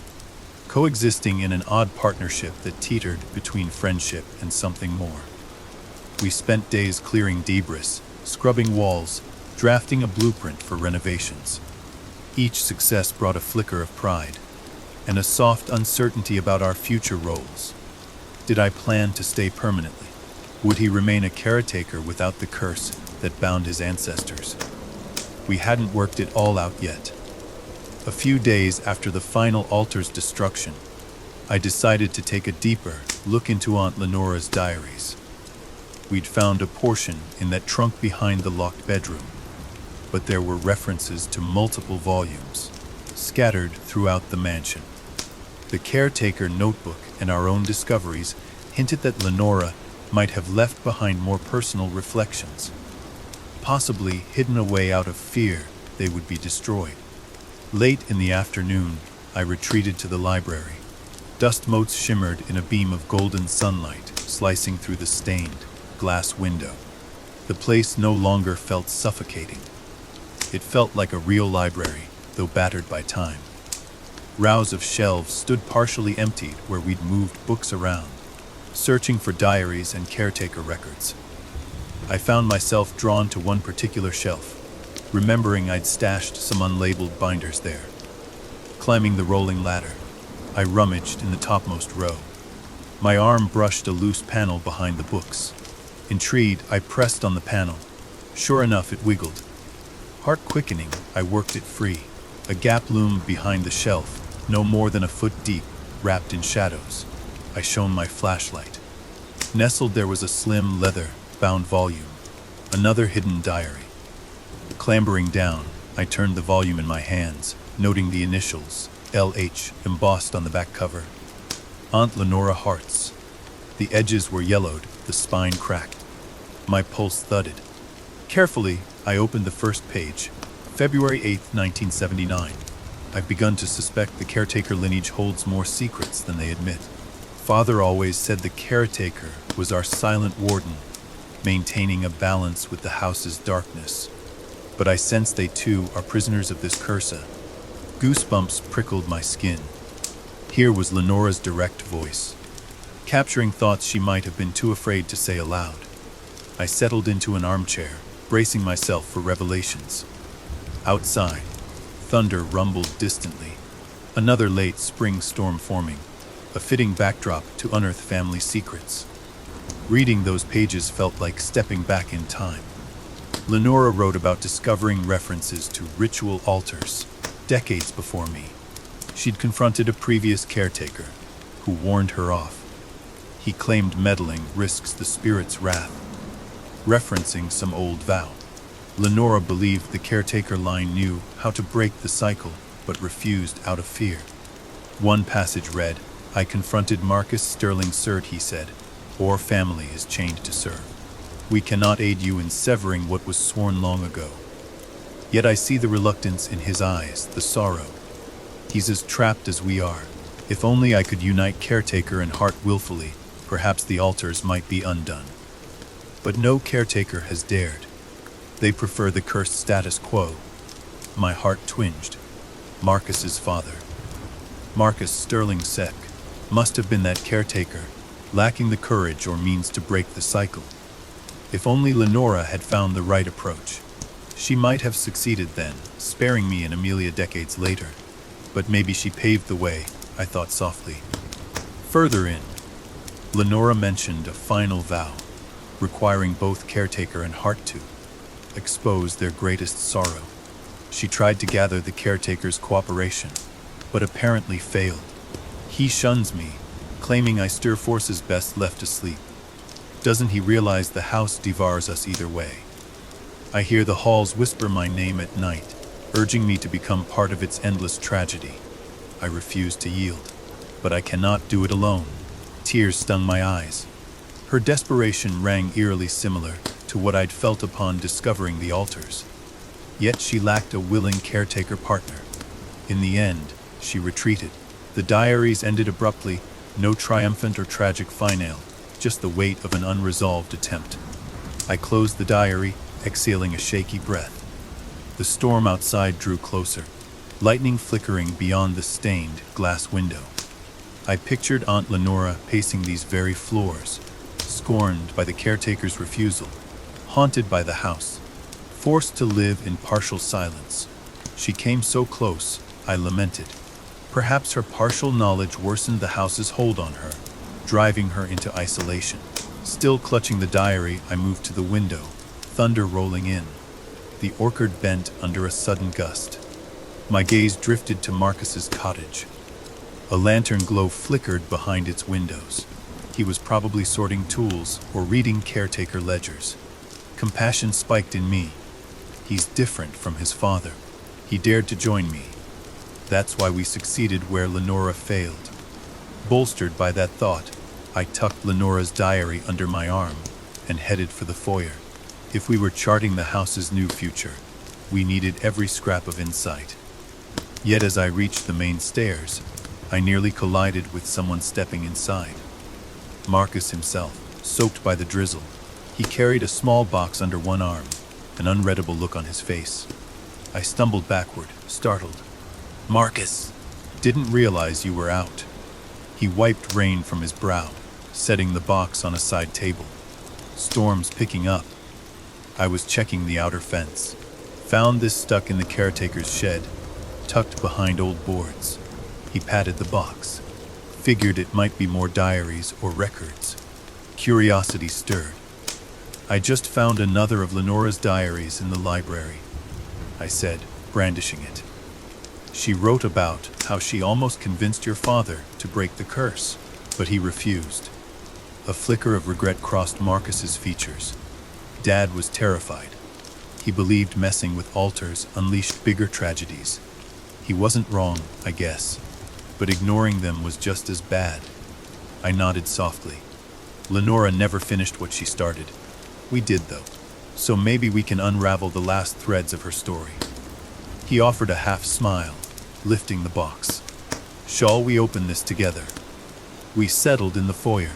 coexisting in an odd partnership that teetered between friendship and something more. We spent days clearing debris, scrubbing walls, drafting a blueprint for renovations. Each success brought a flicker of pride, and a soft uncertainty about our future roles. Did I plan to stay permanently? Would he remain a caretaker without the curse that bound his ancestors? We hadn't worked it all out yet. A few days after the final altar's destruction, I decided to take a deeper look into Aunt Lenora's diaries. We'd found a portion in that trunk behind the locked bedroom, but there were references to multiple volumes, scattered throughout the mansion. The caretaker notebook and our own discoveries hinted that Lenora might have left behind more personal reflections, possibly hidden away out of fear they would be destroyed. Late in the afternoon, I retreated to the library. Dust motes shimmered in a beam of golden sunlight, slicing through the stained glass window. The place no longer felt suffocating. It felt like a real library, though battered by time. Rows of shelves stood partially emptied where we'd moved books around, searching for diaries and caretaker records. I found myself drawn to one particular shelf, remembering I'd stashed some unlabeled binders there. Climbing the rolling ladder, I rummaged in the topmost row. My arm brushed a loose panel behind the books. Intrigued, I pressed on the panel. Sure enough, it wiggled. Heart quickening, I worked it free. A gap loomed behind the shelf, no more than a foot deep, wrapped in shadows. I shone my flashlight. Nestled there was a slim, leather-bound volume, another hidden diary. Clambering down, I turned the volume in my hands, noting the initials, LH, embossed on the back cover. Aunt Lenora Hearts. The edges were yellowed, the spine cracked. My pulse thudded. Carefully, I opened the first page. February 8th, 1979. I've begun to suspect the caretaker lineage holds more secrets than they admit. Father always said the caretaker was our silent warden, maintaining a balance with the house's darkness. But I sense they too are prisoners of this curse. Goosebumps prickled my skin. Here was Lenora's direct voice, capturing thoughts she might have been too afraid to say aloud. I settled into an armchair, bracing myself for revelations. Outside, thunder rumbled distantly. Another late spring storm forming, a fitting backdrop to unearth family secrets. Reading those pages felt like stepping back in time. Lenora wrote about discovering references to ritual altars decades before me, She'd confronted a previous caretaker, who warned her off. He claimed meddling risks the spirit's wrath, referencing some old vow. Lenora believed the caretaker line knew how to break the cycle, but refused out of fear. One passage read, "I confronted Marcus Sterling Surt," he said, "or family is chained to serve. We cannot aid you in severing what was sworn long ago." Yet I see the reluctance in his eyes, the sorrow. He's as trapped as we are. If only I could unite caretaker and heart willfully, perhaps the altars might be undone. But no caretaker has dared. They prefer the cursed status quo. My heart twinged. Marcus's father, Marcus Sterling Sek, must have been that caretaker, lacking the courage or means to break the cycle. If only Lenora had found the right approach. She might have succeeded then, sparing me and Amelia decades later. But maybe she paved the way, I thought softly. Further in, Lenora mentioned a final vow, requiring both caretaker and heart to expose their greatest sorrow. She tried to gather the caretaker's cooperation, but apparently failed. He shuns me, claiming I stir forces best left asleep. Doesn't he realize the house devours us either way? I hear the halls whisper my name at night, urging me to become part of its endless tragedy. I refuse to yield, but I cannot do it alone. Tears stung my eyes. Her desperation rang eerily similar to what I'd felt upon discovering the altars. Yet she lacked a willing caretaker partner. In the end, she retreated. The diaries ended abruptly, no triumphant or tragic finale, just the weight of an unresolved attempt. I closed the diary, exhaling a shaky breath. The storm outside drew closer, lightning flickering beyond the stained glass window. I pictured Aunt Lenora pacing these very floors, scorned by the caretaker's refusal, haunted by the house, forced to live in partial silence. She came so close, I lamented. Perhaps her partial knowledge worsened the house's hold on her, driving her into isolation. Still clutching the diary, I moved to the window, thunder rolling in. The orchard bent under a sudden gust. My gaze drifted to Marcus's cottage. A lantern glow flickered behind its windows. He was probably sorting tools or reading caretaker ledgers. Compassion spiked in me. He's different from his father. He dared to join me. That's why we succeeded where Lenora failed. Bolstered by that thought, I tucked Lenora's diary under my arm and headed for the foyer. If we were charting the house's new future, we needed every scrap of insight. Yet as I reached the main stairs, I nearly collided with someone stepping inside. Marcus himself, soaked by the drizzle. He carried a small box under one arm, an unreadable look on his face. I stumbled backward, startled. "Marcus, didn't realize you were out." He wiped rain from his brow, setting the box on a side table. Storm's picking up. I was checking the outer fence. Found this stuck in the caretaker's shed, tucked behind old boards. He patted the box. Figured it might be more diaries or records. Curiosity stirred. "I just found another of Lenora's diaries in the library," I said, brandishing it. "She wrote about how she almost convinced your father to break the curse, but he refused." A flicker of regret crossed Marcus's features. Dad was terrified. He believed messing with altars unleashed bigger tragedies. He wasn't wrong, I guess, but ignoring them was just as bad. I nodded softly. Lenora never finished what she started. We did, though, so maybe we can unravel the last threads of her story. He offered a half smile, lifting the box. "Shall we open this together?" We settled in the foyer,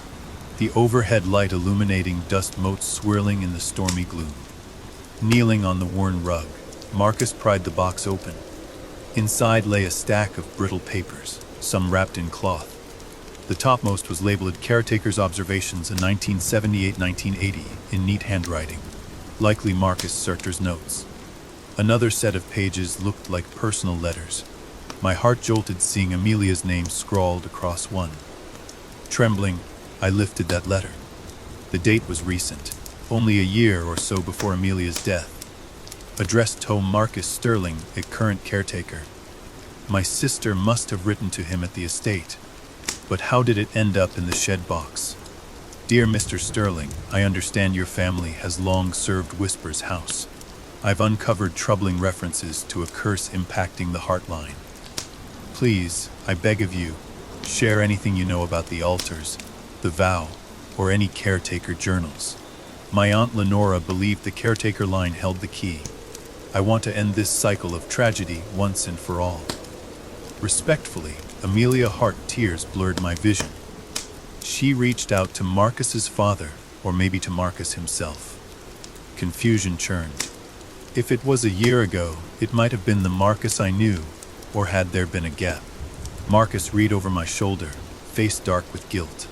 the overhead light illuminating dust motes swirling in the stormy gloom. Kneeling on the worn rug, Marcus pried the box open. Inside lay a stack of brittle papers, some wrapped in cloth. The topmost was labeled "Caretaker's Observations in 1978-1980" in neat handwriting, likely Marcus Surter's notes. Another set of pages looked like personal letters. My heart jolted seeing Amelia's name scrawled across one. Trembling, I lifted that letter. The date was recent, only a year or so before Amelia's death. Addressed to Marcus Sterling, a current caretaker. My sister must have written to him at the estate. But how did it end up in the shed box? Dear Mr. Sterling, I understand your family has long served Whisper's house. I've uncovered troubling references to a curse impacting the heartline. Please, I beg of you, share anything you know about the altars, the vow, or any caretaker journals. My Aunt Lenora believed the caretaker line held the key. I want to end this cycle of tragedy once and for all. Respectfully, Amelia Hart. Tears blurred my vision. She reached out to Marcus's father, or maybe to Marcus himself. Confusion churned. If it was a year ago, it might have been the Marcus I knew, or had there been a gap. Marcus read over my shoulder, face dark with guilt.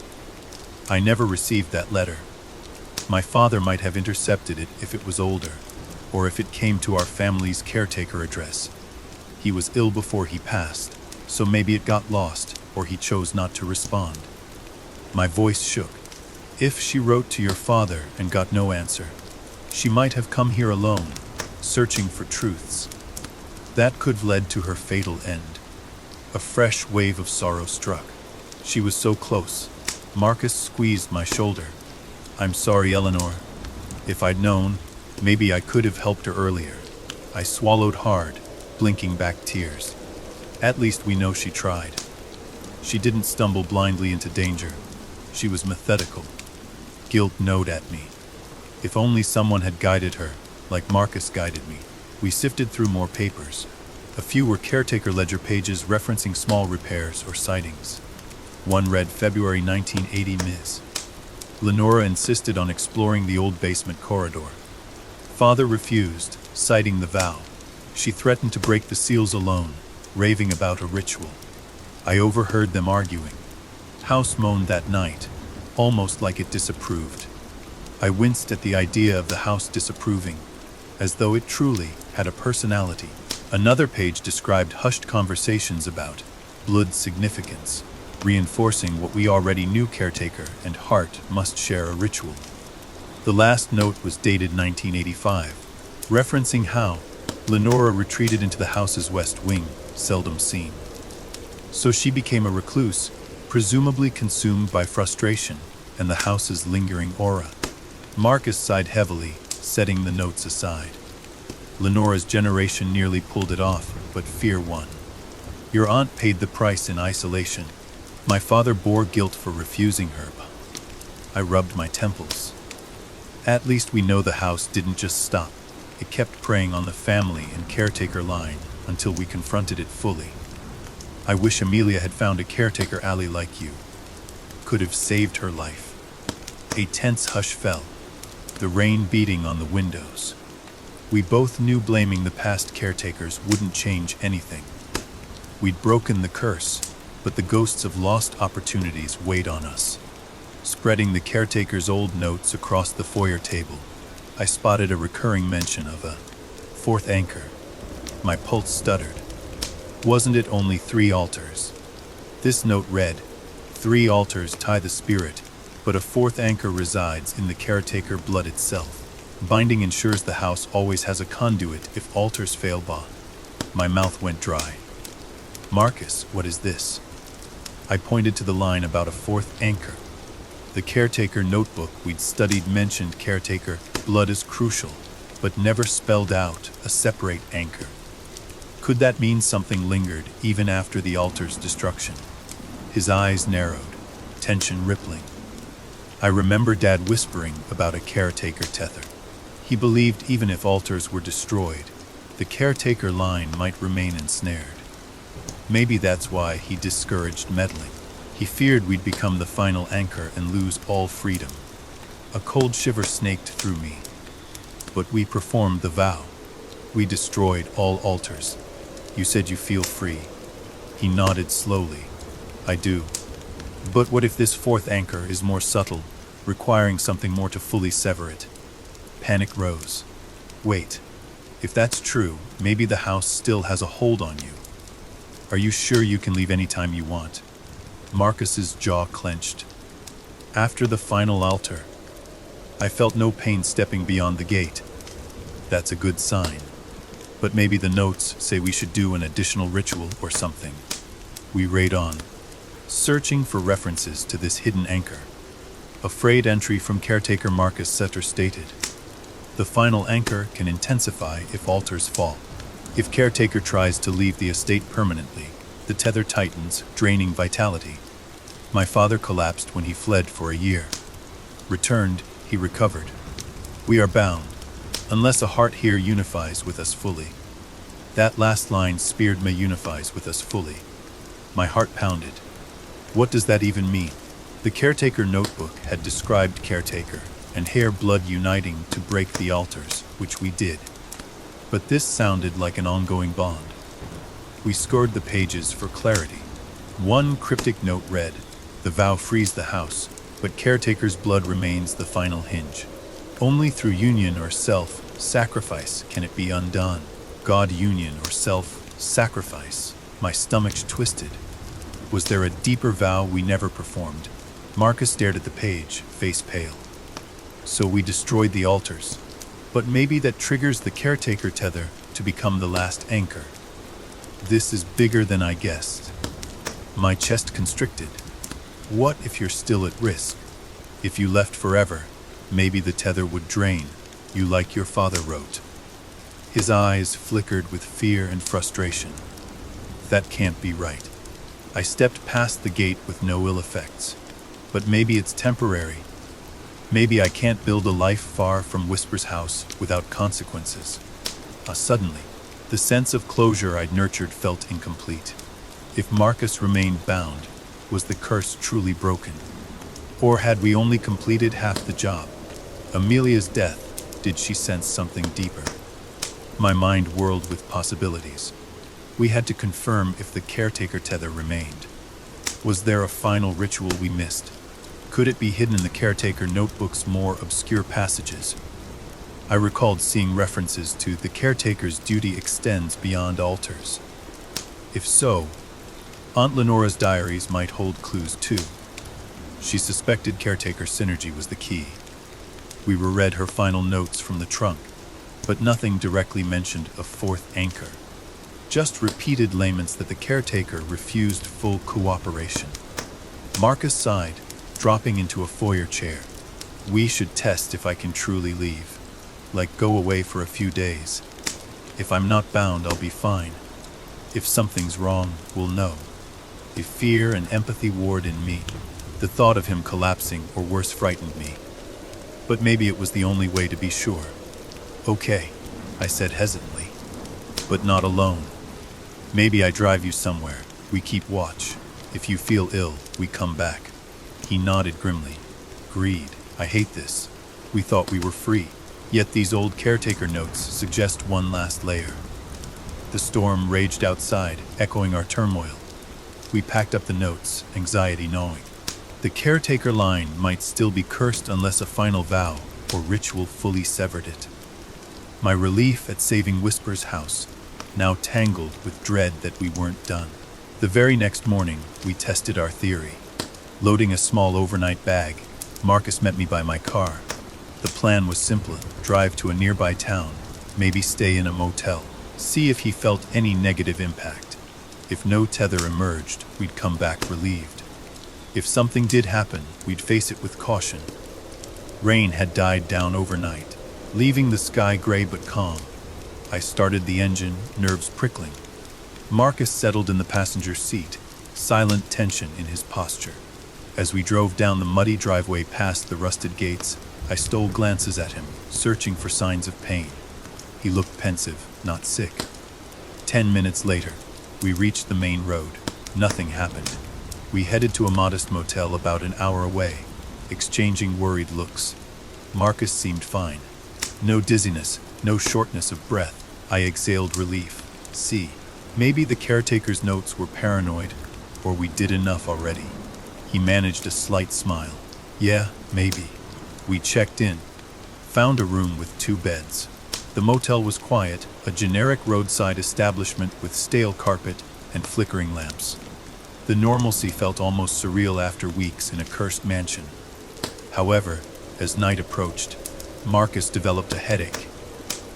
I never received that letter. My father might have intercepted it if it was older, or if it came to our family's caretaker address. He was ill before he passed, so maybe it got lost, or he chose not to respond. My voice shook. If she wrote to your father and got no answer, she might have come here alone, searching for truths. That could have led to her fatal end. A fresh wave of sorrow struck. She was so close. Marcus squeezed my shoulder. I'm sorry, Eleanor. If I'd known, maybe I could have helped her earlier. I swallowed hard, blinking back tears. At least we know she tried. She didn't stumble blindly into danger. She was methodical. Guilt gnawed at me. If only someone had guided her, like Marcus guided me. We sifted through more papers. A few were caretaker ledger pages referencing small repairs or sightings. One read February 1980 Ms. Lenora insisted on exploring the old basement corridor. Father refused, citing the vow. She threatened to break the seals alone, raving about a ritual. I overheard them arguing. House moaned that night, almost like it disapproved. I winced at the idea of the house disapproving, as though it truly had a personality. Another page described hushed conversations about blood significance, reinforcing what we already knew: caretaker and Hart must share a ritual. The last note was dated 1985, referencing how Lenora retreated into the house's west wing, seldom seen. So she became a recluse, presumably consumed by frustration and the house's lingering aura. Marcus sighed heavily, setting the notes aside. Lenora's generation nearly pulled it off, but fear won. Your aunt paid the price in isolation. My father bore guilt for refusing her. I rubbed my temples. At least we know the house didn't just stop. It kept preying on the family and caretaker line until we confronted it fully. I wish Amelia had found a caretaker ally like you. Could have saved her life. A tense hush fell, the rain beating on the windows. We both knew blaming the past caretakers wouldn't change anything. We'd broken the curse, but the ghosts of lost opportunities weighed on us. Spreading the caretaker's old notes across the foyer table, I spotted a recurring mention of a fourth anchor. My pulse stuttered. Wasn't it only 3 altars? This note read, 3 altars tie the spirit, but a 4th anchor resides in the caretaker blood itself. Binding ensures the house always has a conduit if altars fail. My mouth went dry. Marcus, what is this? I pointed to the line about a 4th anchor. The caretaker notebook we'd studied mentioned caretaker blood is crucial, but never spelled out a separate anchor. Could that mean something lingered even after the altar's destruction? His eyes narrowed, tension rippling. I remember Dad whispering about a caretaker tether. He believed even if altars were destroyed, the caretaker line might remain ensnared. Maybe that's why he discouraged meddling. He feared we'd become the final anchor and lose all freedom. A cold shiver snaked through me. But we performed the vow. We destroyed all altars. You said you feel free. He nodded slowly. I do. But what if this 4th anchor is more subtle, requiring something more to fully sever it? Panic rose. Wait. If that's true, maybe the house still has a hold on you. Are you sure you can leave anytime you want? Marcus's jaw clenched. After the final altar, I felt no pain stepping beyond the gate. That's a good sign. But maybe the notes say we should do an additional ritual or something. We raid on, searching for references to this hidden anchor. A frayed entry from caretaker Marcus Setter stated, "The final anchor can intensify if altars fall. If caretaker tries to leave the estate permanently, the tether tightens, draining vitality. My father collapsed when he fled for a year. Returned, he recovered. We are bound, unless a heart here unifies with us fully." That last line speared me, unifies with us fully. My heart pounded. What does that even mean? The caretaker notebook had described caretaker and hair blood uniting to break the altars, which we did. But this sounded like an ongoing bond. We scored the pages for clarity. One cryptic note read, "The vow frees the house, but caretaker's blood remains the final hinge. Only through union or self-sacrifice can it be undone." God union or self-sacrifice. My stomach twisted. Was there a deeper vow we never performed? Marcus stared at the page, face pale. So we destroyed the altars. But maybe that triggers the caretaker tether to become the last anchor. This is bigger than I guessed. My chest constricted. What if you're still at risk? If you left forever, maybe the tether would drain, you like your father wrote. His eyes flickered with fear and frustration. That can't be right. I stepped past the gate with no ill effects. But maybe it's temporary. Maybe I can't build a life far from Whisper's house without consequences. Suddenly, the sense of closure I'd nurtured felt incomplete. If Marcus remained bound, was the curse truly broken? Or had we only completed half the job? Amelia's death, did she sense something deeper? My mind whirled with possibilities. We had to confirm if the caretaker tether remained. Was there a final ritual we missed? Could it be hidden in the caretaker notebook's more obscure passages? I recalled seeing references to the caretaker's duty extends beyond altars. If so, Aunt Lenora's diaries might hold clues too. She suspected caretaker synergy was the key. We reread her final notes from the trunk, but nothing directly mentioned a fourth anchor. Just repeated laments that the caretaker refused full cooperation. Marcus sighed, dropping into a foyer chair. We should test if I can truly leave. Like go away for a few days. If I'm not bound, I'll be fine. If something's wrong, we'll know. If fear and empathy warred in me, the thought of him collapsing or worse frightened me. But maybe it was the only way to be sure. Okay, I said hesitantly. But not alone. Maybe I drive you somewhere. We keep watch. If you feel ill, we come back. He nodded grimly. Greed. I hate this. We thought we were free. Yet these old caretaker notes suggest one last layer. The storm raged outside, echoing our turmoil. We packed up the notes, anxiety gnawing. The caretaker line might still be cursed unless a final vow or ritual fully severed it. My relief at saving Whisper's house, now tangled with dread that we weren't done. The very next morning, we tested our theory. Loading a small overnight bag, Marcus met me by my car. The plan was simple: drive to a nearby town, maybe stay in a motel, see if he felt any negative impact. If no tether emerged, we'd come back relieved. If something did happen, we'd face it with caution. Rain had died down overnight, leaving the sky gray but calm. I started the engine, nerves prickling. Marcus settled in the passenger seat, silent tension in his posture. As we drove down the muddy driveway past the rusted gates, I stole glances at him, searching for signs of pain. He looked pensive, not sick. 10 minutes later, we reached the main road. Nothing happened. We headed to a modest motel about an hour away, exchanging worried looks. Marcus seemed fine. No dizziness, no shortness of breath. I exhaled relief. See, maybe the caretaker's notes were paranoid, or we did enough already. He managed a slight smile. Yeah, maybe. We checked in, found a room with 2 beds. The motel was quiet, a generic roadside establishment with stale carpet and flickering lamps. The normalcy felt almost surreal after weeks in a cursed mansion. However, as night approached, Marcus developed a headache.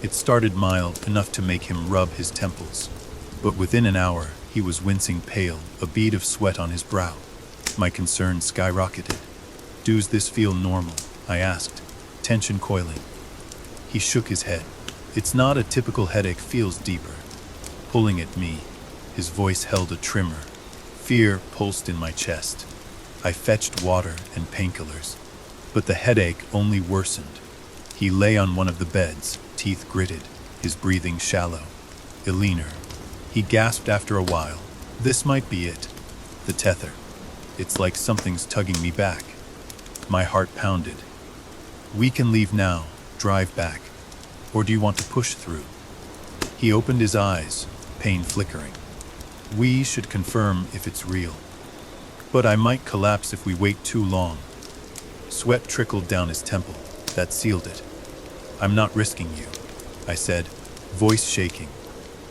It started mild, enough to make him rub his temples. But within an hour, he was wincing pale, a bead of sweat on his brow. My concern skyrocketed. "Does this feel normal?" I asked, tension coiling. He shook his head. "It's not a typical headache, feels deeper." Pulling at me, his voice held a tremor. Fear pulsed in my chest. I fetched water and painkillers, but the headache only worsened. He lay on one of the beds, teeth gritted, his breathing shallow. "Eleanor," he gasped after a while. "This might be it. The tether. It's like something's tugging me back." My heart pounded. "We can leave now, drive back. Or do you want to push through?" He opened his eyes, pain flickering. "We should confirm if it's real. But I might collapse if we wait too long." Sweat trickled down his temple. That sealed it. "I'm not risking you," I said, voice shaking.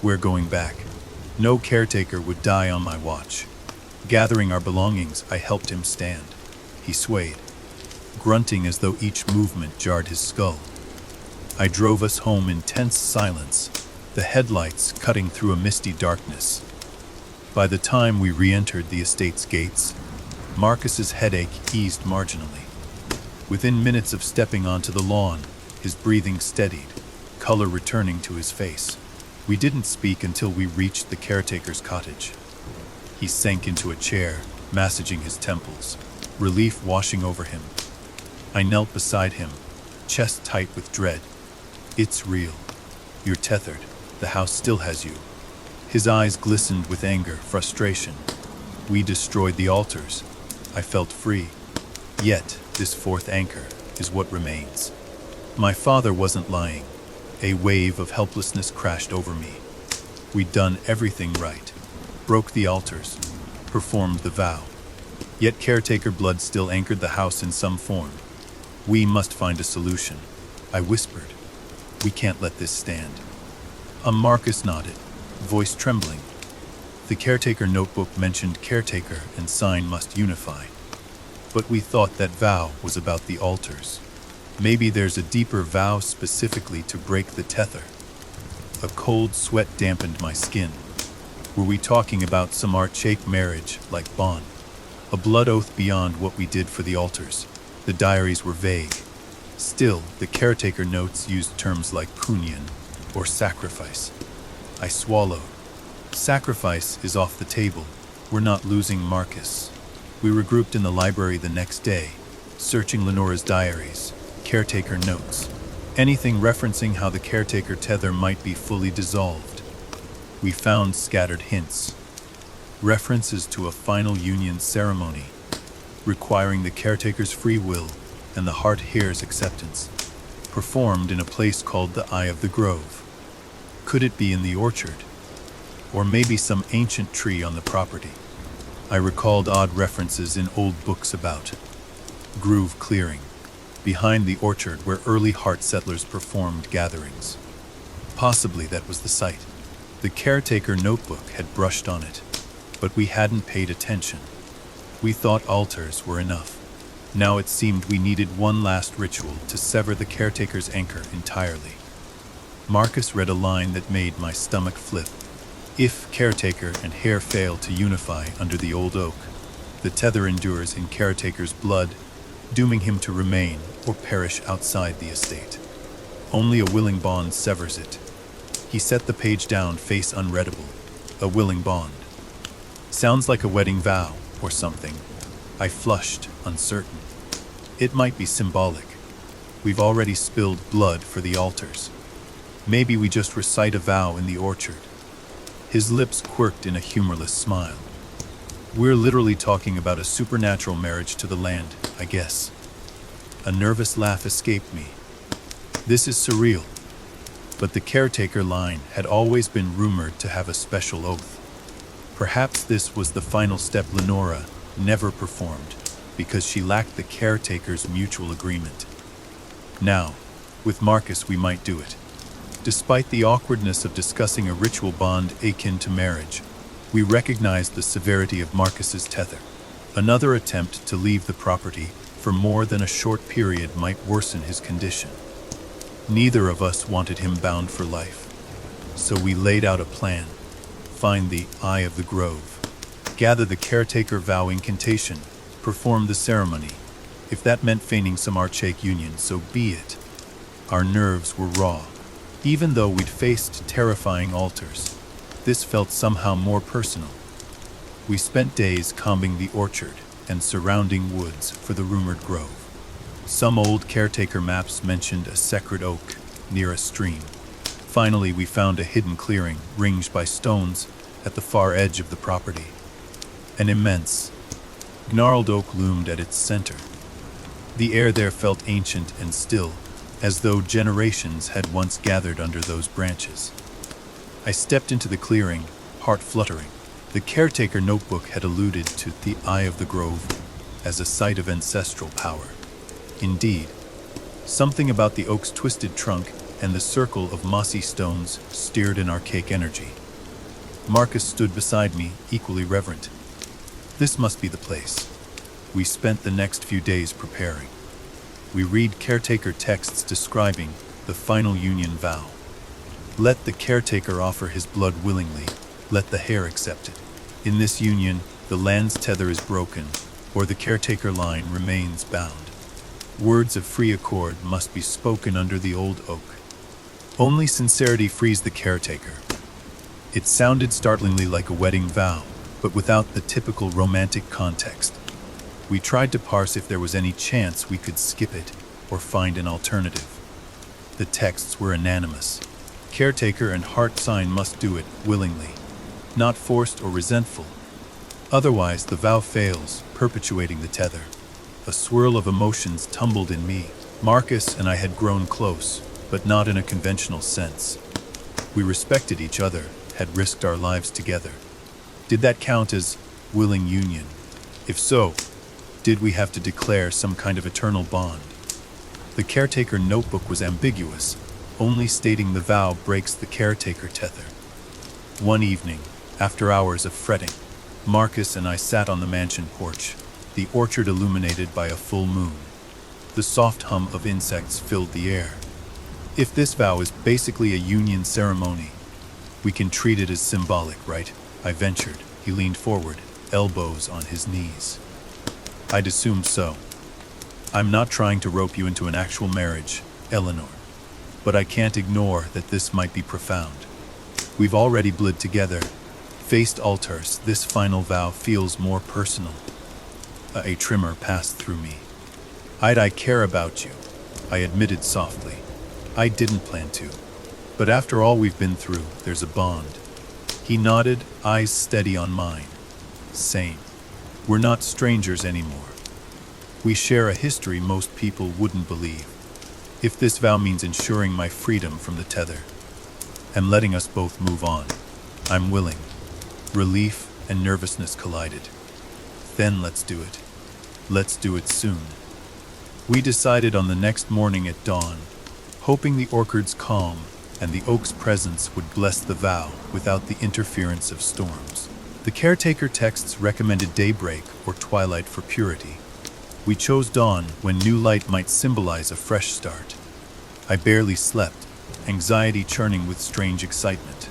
"We're going back. No caretaker would die on my watch." Gathering our belongings, I helped him stand. He swayed, grunting as though each movement jarred his skull. I drove us home in tense silence, the headlights cutting through a misty darkness. By the time we re-entered the estate's gates, Marcus's headache eased marginally. Within minutes of stepping onto the lawn, his breathing steadied, color returning to his face. We didn't speak until we reached the caretaker's cottage. He sank into a chair, massaging his temples, relief washing over him. I knelt beside him, chest tight with dread. "It's real. You're tethered. The house still has you." His eyes glistened with anger, frustration. "We destroyed the altars. I felt free. Yet, this fourth anchor is what remains." My father wasn't lying. A wave of helplessness crashed over me. We'd done everything right. Broke the altars, performed the vow. Yet caretaker blood still anchored the house in some form. "We must find a solution," I whispered. "We can't let this stand." Marcus nodded, voice trembling. The caretaker notebook mentioned caretaker and sign must unify. But we thought that vow was about the altars. Maybe there's a deeper vow specifically to break the tether. A cold sweat dampened my skin. Were we talking about some archaic marriage like bond? A blood oath beyond what we did for the altars? The diaries were vague. Still, the caretaker notes used terms like kunyan or sacrifice. I swallowed. Sacrifice is off the table. We're not losing Marcus. We regrouped in the library the next day, searching Lenora's diaries, caretaker notes, anything referencing how the caretaker tether might be fully dissolved. We found scattered hints, references to a final union ceremony, requiring the caretaker's free will and the heart here's acceptance, performed in a place called the Eye of the Grove. Could it be in the orchard? Or maybe some ancient tree on the property? I recalled odd references in old books about Grove clearing, behind the orchard where early Hart settlers performed gatherings. Possibly that was the site. The caretaker notebook had brushed on it, but we hadn't paid attention. We thought altars were enough. Now it seemed we needed one last ritual to sever the caretaker's anchor entirely. Marcus read a line that made my stomach flip. "If caretaker and heir fail to unify under the old oak, the tether endures in caretaker's blood, dooming him to remain or perish outside the estate. Only a willing bond severs it." He set the page down, face unreadable. A willing bond. Sounds like a wedding vow or something. I flushed, uncertain. It might be symbolic. We've already spilled blood for the altars. Maybe we just recite a vow in the orchard. His lips quirked in a humorless smile. "We're literally talking about a supernatural marriage to the land, I guess." A nervous laugh escaped me. "This is surreal." But the caretaker line had always been rumored to have a special oath. Perhaps this was the final step Lenora never performed, because she lacked the caretaker's mutual agreement. Now, with Marcus we might do it. Despite the awkwardness of discussing a ritual bond akin to marriage, we recognized the severity of Marcus's tether. Another attempt to leave the property for more than a short period might worsen his condition. Neither of us wanted him bound for life. So we laid out a plan. Find the eye of the grove. Gather the caretaker vow incantation. Perform the ceremony. If that meant feigning some archaic union, so be it. Our nerves were raw. Even though we'd faced terrifying altars, this felt somehow more personal. We spent days combing the orchard and surrounding woods for the rumored grove. Some old caretaker maps mentioned a sacred oak near a stream. Finally, we found a hidden clearing ringed by stones at the far edge of the property. An immense, gnarled oak loomed at its center. The air there felt ancient and still, as though generations had once gathered under those branches. I stepped into the clearing, heart fluttering. The caretaker notebook had alluded to the eye of the grove as a site of ancestral power. Indeed, something about the oak's twisted trunk and the circle of mossy stones stirred an archaic energy. Marcus stood beside me, equally reverent. This must be the place. We spent the next few days preparing. We read caretaker texts describing the final union vow. Let the caretaker offer his blood willingly, let the heir accept it. In this union, the land's tether is broken, or the caretaker line remains bound. Words of free accord must be spoken under the old oak. Only sincerity frees the caretaker. It sounded startlingly like a wedding vow, but without the typical romantic context. We tried to parse if there was any chance we could skip it or find an alternative. The texts were unanimous. Caretaker and heart sign must do it willingly, not forced or resentful. Otherwise, the vow fails, perpetuating the tether. A swirl of emotions tumbled in me. Marcus and I had grown close, but not in a conventional sense. We respected each other, had risked our lives together. Did that count as willing union? If so, did we have to declare some kind of eternal bond? The caretaker notebook was ambiguous, only stating the vow breaks the caretaker tether. One evening, after hours of fretting, Marcus and I sat on the mansion porch, the orchard illuminated by a full moon. The soft hum of insects filled the air. If this vow is basically a union ceremony, we can treat it as symbolic, right? I ventured. He leaned forward, elbows on his knees. I'd assume so. I'm not trying to rope you into an actual marriage, Eleanor, but I can't ignore that this might be profound. We've already bled together, faced altars. This final vow feels more personal. A tremor passed through me. I care about you, I admitted softly. I didn't plan to, but after all we've been through, there's a bond. He nodded, eyes steady on mine. Same. We're not strangers anymore. We share a history most people wouldn't believe. If this vow means ensuring my freedom from the tether and letting us both move on, I'm willing. Relief and nervousness collided. Then let's do it. Let's do it soon. We decided on the next morning at dawn, hoping the orchard's calm and the oak's presence would bless the vow without the interference of storms. The caretaker texts recommended daybreak or twilight for purity. We chose dawn when new light might symbolize a fresh start. I barely slept, anxiety churning with strange excitement.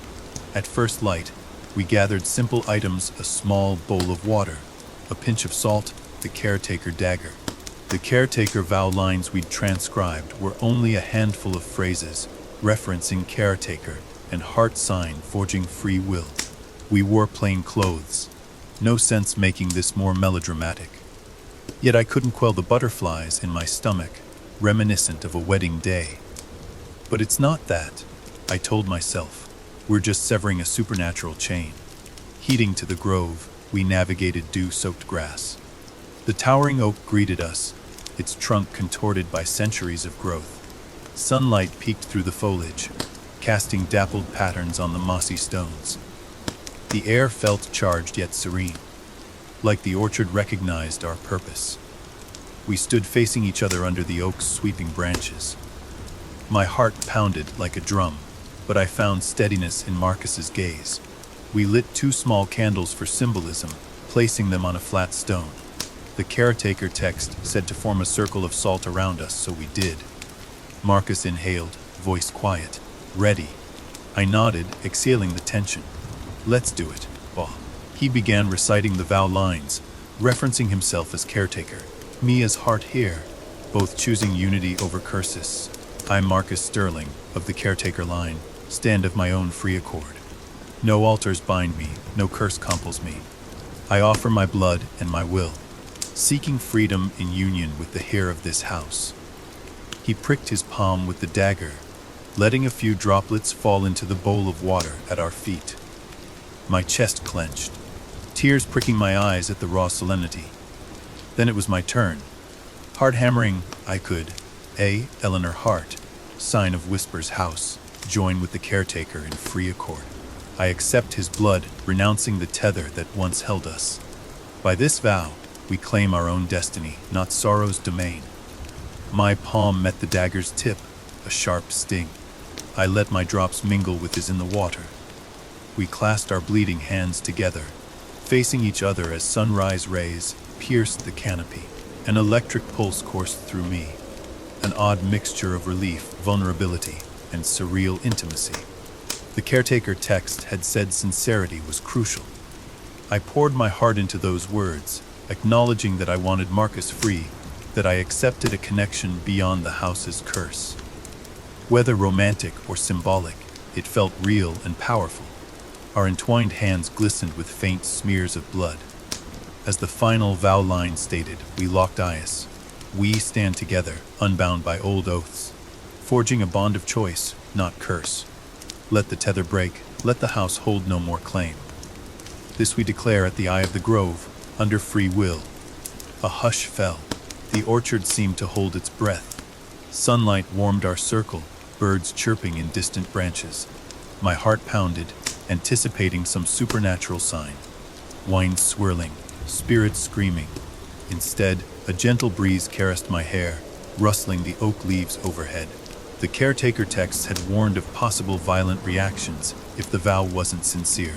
At first light, we gathered simple items: a small bowl of water, a pinch of salt, the caretaker dagger. The caretaker vow lines we'd transcribed were only a handful of phrases, referencing caretaker and heart sign forging free will. We wore plain clothes. No sense making this more melodramatic. Yet I couldn't quell the butterflies in my stomach, reminiscent of a wedding day. But it's not that, I told myself. We're just severing a supernatural chain. Heading to the grove, we navigated dew-soaked grass. The towering oak greeted us, its trunk contorted by centuries of growth. Sunlight peeked through the foliage, casting dappled patterns on the mossy stones. The air felt charged yet serene, like the orchard recognized our purpose. We stood facing each other under the oak's sweeping branches. My heart pounded like a drum, but I found steadiness in Marcus's gaze. We lit 2 small candles for symbolism, placing them on a flat stone. The caretaker text said to form a circle of salt around us, so we did. Marcus inhaled, voice quiet. Ready. I nodded, exhaling the tension. Let's do it, Bob. He began reciting the vow lines, referencing himself as caretaker, me as heart heir, both choosing unity over curses. I'm Marcus Sterling, of the caretaker line, stand of my own free accord. No altars bind me, no curse compels me. I offer my blood and my will, seeking freedom in union with the heir of this house. He pricked his palm with the dagger, letting a few droplets fall into the bowl of water at our feet. My chest clenched, tears pricking my eyes at the raw solemnity. Then it was my turn. Hard hammering, I could. Eleanor Hart, sign of Whisper's house, join with the caretaker in free accord. I accept his blood, renouncing the tether that once held us. By this vow, we claim our own destiny, not sorrow's domain. My palm met the dagger's tip, a sharp sting. I let my drops mingle with his in the water. We clasped our bleeding hands together, facing each other as sunrise rays pierced the canopy. An electric pulse coursed through me, an odd mixture of relief, vulnerability, and surreal intimacy. The caretaker text had said sincerity was crucial. I poured my heart into those words, acknowledging that I wanted Marcus free, that I accepted a connection beyond the house's curse. Whether romantic or symbolic, it felt real and powerful. Our entwined hands glistened with faint smears of blood. As the final vow line stated, we locked eyes. We stand together, unbound by old oaths, forging a bond of choice, not curse. Let the tether break, let the house hold no more claim. This we declare at the eye of the grove, under free will. A hush fell. The orchard seemed to hold its breath. Sunlight warmed our circle, birds chirping in distant branches. My heart pounded, anticipating some supernatural sign. Wine swirling, spirits screaming. Instead, a gentle breeze caressed my hair, rustling the oak leaves overhead. The caretaker texts had warned of possible violent reactions if the vow wasn't sincere.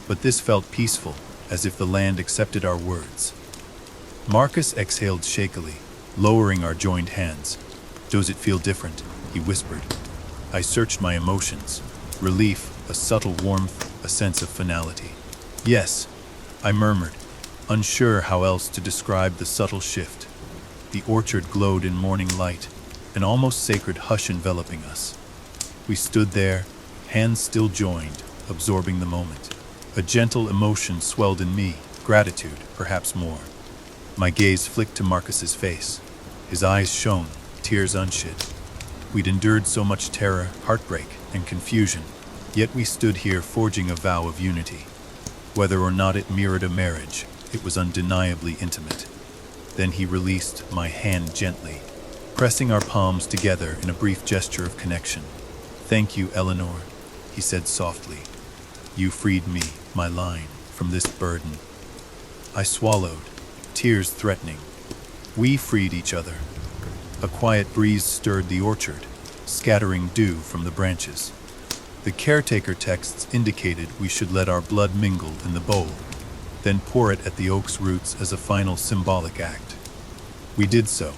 But this felt peaceful, as if the land accepted our words. Marcus exhaled shakily, lowering our joined hands. "Does it feel different?" he whispered. I searched my emotions. Relief, a subtle warmth, a sense of finality. "Yes," I murmured, unsure how else to describe the subtle shift. The orchard glowed in morning light, an almost sacred hush enveloping us. We stood there, hands still joined, absorbing the moment. A gentle emotion swelled in me, gratitude, perhaps more. My gaze flicked to Marcus's face. His eyes shone, tears unshed. We'd endured so much terror, heartbreak, and confusion, yet we stood here forging a vow of unity. Whether or not it mirrored a marriage, it was undeniably intimate. Then he released my hand gently, pressing our palms together in a brief gesture of connection. "Thank you, Eleanor," he said softly. "You freed me, my line, from this burden." I swallowed, tears threatening. We freed each other. A quiet breeze stirred the orchard, scattering dew from the branches. The caretaker texts indicated we should let our blood mingle in the bowl, then pour it at the oak's roots as a final symbolic act. We did so,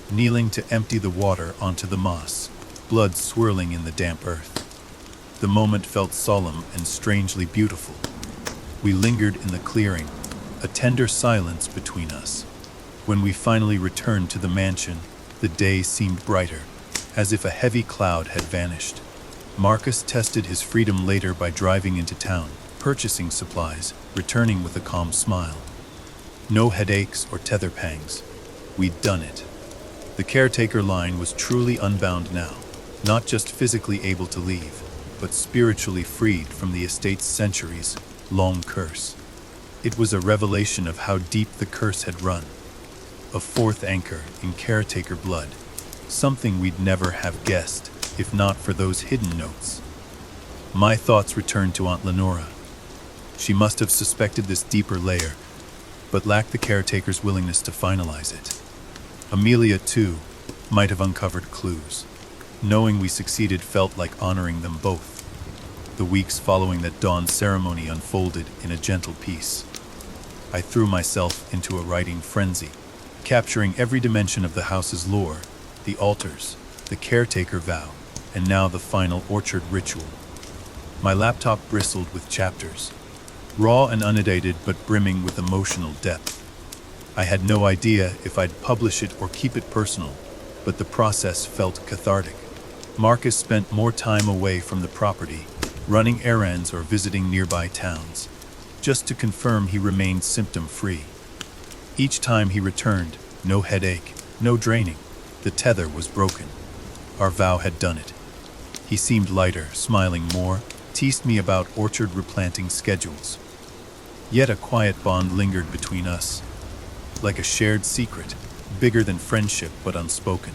kneeling to empty the water onto the moss, blood swirling in the damp earth. The moment felt solemn and strangely beautiful. We lingered in the clearing, a tender silence between us. When we finally returned to the mansion, the day seemed brighter, as if a heavy cloud had vanished. Marcus tested his freedom later by driving into town, purchasing supplies, returning with a calm smile. No headaches or tether pangs. We'd done it. The caretaker line was truly unbound now, not just physically able to leave, but spiritually freed from the estate's centuries-long curse. It was a revelation of how deep the curse had run. A fourth anchor in caretaker blood, something we'd never have guessed, if not for those hidden notes. My thoughts returned to Aunt Lenora. She must have suspected this deeper layer, but lacked the caretaker's willingness to finalize it. Amelia, too, might have uncovered clues. Knowing we succeeded felt like honoring them both. The weeks following that dawn ceremony unfolded in a gentle peace. I threw myself into a writing frenzy, capturing every dimension of the house's lore, the altars, the caretaker vow, and now the final orchard ritual. My laptop bristled with chapters, raw and unedited but brimming with emotional depth. I had no idea if I'd publish it or keep it personal, but the process felt cathartic. Marcus spent more time away from the property, running errands or visiting nearby towns, just to confirm he remained symptom-free. Each time he returned, no headache, no draining. The tether was broken. Our vow had done it. He seemed lighter, smiling more, teased me about orchard replanting schedules. Yet a quiet bond lingered between us, like a shared secret, bigger than friendship but unspoken.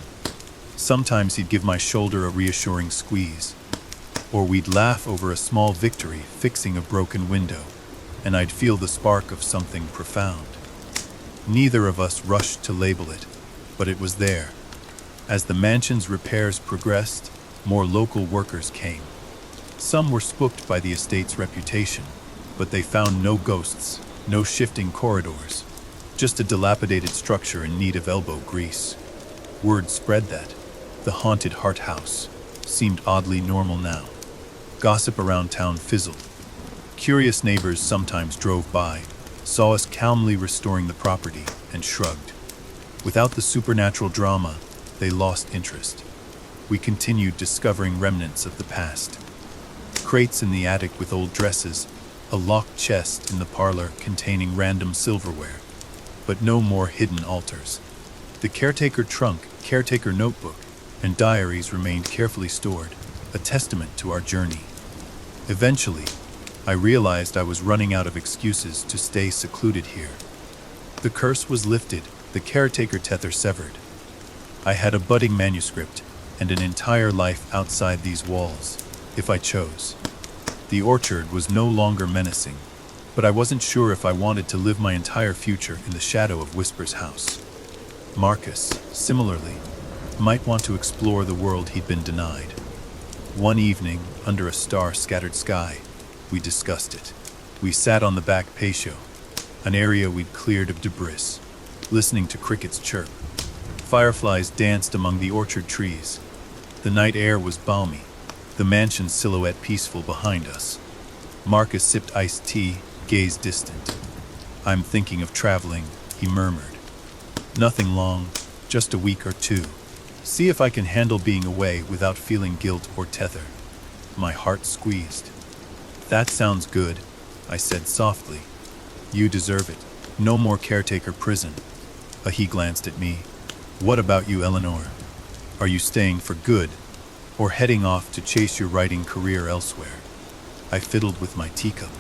Sometimes he'd give my shoulder a reassuring squeeze, or we'd laugh over a small victory fixing a broken window, and I'd feel the spark of something profound. Neither of us rushed to label it, but it was there. As the mansion's repairs progressed, more local workers came. Some were spooked by the estate's reputation, but they found no ghosts, no shifting corridors, just a dilapidated structure in need of elbow grease. Word spread that the haunted Hart House seemed oddly normal now. Gossip around town fizzled. Curious neighbors sometimes drove by, saw us calmly restoring the property, and shrugged. Without the supernatural drama, they lost interest. We continued discovering remnants of the past. Crates in the attic with old dresses, a locked chest in the parlor containing random silverware, but no more hidden altars. The caretaker trunk, caretaker notebook, and diaries remained carefully stored, a testament to our journey. Eventually, I realized I was running out of excuses to stay secluded here. The curse was lifted, the caretaker tether severed. I had a budding manuscript and an entire life outside these walls, if I chose. The orchard was no longer menacing, but I wasn't sure if I wanted to live my entire future in the shadow of Whisper's house. Marcus, similarly, might want to explore the world he'd been denied. One evening, under a star-scattered sky, we discussed it. We sat on the back patio, an area we'd cleared of debris, listening to crickets chirp. Fireflies danced among the orchard trees. The night air was balmy, the mansion's silhouette peaceful behind us. Marcus sipped iced tea, gaze distant. "I'm thinking of traveling," he murmured. "Nothing long, just a week or two. See if I can handle being away without feeling guilt or tether." My heart squeezed. "That sounds good," I said softly. "You deserve it. No more caretaker prison." He glanced at me. "What about you, Eleanor? Are you staying for good, or heading off to chase your writing career elsewhere?" I fiddled with my teacup.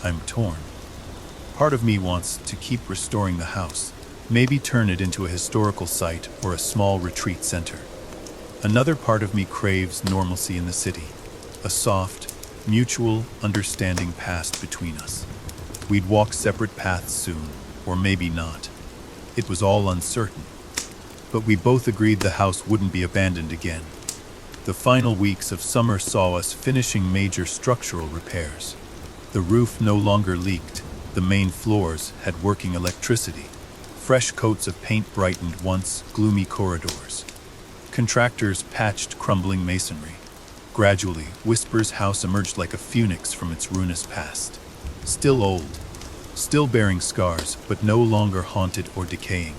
"I'm torn. Part of me wants to keep restoring the house, maybe turn it into a historical site or a small retreat center. Another part of me craves normalcy in the city, a soft, mutual understanding past between us. We'd walk separate paths soon, or maybe not. It was all uncertain. But we both agreed the house wouldn't be abandoned again. The final weeks of summer saw us finishing major structural repairs. The roof no longer leaked. The main floors had working electricity. Fresh coats of paint brightened once gloomy corridors. Contractors patched crumbling masonry. Gradually, Whisper's house emerged like a phoenix from its ruinous past. Still old, still bearing scars, but no longer haunted or decaying.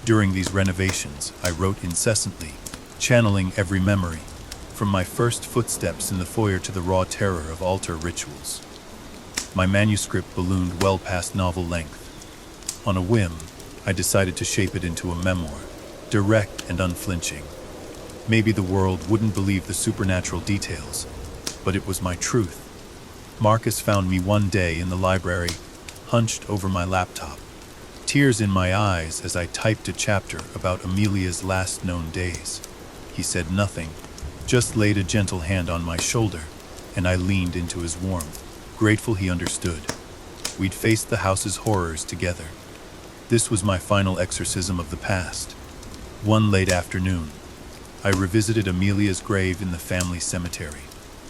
During these renovations, I wrote incessantly, channeling every memory, from my first footsteps in the foyer to the raw terror of altar rituals. My manuscript ballooned well past novel length. On a whim, I decided to shape it into a memoir, direct and unflinching. Maybe the world wouldn't believe the supernatural details, but it was my truth. Marcus found me one day in the library, hunched over my laptop, tears in my eyes as I typed a chapter about Amelia's last known days. He said nothing, just laid a gentle hand on my shoulder, and I leaned into his warmth, grateful he understood. We'd faced the house's horrors together. This was my final exorcism of the past. One late afternoon, I revisited Amelia's grave in the family cemetery.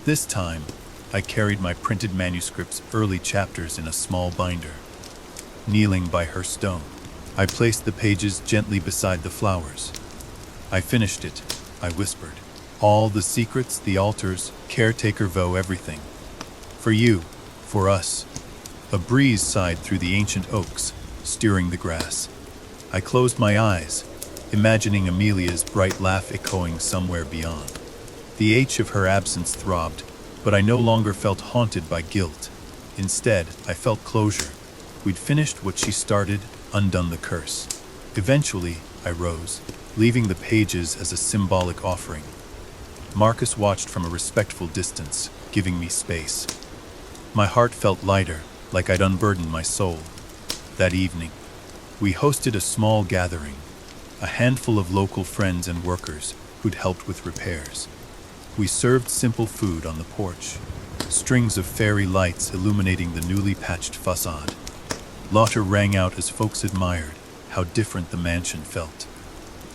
This time, I carried my printed manuscript's early chapters in a small binder. Kneeling by her stone, I placed the pages gently beside the flowers. "I finished it," I whispered, All the secrets, the altars, caretaker vow, everything. For you, for us. A breeze sighed through the ancient oaks, stirring the grass. I closed my eyes, imagining Amelia's bright laugh echoing somewhere beyond. The ache of her absence throbbed, but I no longer felt haunted by guilt. Instead, I felt closure. We'd finished what she started, undone the curse. Eventually, I rose, leaving the pages as a symbolic offering. Marcus watched from a respectful distance, giving me space. My heart felt lighter, like I'd unburdened my soul. That evening, we hosted a small gathering, a handful of local friends and workers who'd helped with repairs. We served simple food on the porch, strings of fairy lights illuminating the newly patched facade. Laughter rang out as folks admired how different the mansion felt.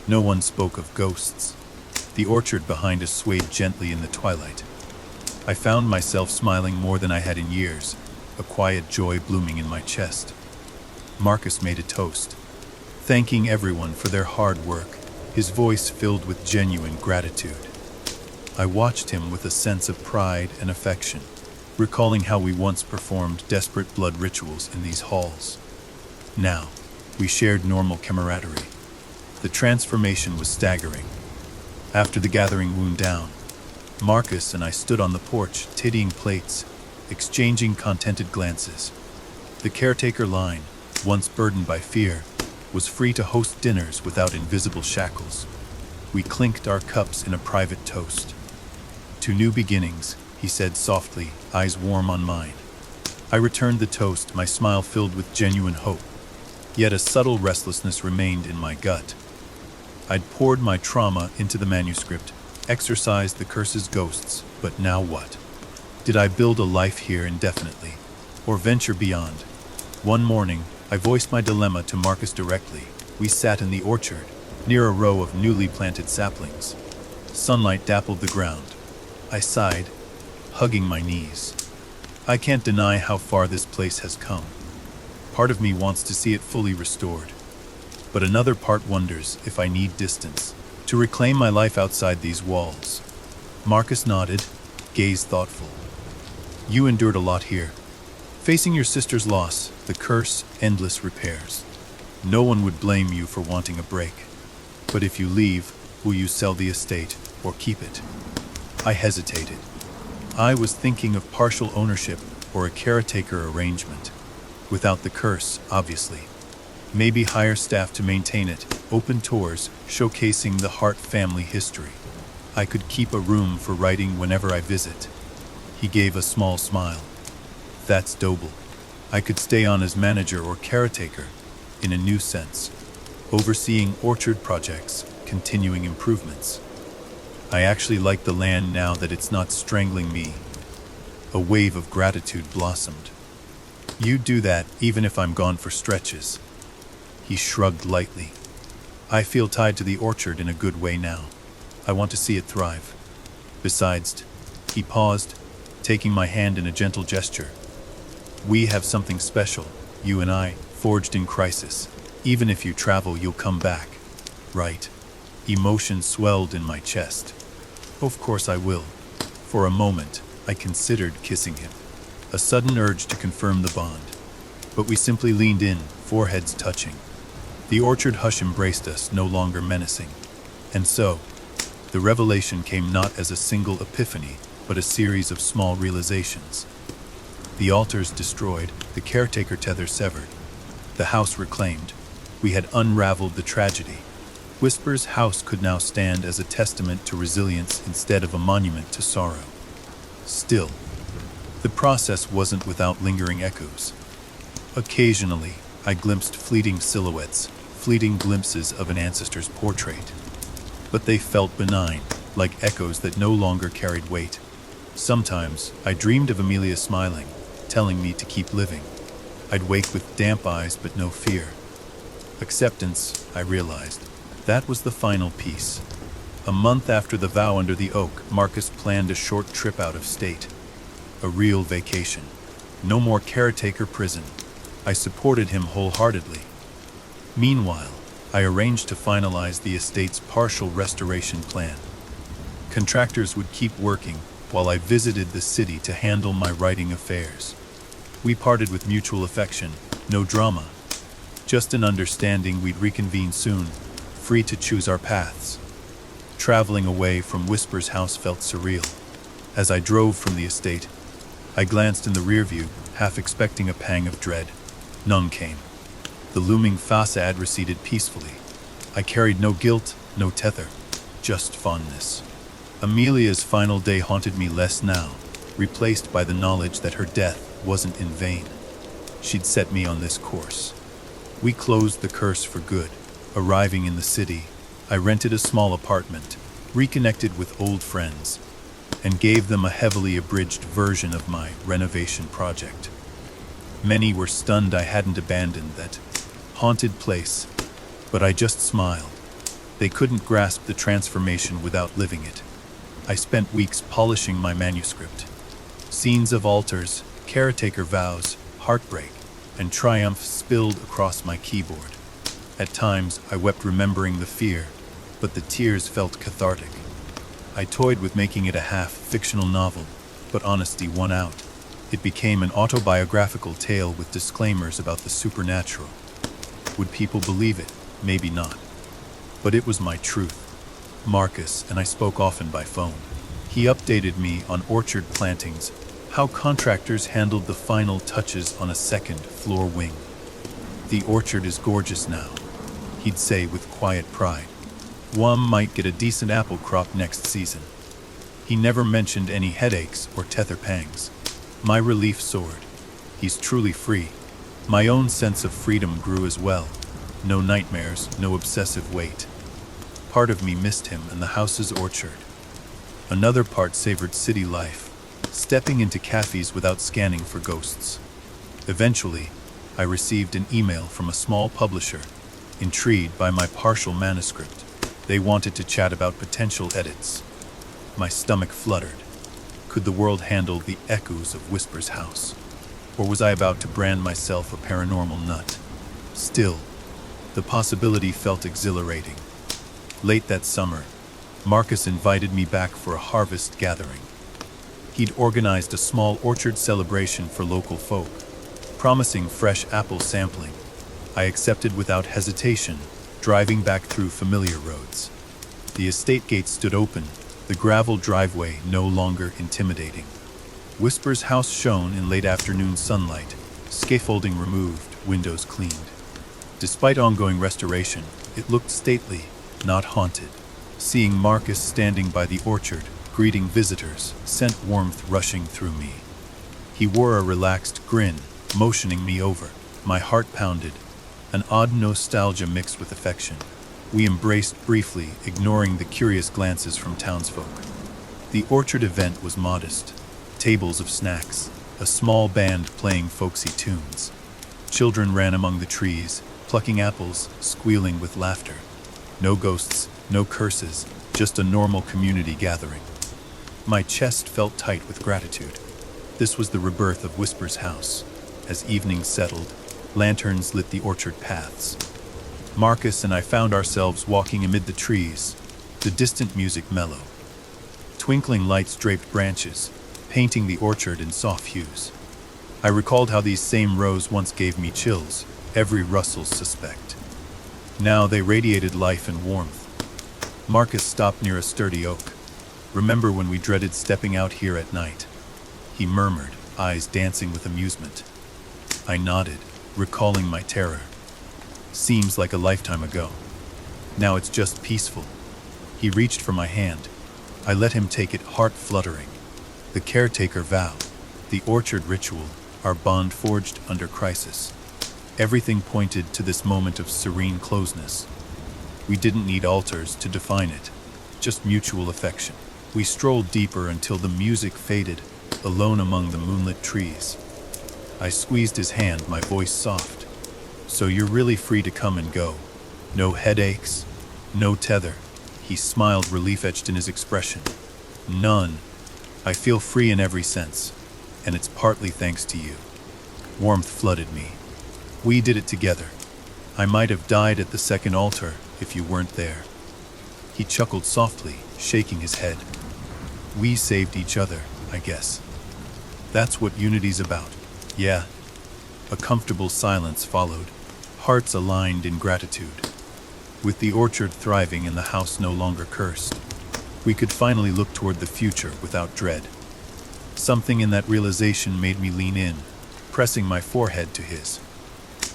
No one spoke of ghosts. The orchard behind us swayed gently in the twilight. I found myself smiling more than I had in years, a quiet joy blooming in my chest. Marcus made a toast, thanking everyone for their hard work, his voice filled with genuine gratitude. I watched him with a sense of pride and affection, recalling how we once performed desperate blood rituals in these halls. Now, we shared normal camaraderie. The transformation was staggering. After the gathering wound down, Marcus and I stood on the porch, tiddying plates, exchanging contented glances. The caretaker line, once burdened by fear, was free to host dinners without invisible shackles. We clinked our cups in a private toast. To new beginnings, he said softly, eyes warm on mine. I returned the toast, my smile filled with genuine hope. Yet a subtle restlessness remained in my gut. I'd poured my trauma into the manuscript, exorcised the curse's ghosts, but now what? Did I build a life here indefinitely, or venture beyond? One morning, I voiced my dilemma to Marcus directly. We sat in the orchard, near a row of newly planted saplings. Sunlight dappled the ground. I sighed, hugging my knees. I can't deny how far this place has come. Part of me wants to see it fully restored, but another part wonders if I need distance to reclaim my life outside these walls. Marcus nodded, gaze thoughtful. You endured a lot here. Facing your sister's loss, the curse, endless repairs. No one would blame you for wanting a break. But if you leave, will you sell the estate or keep it? I hesitated. I was thinking of partial ownership or a caretaker arrangement. Without the curse, obviously. Maybe hire staff to maintain it, open tours showcasing the Hart family history. I could keep a room for writing whenever I visit. He gave a small smile. That's doable. I could stay on as manager or caretaker, in a new sense, overseeing orchard projects, continuing improvements. I actually like the land now that it's not strangling me. A wave of gratitude blossomed. You do that even if I'm gone for stretches. He shrugged lightly. I feel tied to the orchard in a good way now. I want to see it thrive. Besides, he paused, taking my hand in a gentle gesture. We have something special, you and I, forged in crisis. Even if you travel, you'll come back. Right. Emotion swelled in my chest. Of course I will. For a moment, I considered kissing him. A sudden urge to confirm the bond. But we simply leaned in, foreheads touching. The orchard hush embraced us, no longer menacing. And so, the revelation came not as a single epiphany, but a series of small realizations. The altars destroyed, the caretaker tether severed, the house reclaimed. We had unraveled the tragedy. Whisper's house could now stand as a testament to resilience instead of a monument to sorrow. Still, the process wasn't without lingering echoes. Occasionally, I glimpsed fleeting silhouettes, fleeting glimpses of an ancestor's portrait. But they felt benign, like echoes that no longer carried weight. Sometimes, I dreamed of Amelia smiling, telling me to keep living. I'd wake with damp eyes but no fear. Acceptance, I realized. That was the final piece. A month after the vow under the oak, Marcus planned a short trip out of state. A real vacation. No more caretaker prison. I supported him wholeheartedly. Meanwhile, I arranged to finalize the estate's partial restoration plan. Contractors would keep working while I visited the city to handle my writing affairs. We parted with mutual affection, no drama, just an understanding we'd reconvene soon, free to choose our paths. Traveling away from Whisper's house felt surreal. As I drove from the estate, I glanced in the rear view, half expecting a pang of dread. None came. The looming facade receded peacefully. I carried no guilt, no tether, just fondness. Amelia's final day haunted me less now, replaced by the knowledge that her death wasn't in vain. She'd set me on this course. We closed the curse for good. Arriving in the city, I rented a small apartment, reconnected with old friends, and gave them a heavily abridged version of my renovation project. Many were stunned I hadn't abandoned that haunted place, but I just smiled. They couldn't grasp the transformation without living it. I spent weeks polishing my manuscript. Scenes of altars, caretaker vows, heartbreak, and triumph spilled across my keyboard. At times, I wept remembering the fear, but the tears felt cathartic. I toyed with making it a half-fictional novel, but honesty won out. It became an autobiographical tale with disclaimers about the supernatural. Would people believe it? Maybe not. But it was my truth. Marcus and I spoke often by phone. He updated me on orchard plantings, how contractors handled the final touches on a second-floor wing. "The orchard is gorgeous now," he'd say with quiet pride. "One might get a decent apple crop next season." He never mentioned any headaches or tether pangs. My relief soared. He's truly free. My own sense of freedom grew as well. No nightmares, no obsessive weight. Part of me missed him and the house's orchard. Another part savored city life, stepping into cafes without scanning for ghosts. Eventually, I received an email from a small publisher, intrigued by my partial manuscript. They wanted to chat about potential edits. My stomach fluttered. Could the world handle the echoes of Whisper's house? Or was I about to brand myself a paranormal nut? Still, the possibility felt exhilarating. Late that summer, Marcus invited me back for a harvest gathering. He'd organized a small orchard celebration for local folk, promising fresh apple sampling. I accepted without hesitation, driving back through familiar roads. The estate gate stood open, the gravel driveway no longer intimidating. Whisper's house shone in late afternoon sunlight, scaffolding removed, windows cleaned. Despite ongoing restoration, it looked stately, not haunted. Seeing Marcus standing by the orchard, greeting visitors, sent warmth rushing through me. He wore a relaxed grin, motioning me over. My heart pounded, an odd nostalgia mixed with affection. We embraced briefly, ignoring the curious glances from townsfolk. The orchard event was modest. Tables of snacks, a small band playing folksy tunes. Children ran among the trees, plucking apples, squealing with laughter. No ghosts, no curses, just a normal community gathering. My chest felt tight with gratitude. This was the rebirth of Whisper's house. As evening settled, lanterns lit the orchard paths. Marcus and I found ourselves walking amid the trees, the distant music mellow. Twinkling lights draped branches, painting the orchard in soft hues. I recalled how these same rows once gave me chills, every rustle suspect. Now they radiated life and warmth. Marcus stopped near a sturdy oak. "Remember when we dreaded stepping out here at night?" he murmured, eyes dancing with amusement. I nodded, recalling my terror. Seems like a lifetime ago. Now it's just peaceful. He reached for my hand. I let him take it, heart fluttering. The caretaker vow, the orchard ritual, our bond forged under crisis. Everything pointed to this moment of serene closeness. We didn't need altars to define it, just mutual affection. We strolled deeper until the music faded, alone among the moonlit trees. I squeezed his hand, my voice soft. "So you're really free to come and go. No headaches, no tether." He smiled, relief etched in his expression. "None. I feel free in every sense, and it's partly thanks to you." Warmth flooded me. We did it together. I might have died at the second altar if you weren't there. He chuckled softly, shaking his head. We saved each other, I guess. That's what unity's about. Yeah. A comfortable silence followed, hearts aligned in gratitude. With the orchard thriving and the house no longer cursed, we could finally look toward the future without dread. Something in that realization made me lean in, pressing my forehead to his.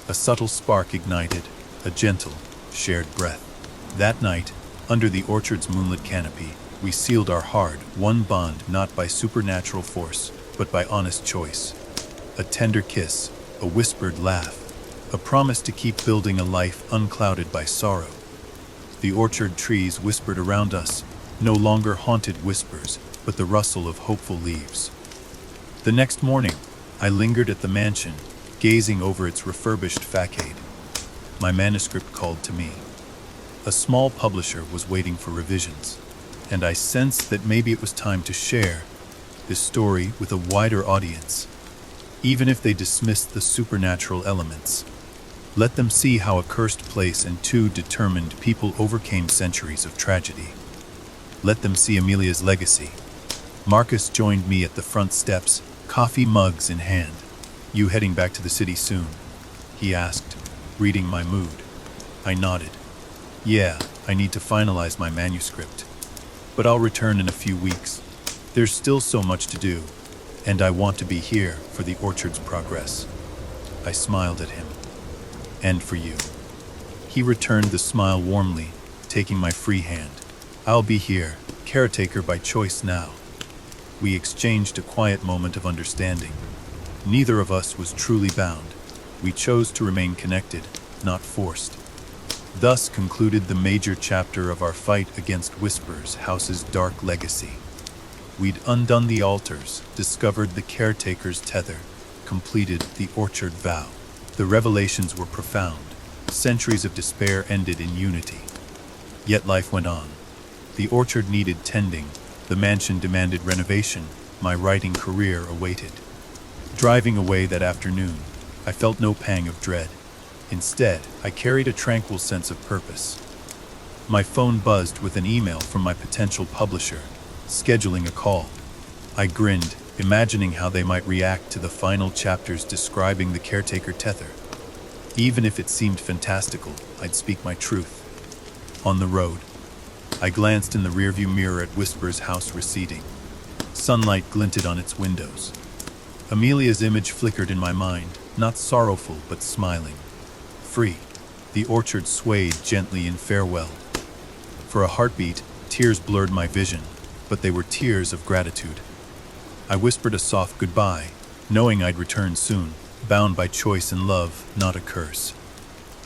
A subtle spark ignited, a gentle, shared breath. That night, under the orchard's moonlit canopy, we sealed our hard-won bond not by supernatural force, but by honest choice. A tender kiss, a whispered laugh, a promise to keep building a life unclouded by sorrow. The orchard trees whispered around us, no longer haunted whispers, but the rustle of hopeful leaves. The next morning, I lingered at the mansion, gazing over its refurbished facade. My manuscript called to me. A small publisher was waiting for revisions, and I sensed that maybe it was time to share this story with a wider audience. Even if they dismissed the supernatural elements, let them see how a cursed place and two determined people overcame centuries of tragedy. Let them see Amelia's legacy. Marcus joined me at the front steps, coffee mugs in hand. "You heading back to the city soon?" he asked, reading my mood. I nodded. "Yeah, I need to finalize my manuscript. But I'll return in a few weeks. There's still so much to do, and I want to be here for the orchard's progress." I smiled at him. "And for you." He returned the smile warmly, taking my free hand. "I'll be here, caretaker by choice now." We exchanged a quiet moment of understanding. Neither of us was truly bound. We chose to remain connected, not forced. Thus concluded the major chapter of our fight against Whisper's house's dark legacy. We'd undone the altars, discovered the caretaker's tether, completed the orchard vow. The revelations were profound. Centuries of despair ended in unity. Yet life went on. The orchard needed tending, the mansion demanded renovation, my writing career awaited. Driving away that afternoon, I felt no pang of dread. Instead, I carried a tranquil sense of purpose. My phone buzzed with an email from my potential publisher, scheduling a call. I grinned, imagining how they might react to the final chapters describing the caretaker tether. Even if it seemed fantastical, I'd speak my truth. On the road, I glanced in the rearview mirror at Whisper's house receding. Sunlight glinted on its windows. Amelia's image flickered in my mind, not sorrowful but smiling. Free. The orchard swayed gently in farewell. For a heartbeat, tears blurred my vision, but they were tears of gratitude. I whispered a soft goodbye, knowing I'd return soon, bound by choice and love, not a curse.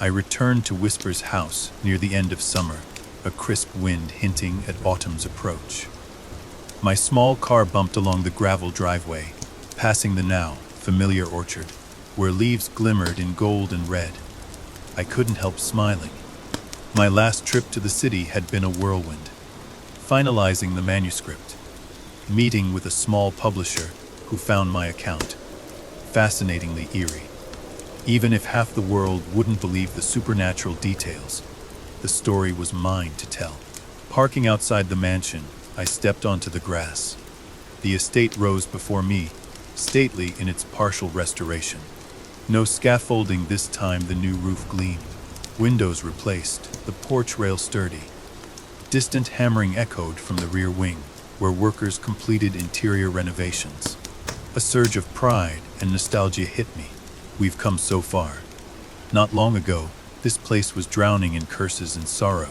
I returned to Whisper's house near the end of summer, a crisp wind hinting at autumn's approach. My small car bumped along the gravel driveway, passing the now familiar orchard, where leaves glimmered in gold and red. I couldn't help smiling. My last trip to the city had been a whirlwind. Finalizing the manuscript, meeting with a small publisher who found my account fascinatingly eerie. Even if half the world wouldn't believe the supernatural details, the story was mine to tell. Parking outside the mansion, I stepped onto the grass. The estate rose before me, stately in its partial restoration. No scaffolding this time, the new roof gleamed. Windows replaced, the porch rail sturdy. Distant hammering echoed from the rear wing, where workers completed interior renovations. A surge of pride and nostalgia hit me. We've come so far. Not long ago, this place was drowning in curses and sorrow.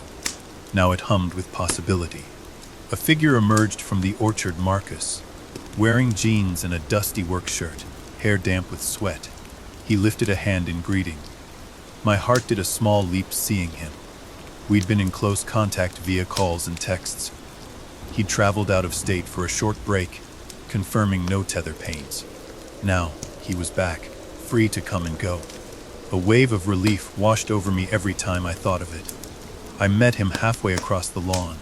Now it hummed with possibility. A figure emerged from the orchard, Marcus, wearing jeans and a dusty work shirt, hair damp with sweat. He lifted a hand in greeting. My heart did a small leap seeing him. We'd been in close contact via calls and texts. He'd traveled out of state for a short break, confirming no tether pains. Now, he was back, free to come and go. A wave of relief washed over me every time I thought of it. I met him halfway across the lawn.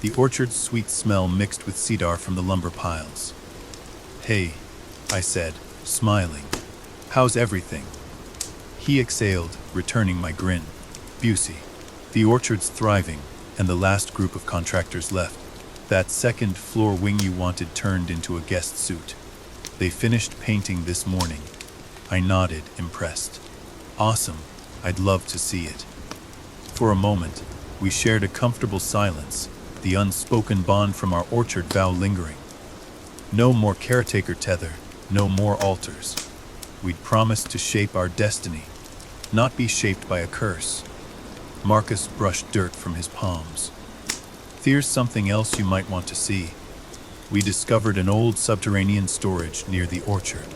The orchard's sweet smell mixed with cedar from the lumber piles. "Hey," I said, smiling. "How's everything?" He exhaled, returning my grin. "Busy. The orchard's thriving, and the last group of contractors left. That second floor wing you wanted turned into a guest suite. They finished painting this morning. I nodded, impressed. Awesome. I'd love to see it. For a moment, we shared a comfortable silence, the unspoken bond from our orchard vow lingering. No more caretaker tether, no more altars. We'd promised to shape our destiny, not be shaped by a curse. Marcus brushed dirt from his palms. Here's something else you might want to see. We discovered an old subterranean storage near the orchard.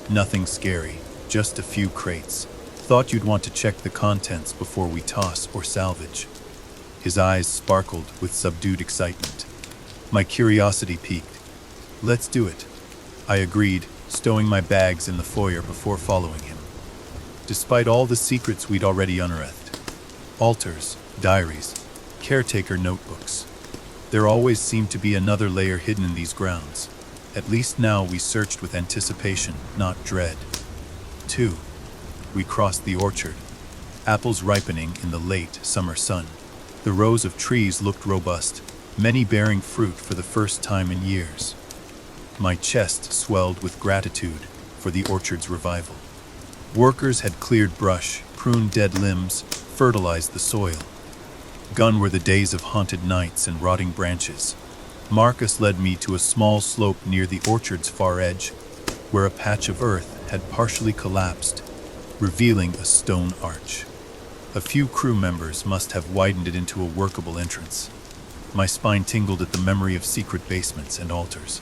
Nothing scary, just a few crates. Thought you'd want to check the contents before we toss or salvage. His eyes sparkled with subdued excitement. My curiosity piqued. Let's do it. I agreed, stowing my bags in the foyer before following him. Despite all the secrets we'd already unearthed, altars, diaries, caretaker notebooks, there always seemed to be another layer hidden in these grounds. At least now we searched with anticipation, not dread. 2. We crossed the orchard, apples ripening in the late summer sun. The rows of trees looked robust, many bearing fruit for the first time in years. My chest swelled with gratitude for the orchard's revival. Workers had cleared brush, pruned dead limbs, fertilized the soil. Gone were the days of haunted nights and rotting branches. Marcus led me to a small slope near the orchard's far edge, where a patch of earth had partially collapsed, revealing a stone arch. A few crew members must have widened it into a workable entrance. My spine tingled at the memory of secret basements and altars.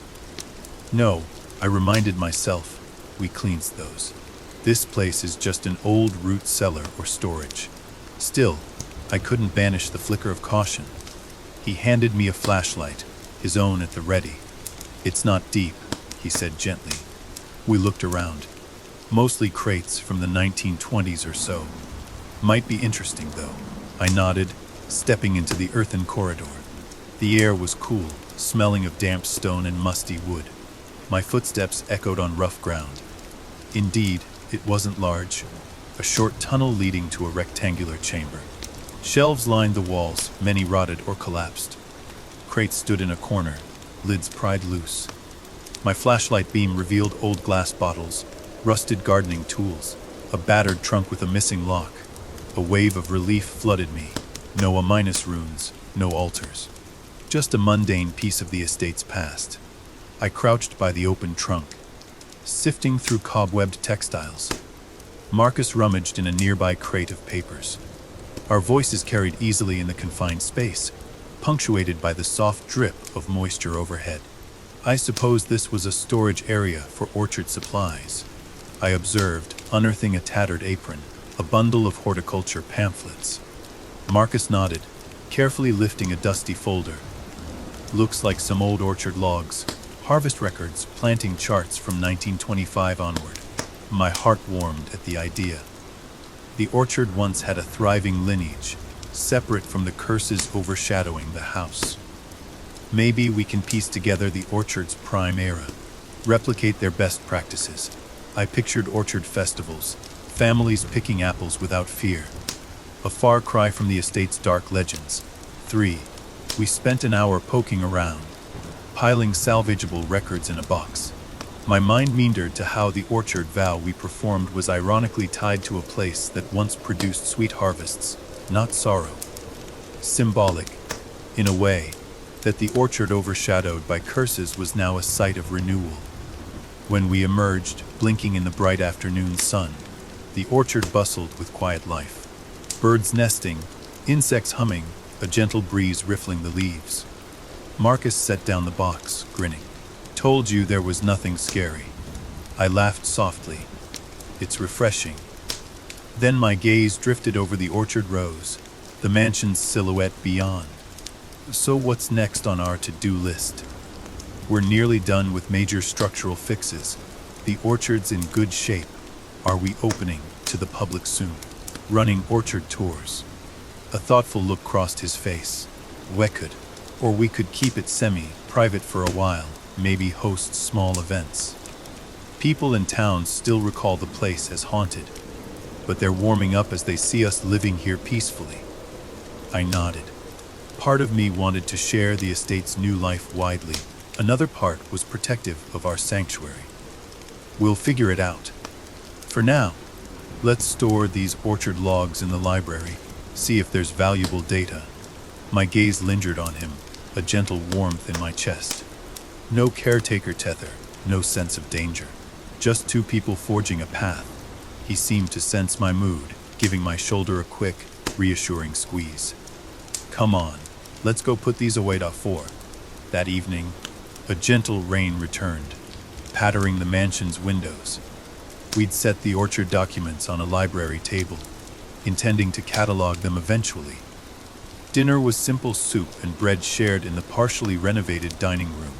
No, I reminded myself, we cleansed those. This place is just an old root cellar or storage. Still, I couldn't banish the flicker of caution. He handed me a flashlight, his own at the ready. It's not deep, he said gently. We looked around. Mostly crates from the 1920s or so. Might be interesting, though. I nodded, stepping into the earthen corridor. The air was cool, smelling of damp stone and musty wood. My footsteps echoed on rough ground. Indeed, it wasn't large. A short tunnel leading to a rectangular chamber. Shelves lined the walls, many rotted or collapsed. Crates stood in a corner, lids pried loose. My flashlight beam revealed old glass bottles, rusted gardening tools, a battered trunk with a missing lock. A wave of relief flooded me. No A- runes, no altars. Just a mundane piece of the estate's past. I crouched by the open trunk, sifting through cobwebbed textiles. Marcus rummaged in a nearby crate of papers. Our voices carried easily in the confined space, punctuated by the soft drip of moisture overhead. I suppose this was a storage area for orchard supplies. I observed, unearthing a tattered apron, a bundle of horticulture pamphlets. Marcus nodded, carefully lifting a dusty folder. Looks like some old orchard logs, harvest records, planting charts from 1925 onward. My heart warmed at the idea. The orchard once had a thriving lineage, separate from the curses overshadowing the house. Maybe we can piece together the orchard's prime era, replicate their best practices. I pictured orchard festivals, families picking apples without fear. A far cry from the estate's dark legends. 3. We spent an hour poking around, piling salvageable records in a box. My mind meandered to how the orchard vow we performed was ironically tied to a place that once produced sweet harvests, not sorrow. Symbolic, in a way, that the orchard overshadowed by curses was now a site of renewal. When we emerged, blinking in the bright afternoon sun, the orchard bustled with quiet life. Birds nesting, insects humming, a gentle breeze riffling the leaves. Marcus set down the box, grinning. Told you there was nothing scary. I laughed softly. It's refreshing. Then my gaze drifted over the orchard rows, the mansion's silhouette beyond. So what's next on our to-do list? We're nearly done with major structural fixes. The orchard's in good shape. Are we opening to the public soon? Running orchard tours. A thoughtful look crossed his face. We could. Or we could keep it semi-private for a while, maybe host small events. People in town still recall the place as haunted, but they're warming up as they see us living here peacefully. I nodded. Part of me wanted to share the estate's new life widely. Another part was protective of our sanctuary. We'll figure it out. For now, let's store these orchard logs in the library, see if there's valuable data. My gaze lingered on him, a gentle warmth in my chest. No caretaker tether, no sense of danger. Just two people forging a path. He seemed to sense my mood, giving my shoulder a quick, reassuring squeeze. Come on, let's go put these away. 4. That evening, a gentle rain returned, pattering the mansion's windows. We'd set the orchard documents on a library table, intending to catalog them eventually. Dinner was simple soup and bread shared in the partially renovated dining room.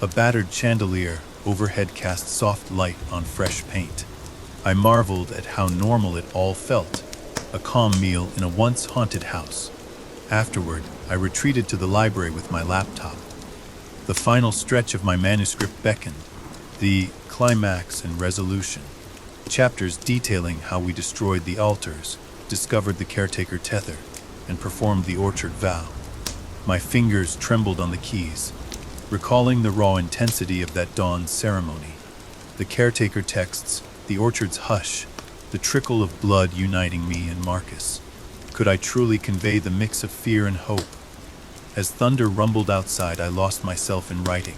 A battered chandelier overhead cast soft light on fresh paint. I marveled at how normal it all felt, a calm meal in a once haunted house. Afterward, I retreated to the library with my laptop. The final stretch of my manuscript beckoned, the climax and resolution. Chapters detailing how we destroyed the altars, discovered the caretaker tether, and performed the orchard vow. My fingers trembled on the keys, recalling the raw intensity of that dawn ceremony. The caretaker texts, the orchard's hush, the trickle of blood uniting me and Marcus. Could I truly convey the mix of fear and hope? As thunder rumbled outside, I lost myself in writing.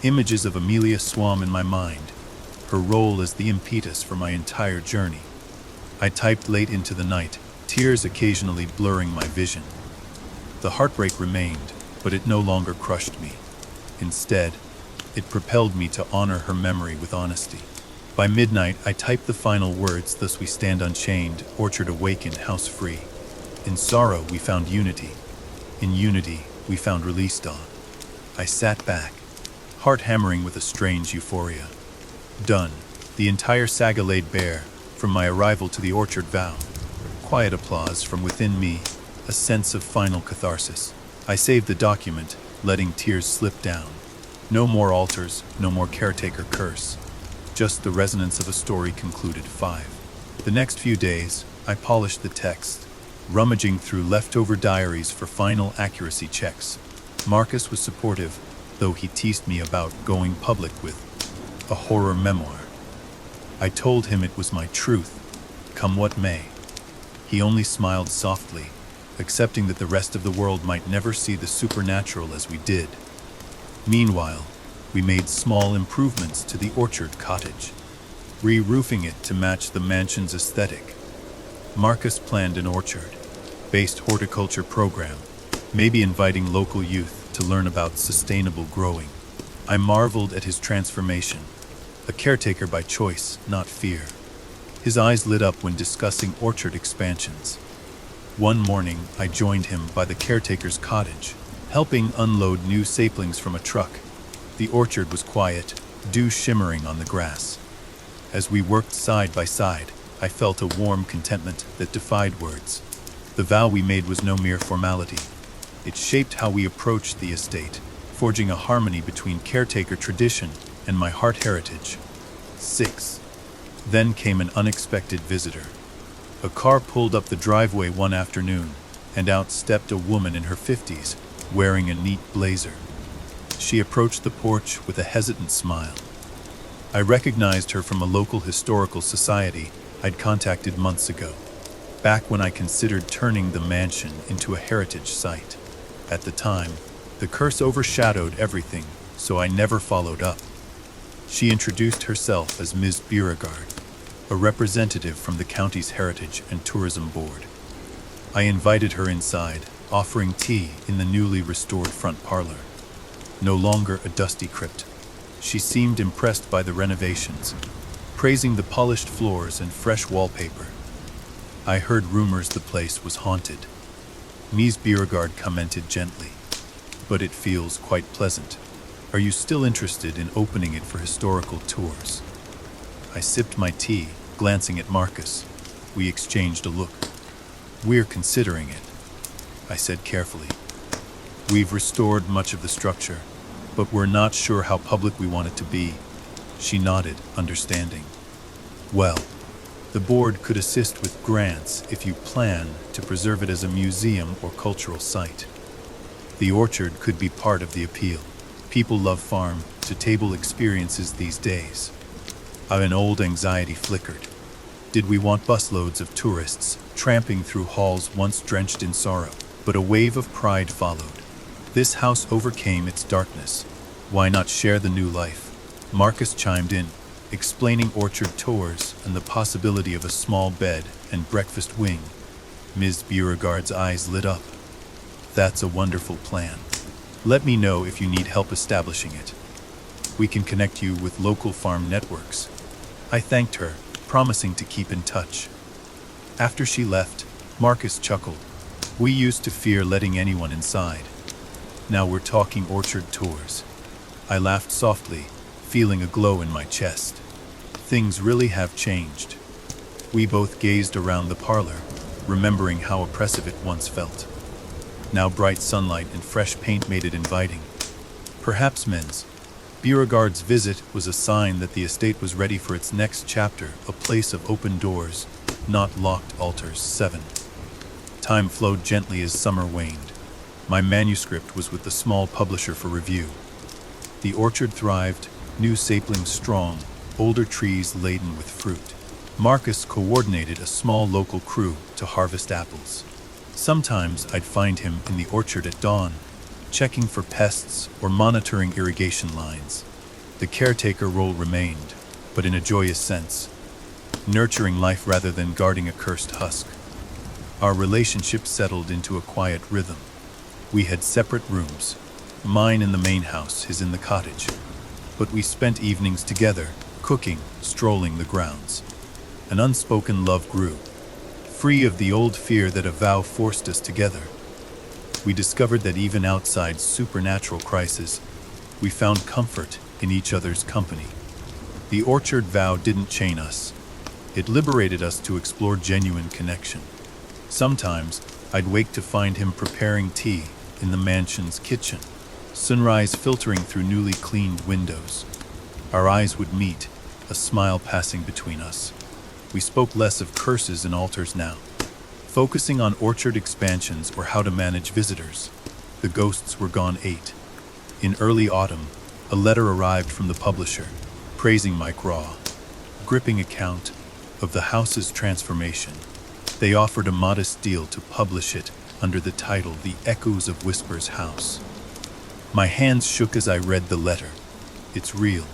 Images of Amelia swam in my mind, her role as the impetus for my entire journey. I typed late into the night, tears occasionally blurring my vision. The heartbreak remained, but it no longer crushed me. Instead, it propelled me to honor her memory with honesty. By midnight, I typed the final words, thus we stand unchained, orchard awakened, house free. In sorrow, we found unity. In unity, we found release. I sat back, heart hammering with a strange euphoria. Done. The entire saga laid bare, from my arrival to the orchard vow. Quiet applause from within me, a sense of final catharsis. I saved the document, letting tears slip down. No more altars, no more caretaker curse. Just the resonance of a story concluded. 5. The next few days, I polished the text, rummaging through leftover diaries for final accuracy checks. Marcus was supportive, though he teased me about going public with a horror memoir. I told him it was my truth, come what may. He only smiled softly, accepting that the rest of the world might never see the supernatural as we did. Meanwhile, we made small improvements to the orchard cottage, re-roofing it to match the mansion's aesthetic. Marcus planned an orchard-based horticulture program, maybe inviting local youth to learn about sustainable growing. I marveled at his transformation, a caretaker by choice, not fear. His eyes lit up when discussing orchard expansions. One morning, I joined him by the caretaker's cottage, helping unload new saplings from a truck. The orchard was quiet, dew shimmering on the grass. As we worked side by side, I felt a warm contentment that defied words. The vow we made was no mere formality. It shaped how we approached the estate, forging a harmony between caretaker tradition and my heart heritage. 6. Then came an unexpected visitor. A car pulled up the driveway one afternoon, and out stepped a woman in her 50s, wearing a neat blazer. She approached the porch with a hesitant smile. I recognized her from a local historical society I'd contacted months ago, back when I considered turning the mansion into a heritage site. At the time, the curse overshadowed everything, so I never followed up. She introduced herself as Ms. Beauregard, a representative from the county's Heritage and Tourism Board. I invited her inside, offering tea in the newly restored front parlor. No longer a dusty crypt, she seemed impressed by the renovations, praising the polished floors and fresh wallpaper. I heard rumors the place was haunted. Ms. Beauregard commented gently, but it feels quite pleasant. Are you still interested in opening it for historical tours? I sipped my tea, glancing at Marcus. We exchanged a look. We're considering it, I said carefully. We've restored much of the structure, but we're not sure how public we want it to be. She nodded, understanding. Well, The board could assist with grants if you plan to preserve it as a museum or cultural site. The orchard could be part of the appeal. People love farm-to-table experiences these days. An old anxiety flickered. Did we want busloads of tourists tramping through halls once drenched in sorrow? But a wave of pride followed. This house overcame its darkness. Why not share the new life? Marcus chimed in, explaining orchard tours and the possibility of a small bed and breakfast wing. Ms. Beauregard's eyes lit up. That's a wonderful plan. Let me know if you need help establishing it. We can connect you with local farm networks. I thanked her, promising to keep in touch. After she left, Marcus chuckled. We used to fear letting anyone inside. Now we're talking orchard tours. I laughed softly, feeling a glow in my chest. Things really have changed. We both gazed around the parlor, remembering how oppressive it once felt. Now bright sunlight and fresh paint made it inviting. Perhaps Ms. Beauregard's visit was a sign that the estate was ready for its next chapter, a place of open doors, not locked altars. 7. Time flowed gently as summer waned. My manuscript was with the small publisher for review. The orchard thrived, new saplings strong, older trees laden with fruit. Marcus coordinated a small local crew to harvest apples. Sometimes I'd find him in the orchard at dawn, checking for pests or monitoring irrigation lines. The caretaker role remained, but in a joyous sense, nurturing life rather than guarding a cursed husk. Our relationship settled into a quiet rhythm. We had separate rooms, mine in the main house, his in the cottage, but we spent evenings together, cooking, strolling the grounds. An unspoken love grew, free of the old fear that a vow forced us together. We discovered that even outside supernatural crises, we found comfort in each other's company. The orchard vow didn't chain us. It liberated us to explore genuine connection. Sometimes, I'd wake to find him preparing tea in the mansion's kitchen, sunrise filtering through newly cleaned windows. Our eyes would meet, a smile passing between us. We spoke less of curses and altars now, focusing on orchard expansions or how to manage visitors. The ghosts were gone. 8. In early autumn, a letter arrived from the publisher, praising my gripping account of the house's transformation. They offered a modest deal to publish it under the title The Echoes of Whisper's House. My hands shook as I read the letter. It's real.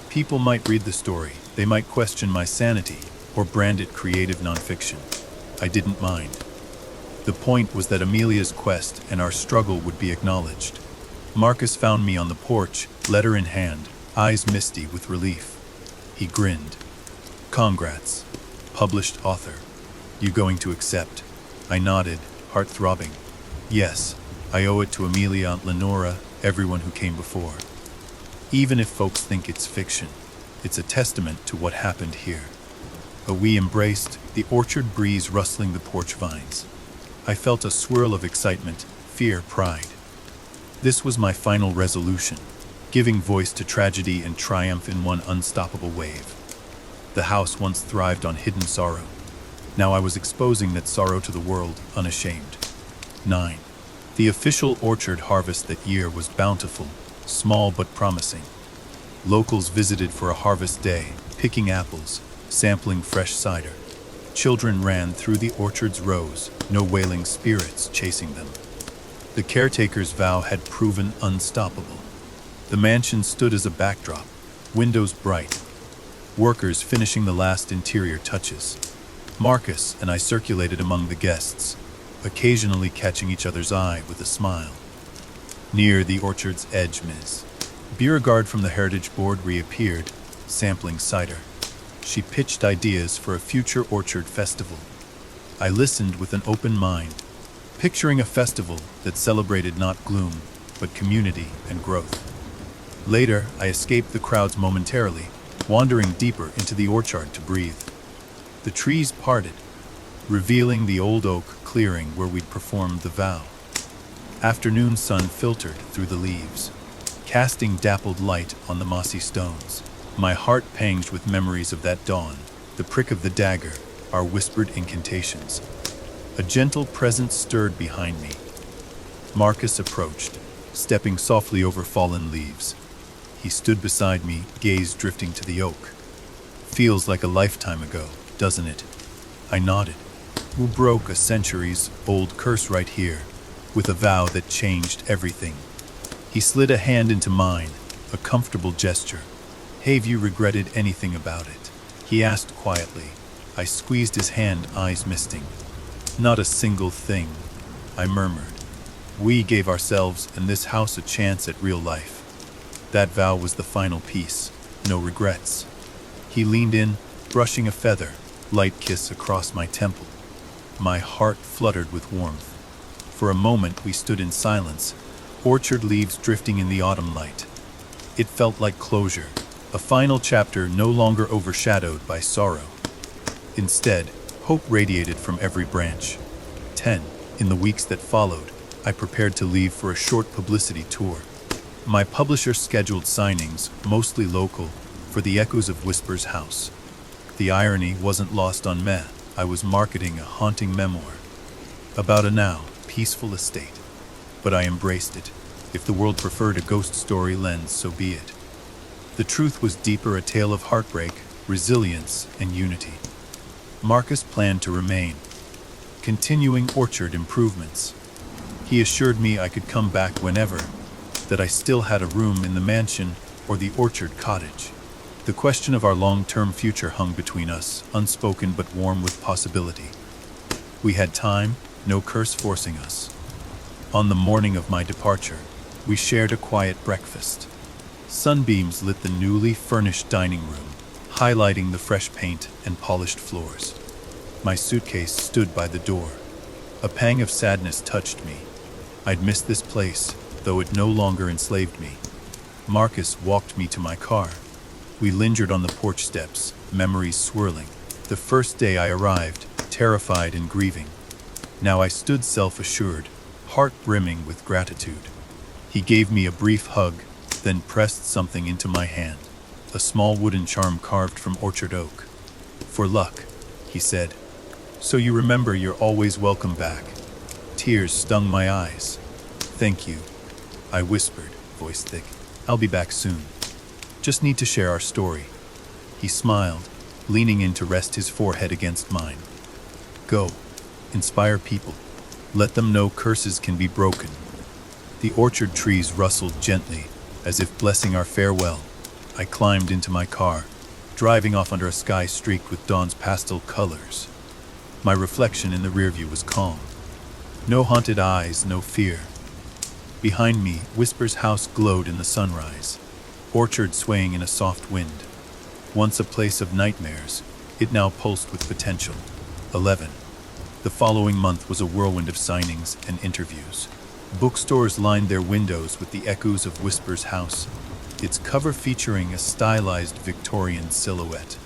People might read the story, they might question my sanity, or brand it creative nonfiction. I didn't mind. The point was that Amelia's quest and our struggle would be acknowledged. Marcus found me on the porch, letter in hand, eyes misty with relief. He grinned. Congrats. Published author. You going to accept? I nodded, heart throbbing. Yes, I owe it to Amelia, Aunt Lenora, everyone who came before. Even if folks think it's fiction, it's a testament to what happened here. We embraced, the orchard breeze rustling the porch vines. I felt a swirl of excitement, fear, pride. This was my final resolution, giving voice to tragedy and triumph in one unstoppable wave. The house once thrived on hidden sorrow. Now I was exposing that sorrow to the world, unashamed. 9. The official orchard harvest that year was bountiful, small but promising. Locals visited for a harvest day, picking apples, sampling fresh cider. Children ran through the orchard's rows, no wailing spirits chasing them. The caretaker's vow had proven unstoppable. The mansion stood as a backdrop, windows bright, workers finishing the last interior touches. Marcus and I circulated among the guests, occasionally catching each other's eye with a smile. Near the orchard's edge, Ms. Beauregard from the Heritage Board reappeared, sampling cider. She pitched ideas for a future orchard festival. I listened with an open mind, picturing a festival that celebrated not gloom, but community and growth. Later, I escaped the crowds momentarily, wandering deeper into the orchard to breathe. The trees parted, revealing the old oak clearing where we'd performed the vow. Afternoon sun filtered through the leaves, casting dappled light on the mossy stones. My heart panged with memories of that dawn, The prick of the dagger, our whispered incantations. A gentle presence stirred behind me. Marcus approached, stepping softly over fallen leaves. He stood beside me, gaze drifting to the oak. Feels like a lifetime ago, doesn't it? I nodded. Who broke a centuries-old curse right here, with a vow that changed everything? He slid a hand into mine, a comfortable gesture. Have you regretted anything about it? He asked quietly. I squeezed his hand, eyes misting. Not a single thing, I murmured. We gave ourselves and this house a chance at real life. That vow was the final piece, no regrets. He leaned in, brushing a feather, light kiss across my temple. My heart fluttered with warmth. For a moment we stood in silence, orchard leaves drifting in the autumn light. It felt like closure, a final chapter no longer overshadowed by sorrow. Instead, hope radiated from every branch. 10. In the weeks that followed, I prepared to leave for a short publicity tour. My publisher scheduled signings, mostly local, for the Echoes of Whisper's house. The irony wasn't lost on me. I was marketing a haunting memoir about a now peaceful estate. But I embraced it. If the world preferred a ghost story lens, so be it. The truth was deeper, a tale of heartbreak, resilience, and unity. Marcus planned to remain, continuing orchard improvements. He assured me I could come back whenever, that I still had a room in the mansion or the orchard cottage. The question of our long-term future hung between us, unspoken but warm with possibility. We had time, no curse forcing us. On the morning of my departure, we shared a quiet breakfast. Sunbeams lit the newly furnished dining room, highlighting the fresh paint and polished floors. My suitcase stood by the door. A pang of sadness touched me. I'd missed this place, though it no longer enslaved me. Marcus walked me to my car. We lingered on the porch steps, memories swirling. The first day I arrived, terrified and grieving. Now I stood self-assured, heart brimming with gratitude. He gave me a brief hug, then pressed something into my hand. A small wooden charm carved from orchard oak. For luck, he said. So you remember you're always welcome back. Tears stung my eyes. Thank you, I whispered, voice thick. I'll be back soon. Just need to share our story. He smiled, leaning in to rest his forehead against mine. Go, inspire people. Let them know curses can be broken. The orchard trees rustled gently, as if blessing our farewell. I climbed into my car, driving off under a sky streaked with dawn's pastel colors. My reflection in the rearview was calm. No haunted eyes, no fear. Behind me, Whisper's house glowed in the sunrise, orchard swaying in a soft wind. Once a place of nightmares, it now pulsed with potential. 11. The following month was a whirlwind of signings and interviews. Bookstores lined their windows with the Echoes of Whisper's house, its cover featuring a stylized Victorian silhouette.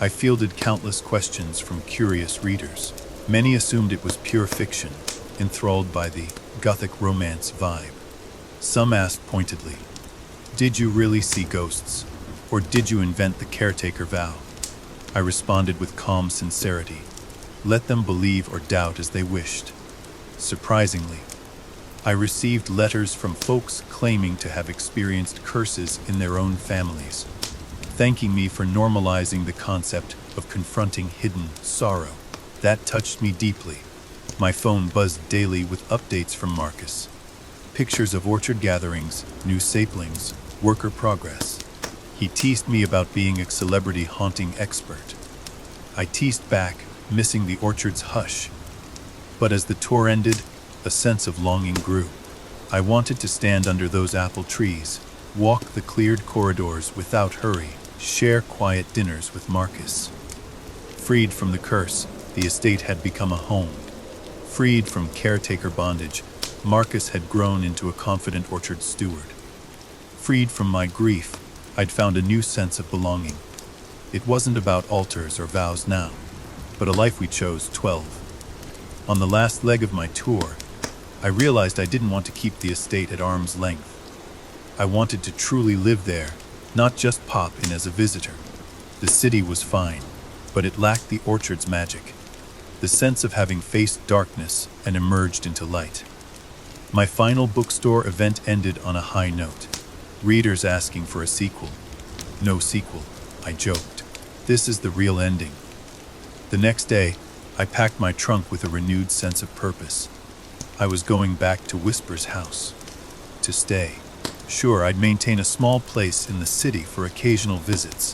I fielded countless questions from curious readers. Many assumed it was pure fiction, enthralled by the Gothic romance vibe. Some asked pointedly, did you really see ghosts, or did you invent the caretaker vow? I responded with calm sincerity. Let them believe or doubt as they wished. Surprisingly, I received letters from folks claiming to have experienced curses in their own families, thanking me for normalizing the concept of confronting hidden sorrow. That touched me deeply. My phone buzzed daily with updates from Marcus. Pictures of orchard gatherings, new saplings, worker progress. He teased me about being a celebrity haunting expert. I teased back, missing the orchard's hush. But as the tour ended, a sense of longing grew. I wanted to stand under those apple trees, walk the cleared corridors without hurry, share quiet dinners with Marcus. Freed from the curse, the estate had become a home. Freed from caretaker bondage, Marcus had grown into a confident orchard steward. Freed from my grief, I'd found a new sense of belonging. It wasn't about altars or vows now, but a life we chose. 12. On the last leg of my tour, I realized I didn't want to keep the estate at arm's length. I wanted to truly live there, not just pop in as a visitor. The city was fine, but it lacked the orchard's magic, the sense of having faced darkness and emerged into light. My final bookstore event ended on a high note. Readers asking for a sequel. No sequel, I joked. This is the real ending. The next day, I packed my trunk with a renewed sense of purpose. I was going back to Whisper's house. To stay. Sure, I'd maintain a small place in the city for occasional visits,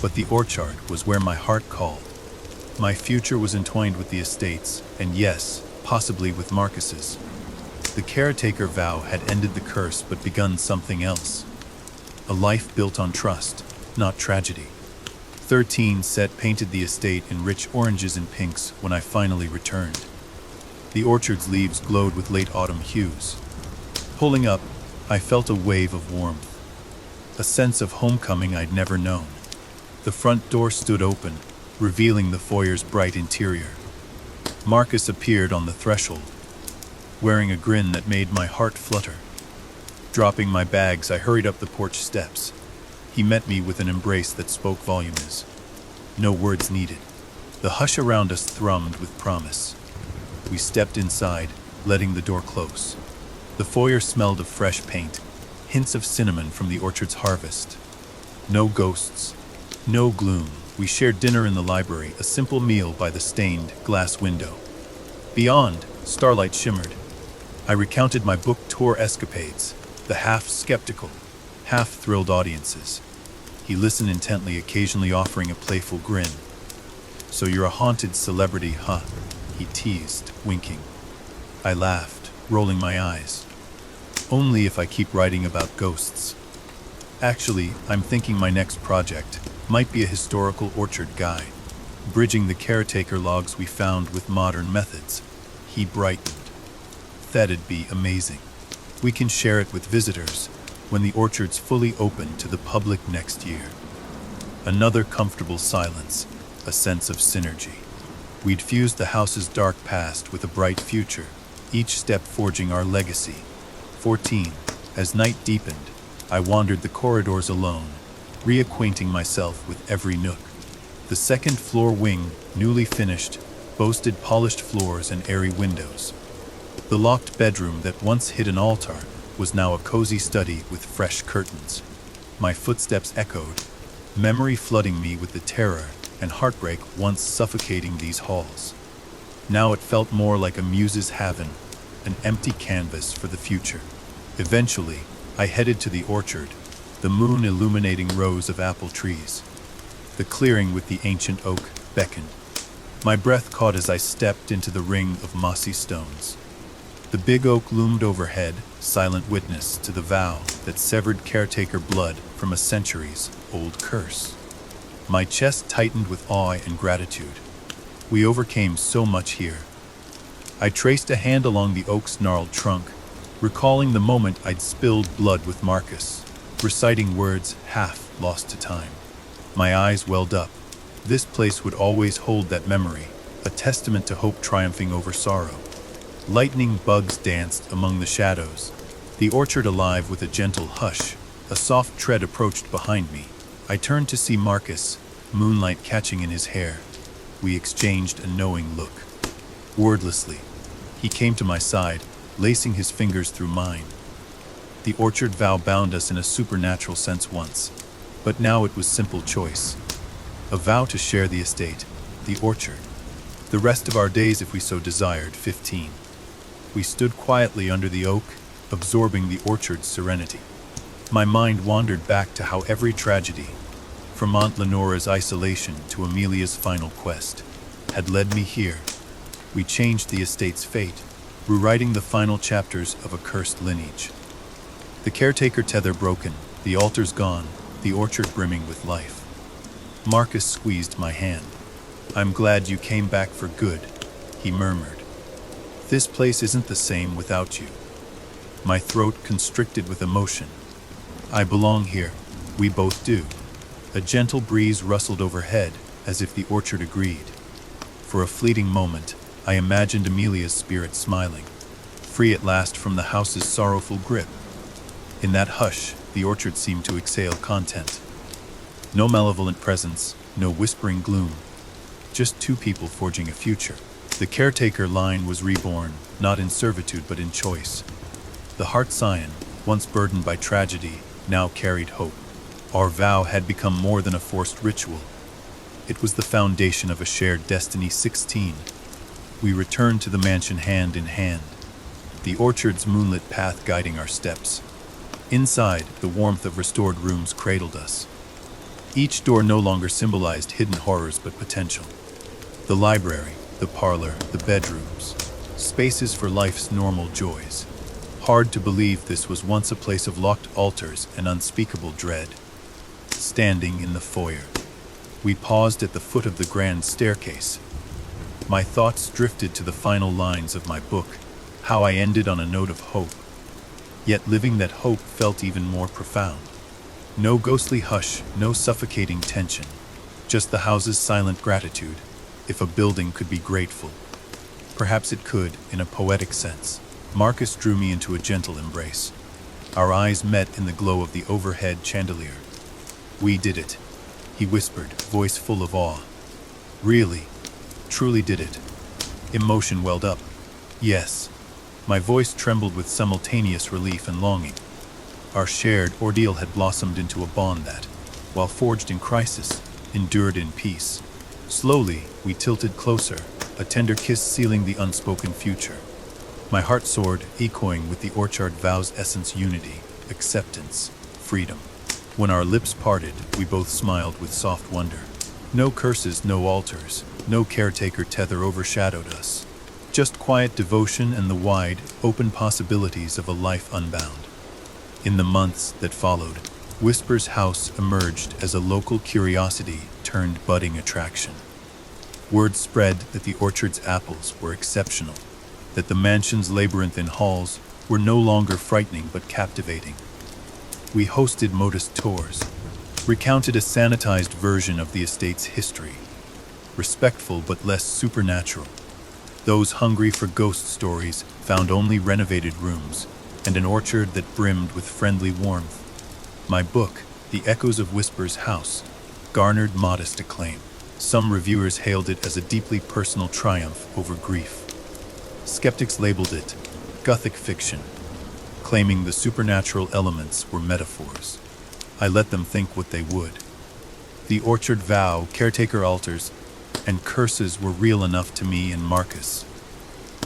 but the orchard was where my heart called. My future was entwined with the estates, and yes, possibly with Marcus's. The caretaker vow had ended the curse but begun something else. A life built on trust, not tragedy. 13 Set painted the estate in rich oranges and pinks when I finally returned. The orchard's leaves glowed with late autumn hues. Pulling up, I felt a wave of warmth, a sense of homecoming I'd never known. The front door stood open, revealing the foyer's bright interior. Marcus appeared on the threshold, wearing a grin that made my heart flutter. Dropping my bags, I hurried up the porch steps. He met me with an embrace that spoke volumes. No words needed. The hush around us thrummed with promise. We stepped inside, letting the door close. The foyer smelled of fresh paint, hints of cinnamon from the orchard's harvest. No ghosts, no gloom. We shared dinner in the library, a simple meal by the stained glass window. Beyond, starlight shimmered. I recounted my book tour escapades, the half-skeptical, half-thrilled audiences. He listened intently, occasionally offering a playful grin. "So you're a haunted celebrity, huh?" he teased, winking. I laughed, rolling my eyes. "Only if I keep writing about ghosts. Actually, I'm thinking my next project might be a historical orchard guide, bridging the caretaker logs we found with modern methods." He brightened. "That'd be amazing. We can share it with visitors when the orchard's fully open to the public next year." Another comfortable silence, a sense of synergy. We'd fused the house's dark past with a bright future, each step forging our legacy. 14. As night deepened, I wandered the corridors alone, reacquainting myself with every nook. The second-floor wing, newly finished, boasted polished floors and airy windows. The locked bedroom that once hid an altar was now a cozy study with fresh curtains. My footsteps echoed, memory flooding me with the terror and heartbreak once suffocating these halls. Now it felt more like a muse's haven, an empty canvas for the future. Eventually, I headed to the orchard, the moon illuminating rows of apple trees. The clearing with the ancient oak beckoned. My breath caught as I stepped into the ring of mossy stones. The big oak loomed overhead, silent witness to the vow that severed caretaker blood from a centuries-old curse. My chest tightened with awe and gratitude. We overcame so much here. I traced a hand along the oak's gnarled trunk, recalling the moment I'd spilled blood with Marcus, reciting words half lost to time. My eyes welled up. This place would always hold that memory, a testament to hope triumphing over sorrow. Lightning bugs danced among the shadows, the orchard alive with a gentle hush. A soft tread approached behind me. I turned to see Marcus, moonlight catching in his hair. We exchanged a knowing look. Wordlessly, he came to my side, lacing his fingers through mine. The orchard vow bound us in a supernatural sense once, but now it was simple choice. A vow to share the estate, the orchard, the rest of our days if we so desired. 15. We stood quietly under the oak, absorbing the orchard's serenity. My mind wandered back to how every tragedy, from Aunt Lenora's isolation to Amelia's final quest, had led me here. We changed the estate's fate, rewriting the final chapters of a cursed lineage. The caretaker tether broken, the altars gone, the orchard brimming with life. Marcus squeezed my hand. "I'm glad you came back for good," he murmured. "This place isn't the same without you." My throat constricted with emotion. "I belong here. We both do." A gentle breeze rustled overhead, as if the orchard agreed. For a fleeting moment, I imagined Amelia's spirit smiling, free at last from the house's sorrowful grip. In that hush, the orchard seemed to exhale content. No malevolent presence, no whispering gloom, just two people forging a future. The caretaker line was reborn, not in servitude but in choice. The heart scion, once burdened by tragedy, now carried hope. Our vow had become more than a forced ritual. It was the foundation of a shared destiny. 16. We returned to the mansion hand in hand, the orchard's moonlit path guiding our steps. Inside, the warmth of restored rooms cradled us. Each door no longer symbolized hidden horrors but potential. The library, the parlor, the bedrooms, spaces for life's normal joys. Hard to believe this was once a place of locked altars and unspeakable dread. Standing in the foyer, we paused at the foot of the grand staircase. My thoughts drifted to the final lines of my book, how I ended on a note of hope. Yet living that hope felt even more profound. No ghostly hush, no suffocating tension, just the house's silent gratitude. If a building could be grateful, perhaps it could, in a poetic sense. Marcus drew me into a gentle embrace. Our eyes met in the glow of the overhead chandelier. "We did it," he whispered, voice full of awe. "Really, truly did it." Emotion welled up. "Yes." My voice trembled with simultaneous relief and longing. Our shared ordeal had blossomed into a bond that, while forged in crisis, endured in peace. Slowly, we tilted closer, a tender kiss sealing the unspoken future. My heart soared, echoing with the orchard vow's essence: unity, acceptance, freedom. When our lips parted, we both smiled with soft wonder. No curses, no altars, no caretaker tether overshadowed us. Just quiet devotion and the wide, open possibilities of a life unbound. In the months that followed, Whisper's house emerged as a local curiosity turned budding attraction. Word spread that the orchard's apples were exceptional, that the mansion's labyrinthine halls were no longer frightening but captivating. We hosted modest tours, recounted a sanitized version of the estate's history, respectful but less supernatural. Those hungry for ghost stories found only renovated rooms and an orchard that brimmed with friendly warmth. My book, The Echoes of Whisper's House, garnered modest acclaim. Some reviewers hailed it as a deeply personal triumph over grief. Skeptics labeled it Gothic fiction, claiming the supernatural elements were metaphors. I let them think what they would. The orchard vow, caretaker altars, and curses were real enough to me and Marcus.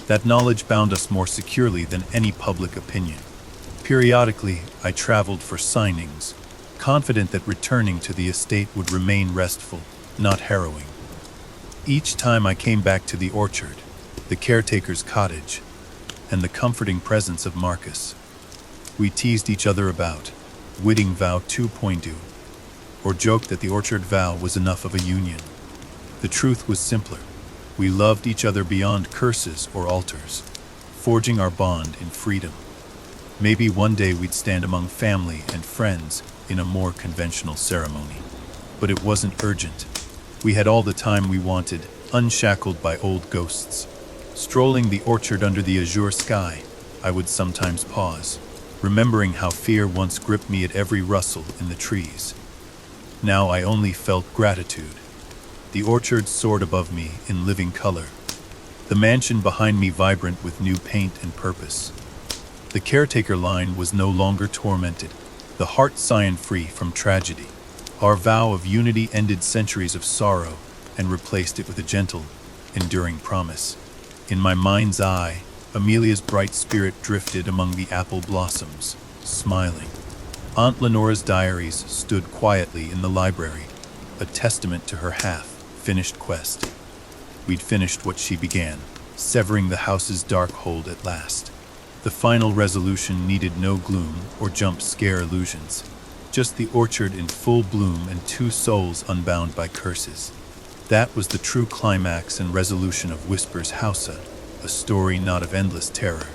That knowledge bound us more securely than any public opinion. Periodically, I traveled for signings, confident that returning to the estate would remain restful, not harrowing. Each time I came back to the orchard, the caretaker's cottage, and the comforting presence of Marcus, we teased each other about Wedding Vow 2.0, or joked that the orchard vow was enough of a union. The truth was simpler. We loved each other beyond curses or altars, forging our bond in freedom. Maybe one day we'd stand among family and friends in a more conventional ceremony. But it wasn't urgent. We had all the time we wanted, unshackled by old ghosts. Strolling the orchard under the azure sky, I would sometimes pause, remembering how fear once gripped me at every rustle in the trees. Now I only felt gratitude. The orchard soared above me in living color, the mansion behind me vibrant with new paint and purpose. The caretaker line was no longer tormented, the heart scion free from tragedy. Our vow of unity ended centuries of sorrow and replaced it with a gentle, enduring promise. In my mind's eye, Amelia's bright spirit drifted among the apple blossoms, smiling. Aunt Lenora's diaries stood quietly in the library, a testament to her half-finished quest. We'd finished what she began, severing the house's dark hold at last. The final resolution needed no gloom or jump scare illusions, just the orchard in full bloom and two souls unbound by curses. That was the true climax and resolution of Whisper's House, a story not of endless terror,